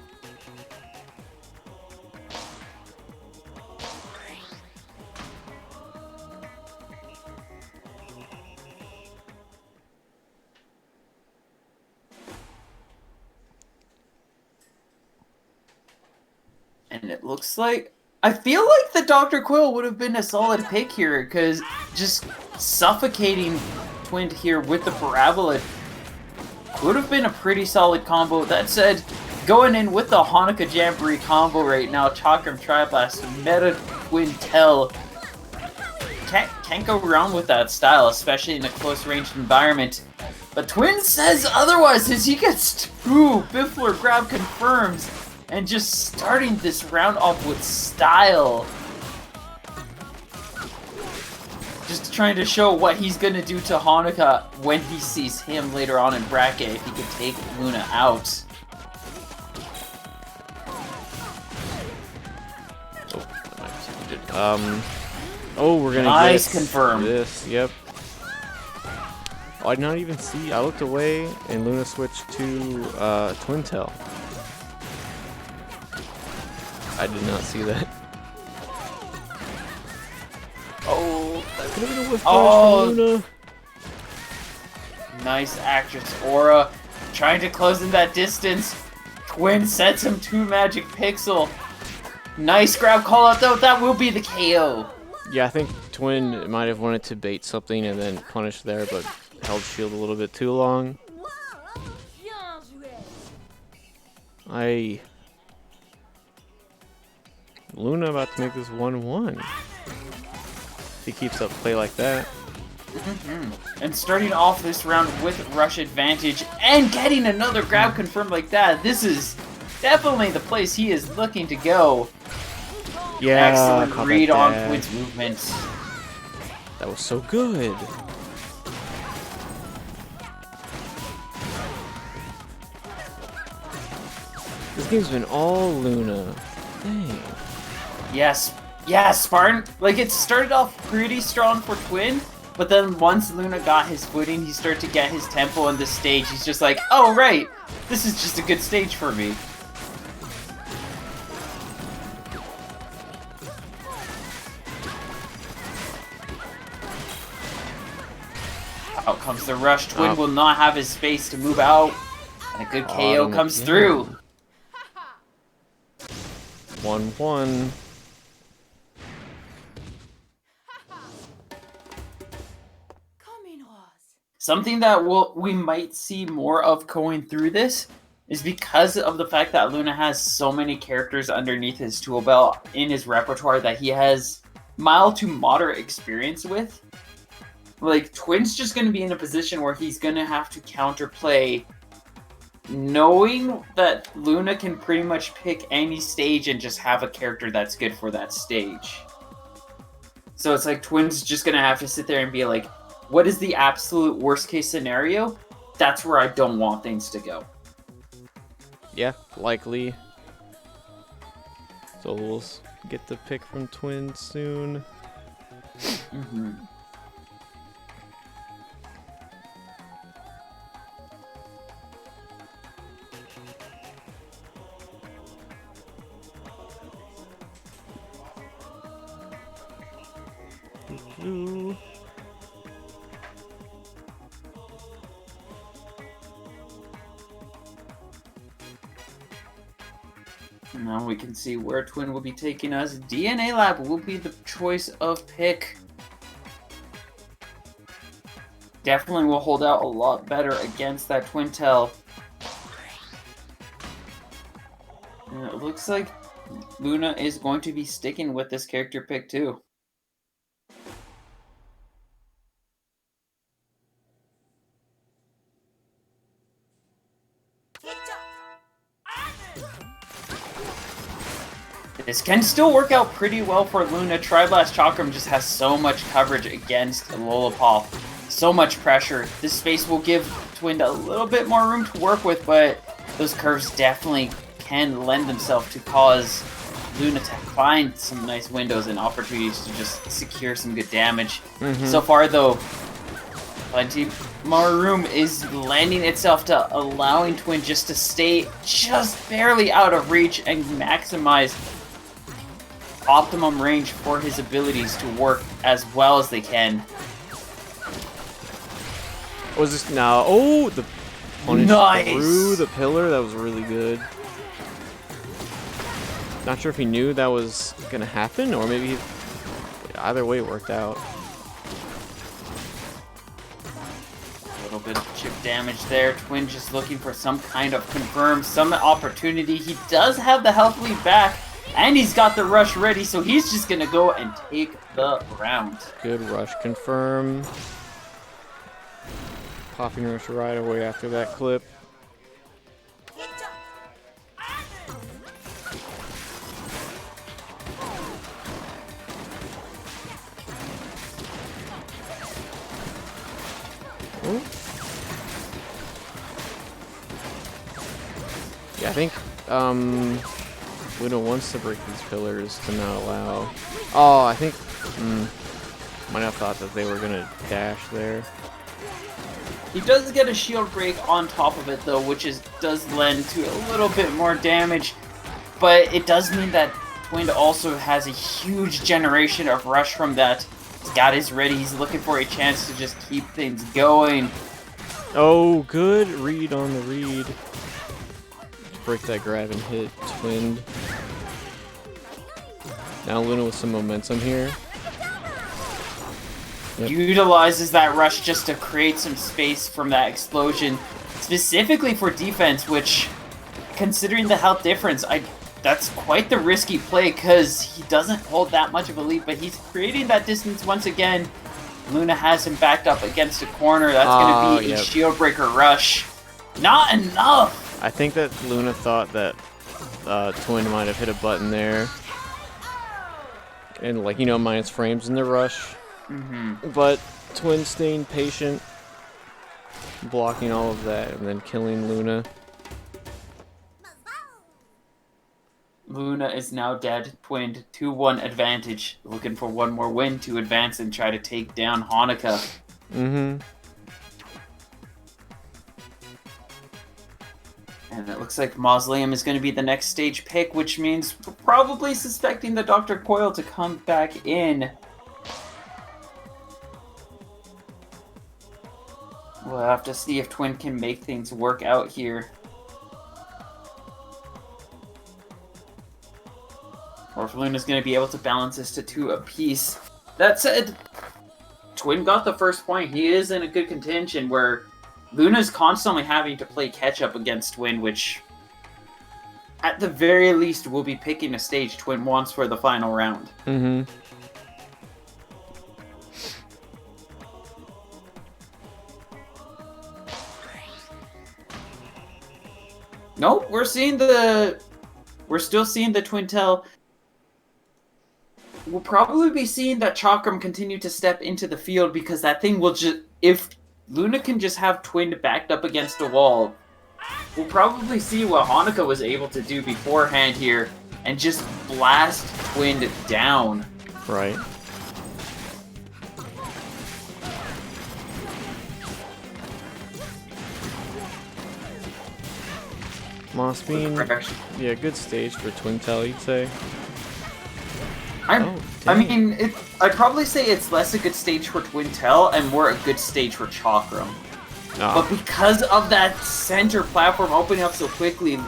And it looks like... I feel like the Dr. Quill would have been a solid pick here, because just suffocating Twin here with the Parabola would have been a pretty solid combo. That said, going in with the Hanukkah Jamboree combo right now, Chakram Triblast, Meta Twin Tell. Can't go wrong with that style, especially in a close-ranged environment. But Twin says otherwise as he gets 2 Biffler grab confirms. And just starting this round off with style. Just trying to show what he's gonna do to Hanukkah when he sees him later on in bracket if he can take Luna out. Oh, we're gonna nice get confirm. This, yep. Oh, I did not even see. I looked away and Luna switched to Twin Tail. I did not see that. Oh, that could have been a whiff flash from Luna. Nice actress Aura. Trying to close in that distance. Twin sets him 2 magic pixel. Nice grab call out though. That will be the KO. Yeah, I think Twin might have wanted to bait something and then punish there, but held shield a little bit too long. Luna about to make this 1-1. If he keeps up play like that. And starting off this round with rush advantage and getting another grab confirmed like that, this is definitely the place he is looking to go. Yeah, excellent read on Twin's movements. That was so good. This game's been all Luna. Dang. Yes, Spartan. Like, it started off pretty strong for Twin, but then once Luna got his footing, he started to get his tempo on the stage. He's just like, oh right, this is just a good stage for me. Out comes the rush. Twin will not have his space to move out, and a good KO comes through. 1-1. Something that we might see more of going through this is because of the fact that Luna has so many characters underneath his tool belt in his repertoire that he has mild to moderate experience with. Like, Twin's just going to be in a position where he's going to have to counterplay, knowing that Luna can pretty much pick any stage and just have a character that's good for that stage. So it's like Twin's just going to have to sit there and be like, what is the absolute worst case scenario? That's where I don't want things to go. Yeah, likely. So we'll get the pick from Twin soon. Mm-hmm. Now we can see where Twin will be taking us. DNA Lab will be the choice of pick. Definitely will hold out a lot better against that Twintel. And it looks like Luna is going to be sticking with this character pick too. This can still work out pretty well for Luna. Triblast Chakram just has so much coverage against Lollipop. So much pressure. This space will give Twin a little bit more room to work with, but those curves definitely can lend themselves to cause Luna to find some nice windows and opportunities to just secure some good damage. So far, though, plenty more room is lending itself to allowing Twin just to stay just barely out of reach and maximize optimum range for his abilities to work as well as they can. Was this now? Oh, the punish through the pillar. That was really good. Not sure if he knew that was gonna happen, or maybe either way it worked out. A little bit of chip damage there. Twin just looking for some kind of confirm, some opportunity. He does have the health lead back, and he's got the rush ready, so he's just gonna go and take the round. Good rush confirm. Popping rush right away after that clip. Ooh. Yeah, I think Luna wants to break these pillars to not allow. Oh, I think might have thought that they were gonna dash there. He does get a shield break on top of it though, which does lend to a little bit more damage, but it does mean that Twin also has a huge generation of rush from that. He's got his ready, he's looking for a chance to just keep things going. Oh, good read on the read. Break that grab and hit Twin. Now Luna with some momentum here. Yep. Utilizes that rush just to create some space from that explosion, specifically for defense, which, considering the health difference, that's quite the risky play because he doesn't hold that much of a lead, but he's creating that distance once again. Luna has him backed up against a corner. That's going to be a shield breaker rush. Not enough! I think that Luna thought that Twin might have hit a button there. And, like, you know, minus frames in the rush. But Twin staying patient, blocking all of that, and then killing Luna. Luna is now dead. Twin 2-1 advantage. Looking for one more win to advance and try to take down Hanukkah. And it looks like Mausoleum is going to be the next stage pick, which means we're probably suspecting the Dr. Coil to come back in. We'll have to see if Twin can make things work out here. Or if Luna's going to be able to balance this to 2 apiece. That said, Twin got the first point. He is in a good contention where Luna's constantly having to play catch-up against Twin, which at the very least will be picking a stage Twin wants for the final round. Nope, we're still seeing the Twintel. We'll probably be seeing that Chakram continue to step into the field because that thing will just, if Luna can just have Twin backed up against a wall, we'll probably see what Hanukkah was able to do beforehand here and just blast Twin down. Right. Moss Bean, yeah, good stage for Twintel, you'd say. I mean, I'd probably say it's less a good stage for Twintel and more a good stage for Chakram. But because of that center platform opening up so quickly,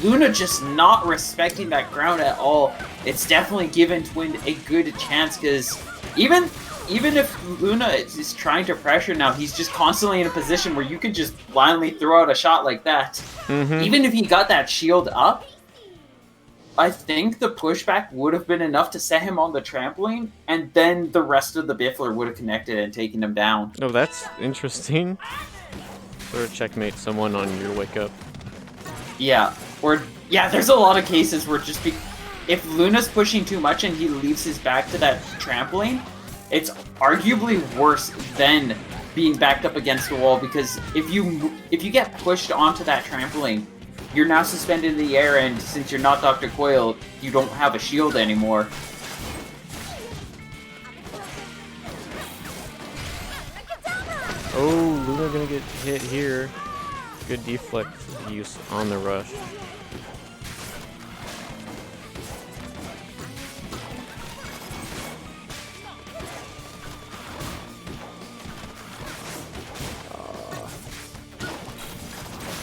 Luna just not respecting that ground at all. It's definitely given Twin a good chance, because even if Luna is trying to pressure now, he's just constantly in a position where you could just blindly throw out a shot like that. Even if he got that shield up, I think the pushback would have been enough to set him on the trampoline, and then the rest of the Biffler would have connected and taken him down. Oh, that's interesting. Or checkmate someone on your wake up. Yeah, there's a lot of cases where if Luna's pushing too much and he leaves his back to that trampoline, it's arguably worse than being backed up against the wall, because if you get pushed onto that trampoline, you're now suspended in the air, and since you're not Dr. Coyle, you don't have a shield anymore. Oh, Luna gonna get hit here. Good deflect use on the rush.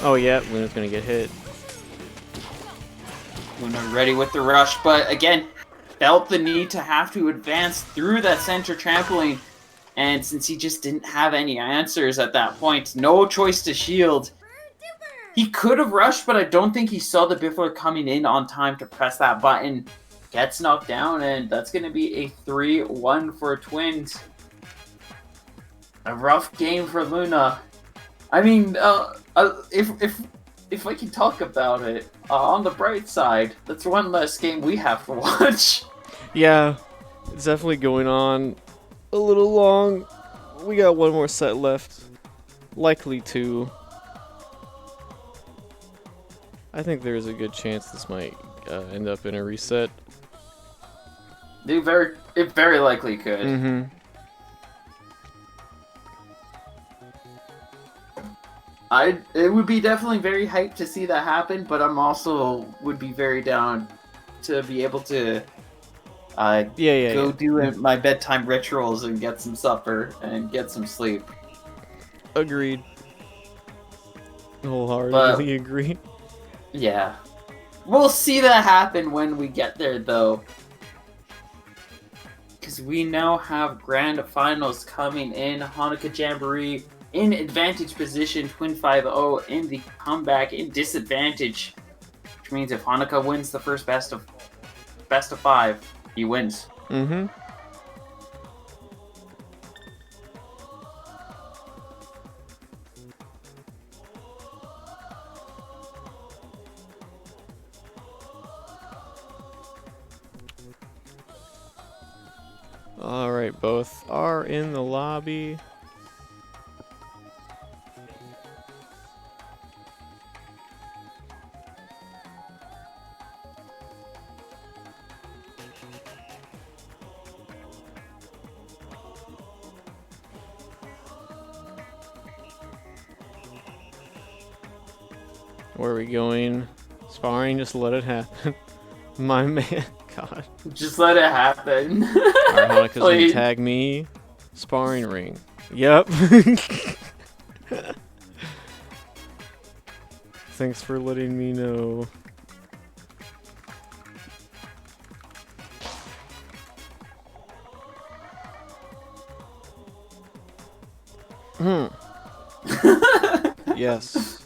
Oh yeah, Luna's gonna get hit. Luna ready with the rush, but again, felt the need to have to advance through that center trampoline, and since he just didn't have any answers at that point, no choice to shield. He could have rushed, but I don't think he saw the Biffler coming in on time to press that button. Gets knocked down, and that's going to be a 3-1 for Twins. A rough game for Luna. I mean, if I can talk about it, on the bright side, that's one less game we have to watch. Yeah, it's definitely going on a little long. We got one more set left. Likely two. I think there's a good chance this might end up in a reset. It very likely could. Mm-hmm. It would be definitely very hyped to see that happen, but I'm also would be very down to be able to go do my bedtime rituals and get some supper and get some sleep. Agreed. Wholeheartedly agree. Yeah. We'll see that happen when we get there, though. Because we now have grand finals coming in. Hanukkah Jamboree in advantage position, Twin 5-0 in the comeback in disadvantage. Which means if Hanukkah wins the first best of 5, he wins. Mm-hmm. Alright, both are in the lobby. Where are we going? Sparring, just let it happen. My man, God. Just let it happen. Alright, Hanukah's gonna tag me. Sparring ring. Yep. Thanks for letting me know. Yes.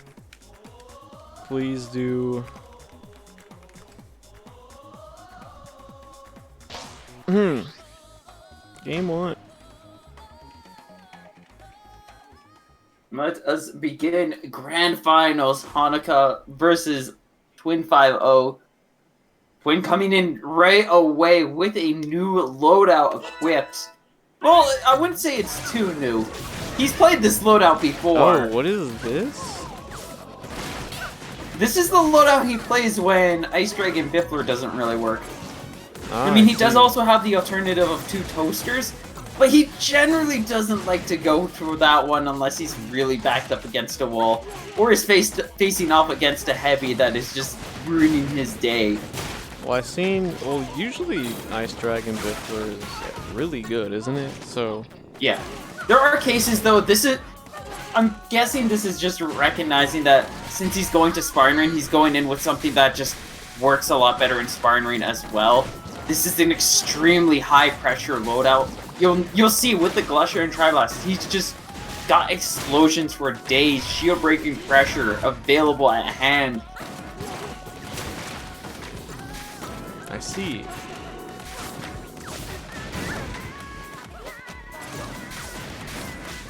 Please do. Game 1. Let us begin grand finals. Hanukkah versus Twin 5-0. Twin coming in right away with a new loadout equipped. Well, I wouldn't say it's too new. He's played this loadout before. Oh, what is this? This is the loadout he plays when Ice Dragon Biffler doesn't really work. Ah, I mean, he does also have the alternative of 2 toasters, but he generally doesn't like to go for that one unless he's really backed up against a wall, or is facing off against a heavy that is just ruining his day. Well, I've seen. Well, usually Ice Dragon Biffler is really good, isn't it? So. Yeah. There are cases, though, I'm guessing this is just recognizing that since he's going to sparring ring, he's going in with something that just works a lot better in sparring ring as well. This is an extremely high pressure loadout. You'll see with the Glusher and Triblast, he's just got explosions for days, shield breaking pressure available at hand. I see.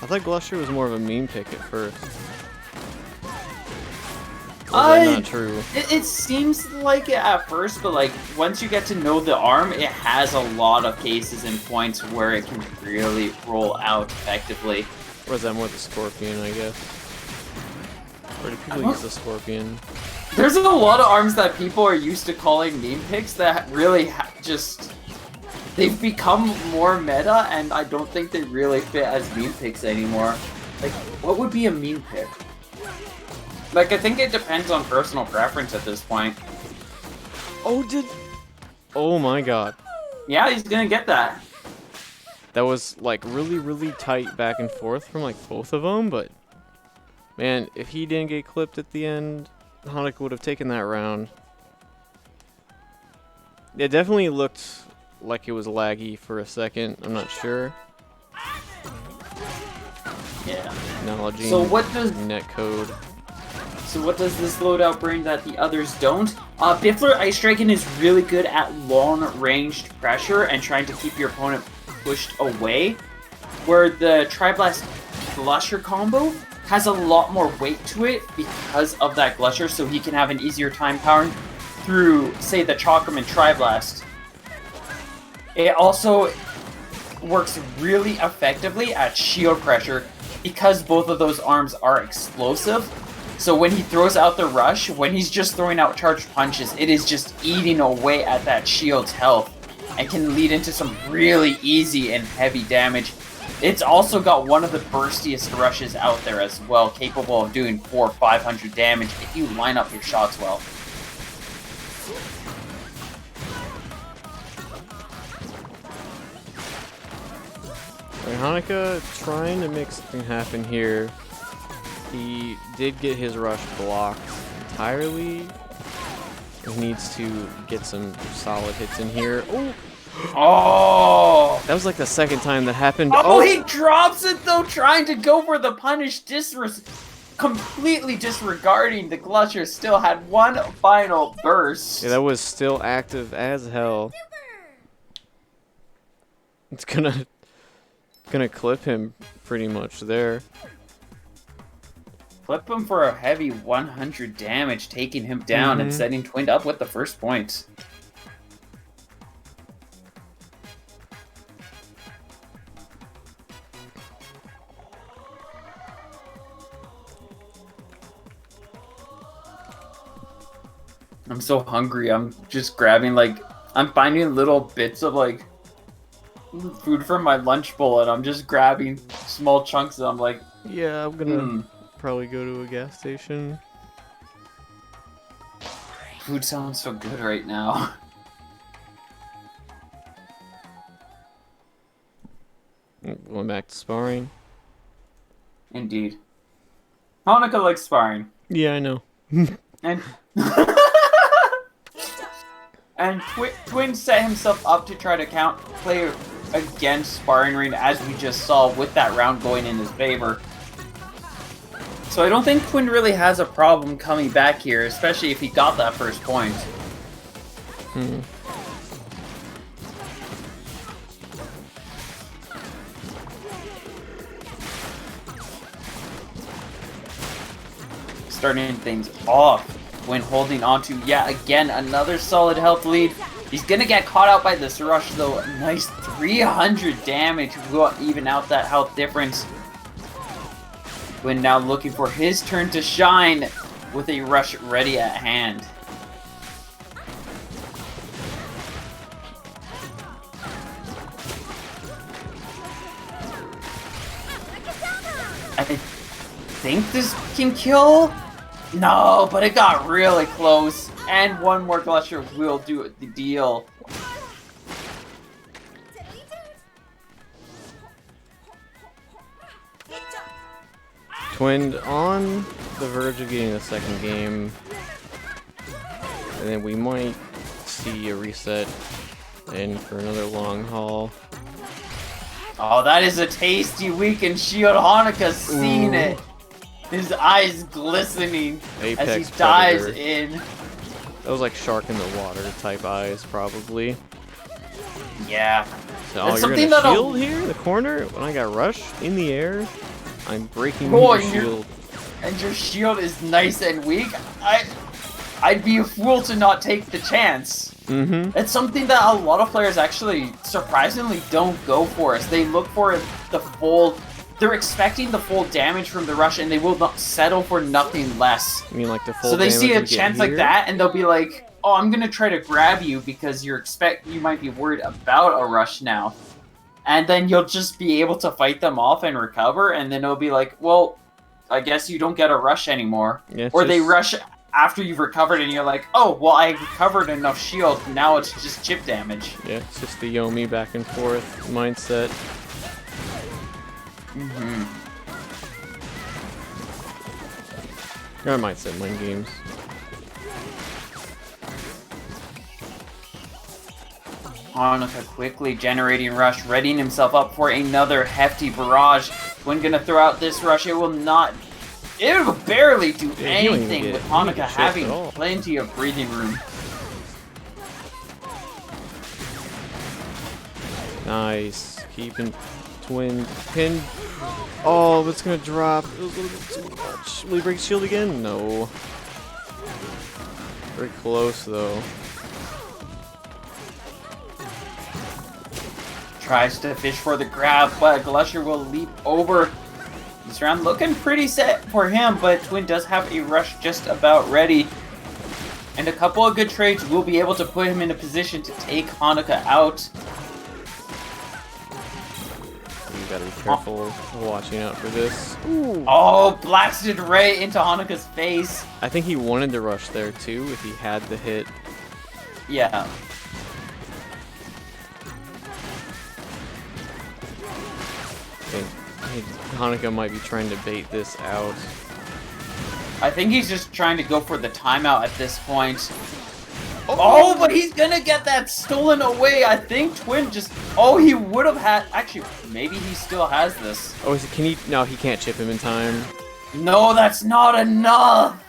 I thought Glusher was more of a meme pick at first. Or is that not true? It seems like it at first, but like once you get to know the arm, it has a lot of cases and points where it can really roll out effectively. Or is that more the Scorpion, I guess? Or do people use the Scorpion? There's a lot of arms that people are used to calling meme picks that really just... They've become more meta, and I don't think they really fit as meme picks anymore. Like, what would be a meme pick? Like, I think it depends on personal preference at this point. Oh my god. Yeah, he's gonna get that. That was, like, really, really tight back and forth from, like, both of them, but... Man, if he didn't get clipped at the end, Hanukkah would have taken that round. It definitely looked like it was laggy for a second. I'm not sure. Yeah. Acknowledging So what does netcode. So what does this loadout bring that the others don't? Biffler Ice Dragon is really good at long-ranged pressure and trying to keep your opponent pushed away, where the Triblast Glusher combo has a lot more weight to it because of that Glusher, so he can have an easier time powering through, say, the Chakram and Triblast. It also works really effectively at shield pressure because both of those arms are explosive. So when he throws out the rush, when he's just throwing out charged punches, it is just eating away at that shield's health and can lead into some really easy and heavy damage. It's also got one of the burstiest rushes out there as well, capable of doing 400 or 500 damage if you line up your shots well. Hanukkah trying to make something happen here. He did get his rush blocked entirely. He needs to get some solid hits in here. Oh! Oh! That was like the second time that happened. Oh, he drops it though, trying to go for the punish, completely disregarding the Glusher still had one final burst. Yeah, that was still active as hell. It's gonna clip him pretty much there. Clip him for a heavy 100 damage, taking him down and setting Twin up with the first points. I'm so hungry. I'm just grabbing, like, I'm finding little bits of, like, food from my lunch bowl, and I'm just grabbing small chunks, and I'm like, yeah, I'm gonna probably go to a gas station. Food sounds so good right now. Going back to sparring. Indeed. Hanukkah likes sparring. Yeah, I know. And and Twin set himself up to try to play against sparring ring, as we just saw with that round going in his favor. So I don't think Twin really has a problem coming back here, especially if he got that first point. Starting things off when holding on to, yet again, another solid health lead. He's gonna get caught out by this rush though. A nice 300 damage will even out that health difference. When now looking for his turn to shine with a rush ready at hand. I think this can kill? No, but it got really close. And one more Glusher will do the deal. Twin on the verge of getting the second game. And then we might see a reset in for another long haul. Oh, that is a tasty weakened shield. Hanukkah's seen Ooh. it. His eyes glistening Apex as he dives Predator. in. That was like shark in the water type eyes, probably. Yeah. So, It's you're something gonna that'll- shield here in the corner when I got rushed in the air. I'm breaking Oh, your and you're- shield. And your shield is nice and weak. I'd be a fool to not take the chance. Mm-hmm. It's something that a lot of players actually surprisingly don't go for. Is they look for the full. They're expecting the full damage from the rush, and they will not settle for nothing less. You mean like the full So they see a damage we get chance like here? that, and they'll be like, "Oh, I'm gonna try to grab you because you might be worried about a rush now," and then you'll just be able to fight them off and recover, and then it'll be like, "Well, I guess you don't get a rush anymore," Yeah, it's or they just- rush after you've recovered, and you're like, "Oh, well, I recovered enough shield. Now it's just chip damage." Yeah, it's just the Yomi back and forth mindset. Mm-hmm. Or mindset, mind games. Hanukkah quickly generating rush, readying himself up for another hefty barrage. When gonna throw out this rush, it will not. It will barely do Yeah, he don't even anything get- with he don't Hanukkah get shit having at all. plenty of breathing room. Nice. Keeping twin pin. Oh, it's gonna drop. It was a little bit too much. Will he break shield again? No. Very close though. Tries to fish for the grab, but Glusher will leap over. This round looking pretty set for him, but Twin does have a rush just about ready. And a couple of good trades will be able to put him in a position to take Hanukkah out. You gotta be careful watching out for this. Ooh. Oh, blasted right into Hanukkah's face. I think he wanted to rush there too if he had the hit. Yeah. I think Hanukkah might be trying to bait this out. I think he's just trying to go for the timeout at this point. Oh, but he's gonna get that stolen away. I think Twin just... Oh, he would have had... Actually, maybe he still has this. Oh, is it, can he? No, he can't chip him in time. No, that's not enough.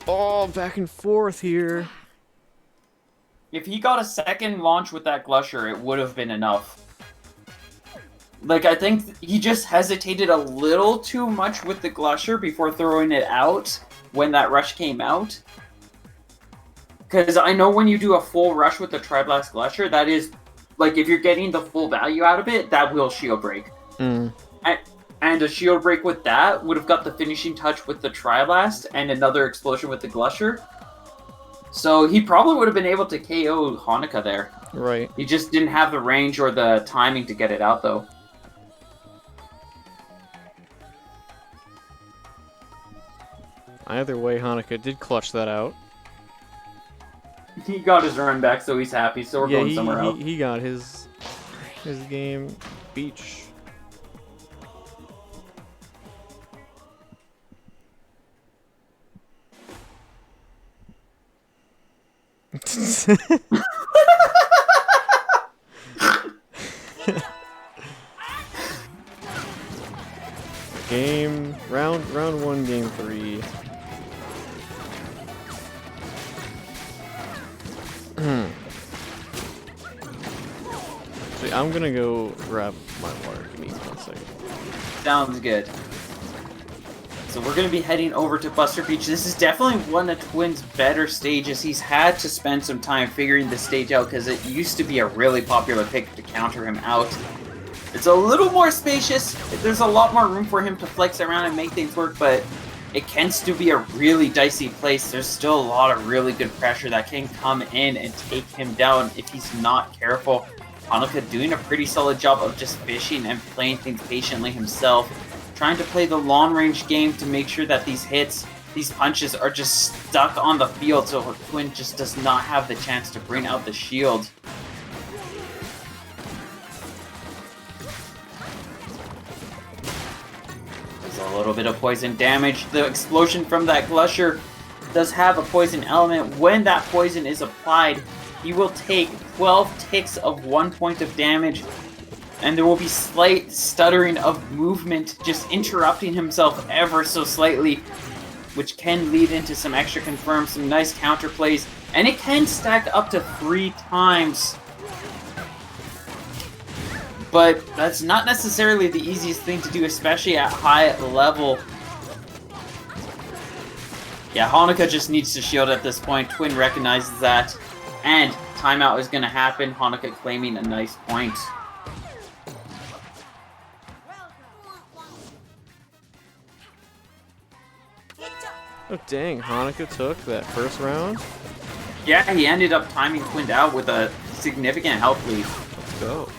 Oh, back and forth here. If he got a second launch with that Glusher, it would have been enough. Like, I think he just hesitated a little too much with the Glusher before throwing it out when that rush came out. Because I know when you do a full rush with the Tri-Blast Glusher, that is, like, if you're getting the full value out of it, that will shield break. Mm. And a shield break with that would have got the finishing touch with the Tri-Blast and another explosion with the Glusher. So he probably would have been able to KO Hanukkah there. Right. He just didn't have the range or the timing to get it out, though. Either way, Hanukkah did clutch that out. He got his run back, so he's happy. So we're Yeah, going somewhere else. he got his game. Beach. Game round one, game 3. Actually, I'm gonna go grab my water. Give me 1 second. Sounds good. So we're going to be heading over to Buster Beach. This is definitely one of Twin's better stages. He's had to spend some time figuring the stage out because it used to be a really popular pick to counter him out. It's a little more spacious. There's a lot more room for him to flex around and make things work, but it can still be a really dicey place. There's still a lot of really good pressure that can come in and take him down if he's not careful. Hanukkah doing a pretty solid job of just fishing and playing things patiently himself, trying to play the long-range game to make sure that these hits, these punches are just stuck on the field so Twin just does not have the chance to bring out the shield. It's a little bit of poison damage. The explosion from that Glusher does have a poison element. When that poison is applied, he will take 12 ticks of 1 point of damage, and there will be slight stuttering of movement, just interrupting himself ever so slightly, which can lead into some extra confirms, some nice counterplays, and it can stack up to 3 times. But that's not necessarily the easiest thing to do, especially at high level. Yeah, Hanukkah just needs to shield at this point. Twin recognizes that, and timeout is going to happen. Hanukkah claiming a nice point. Oh dang, Hanukkah took that first round? Yeah, he ended up timing Twin out with a significant health lead. Let's go.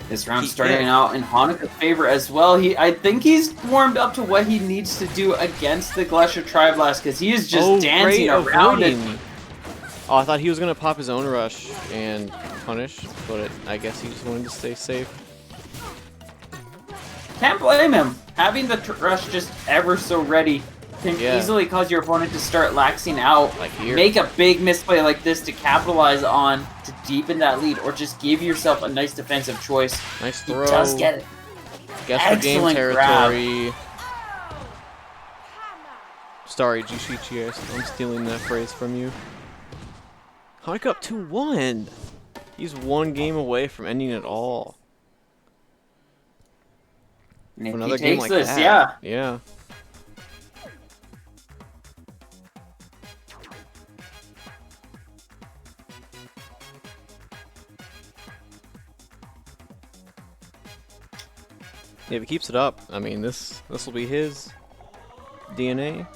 This round starting out in Hanukkah's favor as well. I think he's warmed up to what he needs to do against the Glusher Tri-Blast, because he is just dancing around it. Oh, I thought he was going to pop his own rush and punish, but I guess he just wanted to stay safe. Can't blame him. Having the rush just ever so ready can easily cause your opponent to start laxing out. Like here. Make a big misplay like this to capitalize on, to deepen that lead, or just give yourself a nice defensive choice. Nice throw. He does get it. Guess for game territory. Grab. Sorry, Jushichi, I'm stealing that phrase from you. Hanukkah up 2-1. He's one game away from ending it all. And if Another he game takes like this, that. Yeah. If he keeps it up, I mean, this will be his DNA.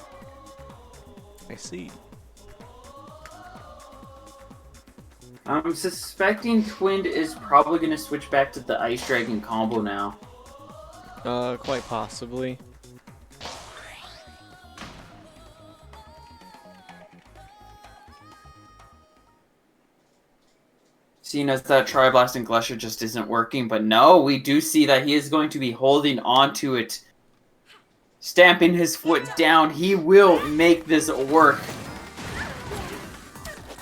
I see. I'm suspecting Twin is probably going to switch back to the Ice Dragon combo now. Quite possibly. Seeing as that Tri-Blast and Glusher just isn't working, but no, we do see that he is going to be holding on to it. Stamping his foot down, he will make this work.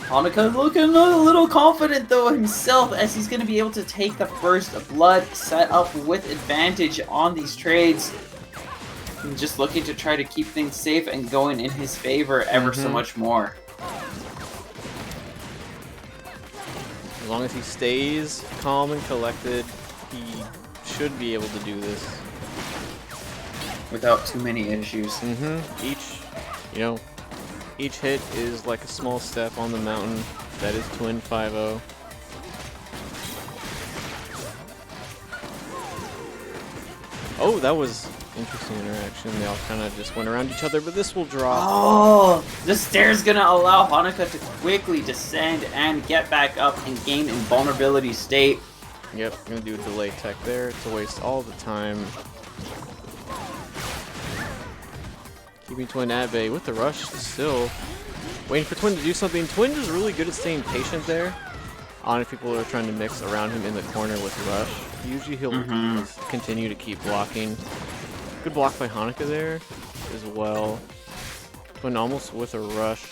Hanukkah looking a little confident though himself, as he's going to be able to take the first blood, set up with advantage on these trades. And just looking to try to keep things safe and going in his favor ever so much more. As long as he stays calm and collected, he should be able to do this without too many issues. Each hit is like a small step on the mountain. That is Twin 5-0. Oh, that was interesting interaction. They all kind of just went around each other, but this will drop. Oh, the stair's gonna allow Hanukkah to quickly descend and get back up and gain invulnerability state. Yep, gonna do a delay tech there to waste all the time. Keeping Twin at bay with the rush still. Waiting for Twin to do something. Twin is really good at staying patient there. On if people are trying to mix around him in the corner with rush. Usually he'll continue to keep blocking. Good block by Hanukkah there as well. Twin almost with a rush.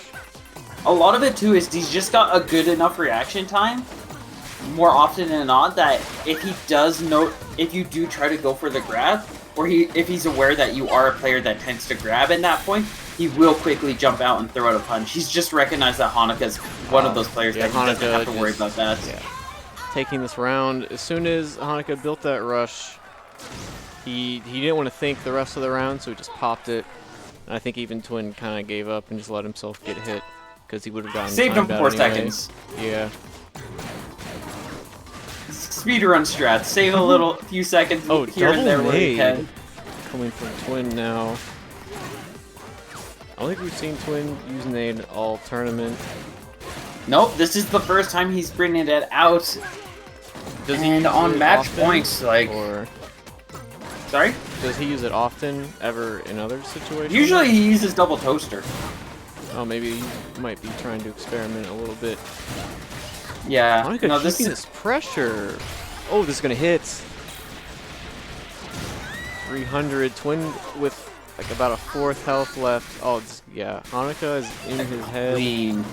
A lot of it too is he's just got a good enough reaction time, more often than not, that if he does note, if you do try to go for the grab, or if he's aware that you are a player that tends to grab at that point, he will quickly jump out and throw out a punch. He's just recognized that Hanukkah's one of those players that he doesn't have to worry about that. Yeah. Taking this round, as soon as Hanukkah built that rush, he didn't want to think the rest of the round, so he just popped it. And I think even Twin kind of gave up and just let himself get hit, because he would have gotten saved him timed 4 out anyway. seconds. Yeah. Speedrun strat. Save a few seconds here and there where you can. Coming from Twin now. I don't think we've seen Twin use nade all tournament. Nope, this is the first time he's bringing it out. And on match points, like... Sorry? Does he use it often, ever in other situations? Usually he uses double toaster. Oh, maybe he might be trying to experiment a little bit. Yeah. Hanukkah No, keeping this pressure. Oh, this is gonna hit. 300 twin with like about a fourth health left. Oh, yeah. Hanukkah is in his head. Clean.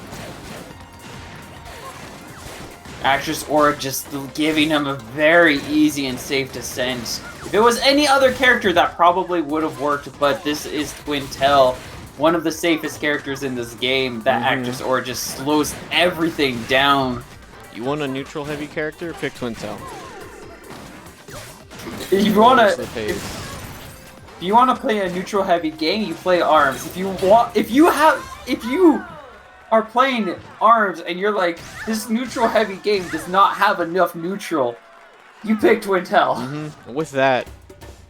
Actress Aura just giving him a very easy and safe descent. If it was any other character, that probably would have worked, but this is Twintel, one of the safest characters in this game. That Actress Aura just slows everything down. You want a neutral heavy character? Pick Twintel. If you want to play a neutral heavy game, you play ARMS. If you are playing ARMS and you're like, this neutral heavy game does not have enough neutral, you pick Twintel. With that,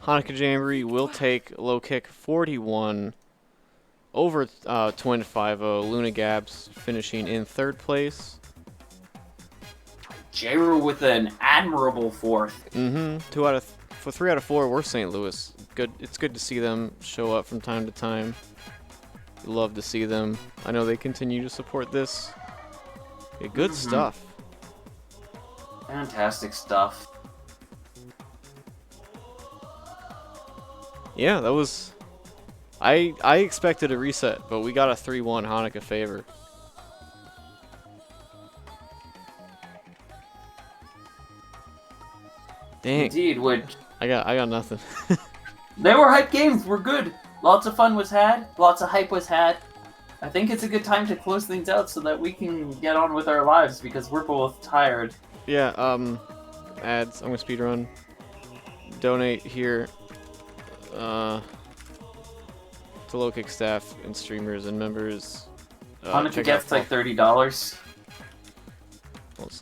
Hanukkah Jamboree will take low kick 41 over Twin 5-0. Luna Gabs finishing in 3rd place. Jeru with an admirable 4th. 3 out of 4 were St. Louis. Good. It's good to see them show up from time to time. Love to see them. I know they continue to support this. Yeah, good stuff. Fantastic stuff. Yeah, that was... I expected a reset, but we got a 3-1 Hanukkah favor. Dang. Indeed, which... I got nothing. They were hype games, we're good. Lots of fun was had, lots of hype was had. I think it's a good time to close things out so that we can get on with our lives because we're both tired. Yeah, ads, I'm gonna speedrun. Donate here to Low Kick staff and streamers and members. Hanukkah gets like $30.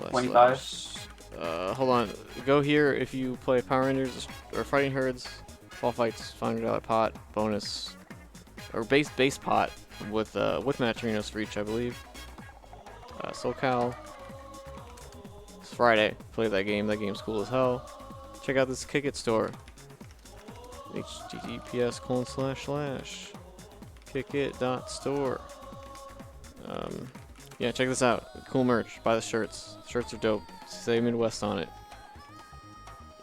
25. Hold on. Go here if you play Power Rangers or Fighting Herds. Fall Fights, $500 pot bonus, or base pot with Matrinos for each, I believe. SoCal. It's Friday. Play that game. That game's cool as hell. Check out this Kick It store. https://kickit.store. Yeah, check this out. Cool merch. Buy the shirts. Shirts are dope. Say Midwest on it.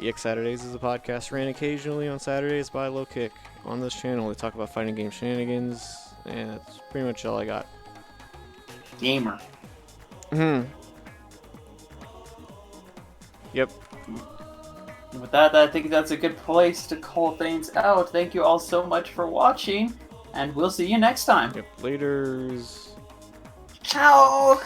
EX Saturdays is a podcast ran occasionally on Saturdays by Low Kick. On this channel, they talk about fighting game shenanigans, and that's pretty much all I got. Gamer. Yep. With that, I think that's a good place to call things out. Thank you all so much for watching, and we'll see you next time. Yep. Laters. Ciao!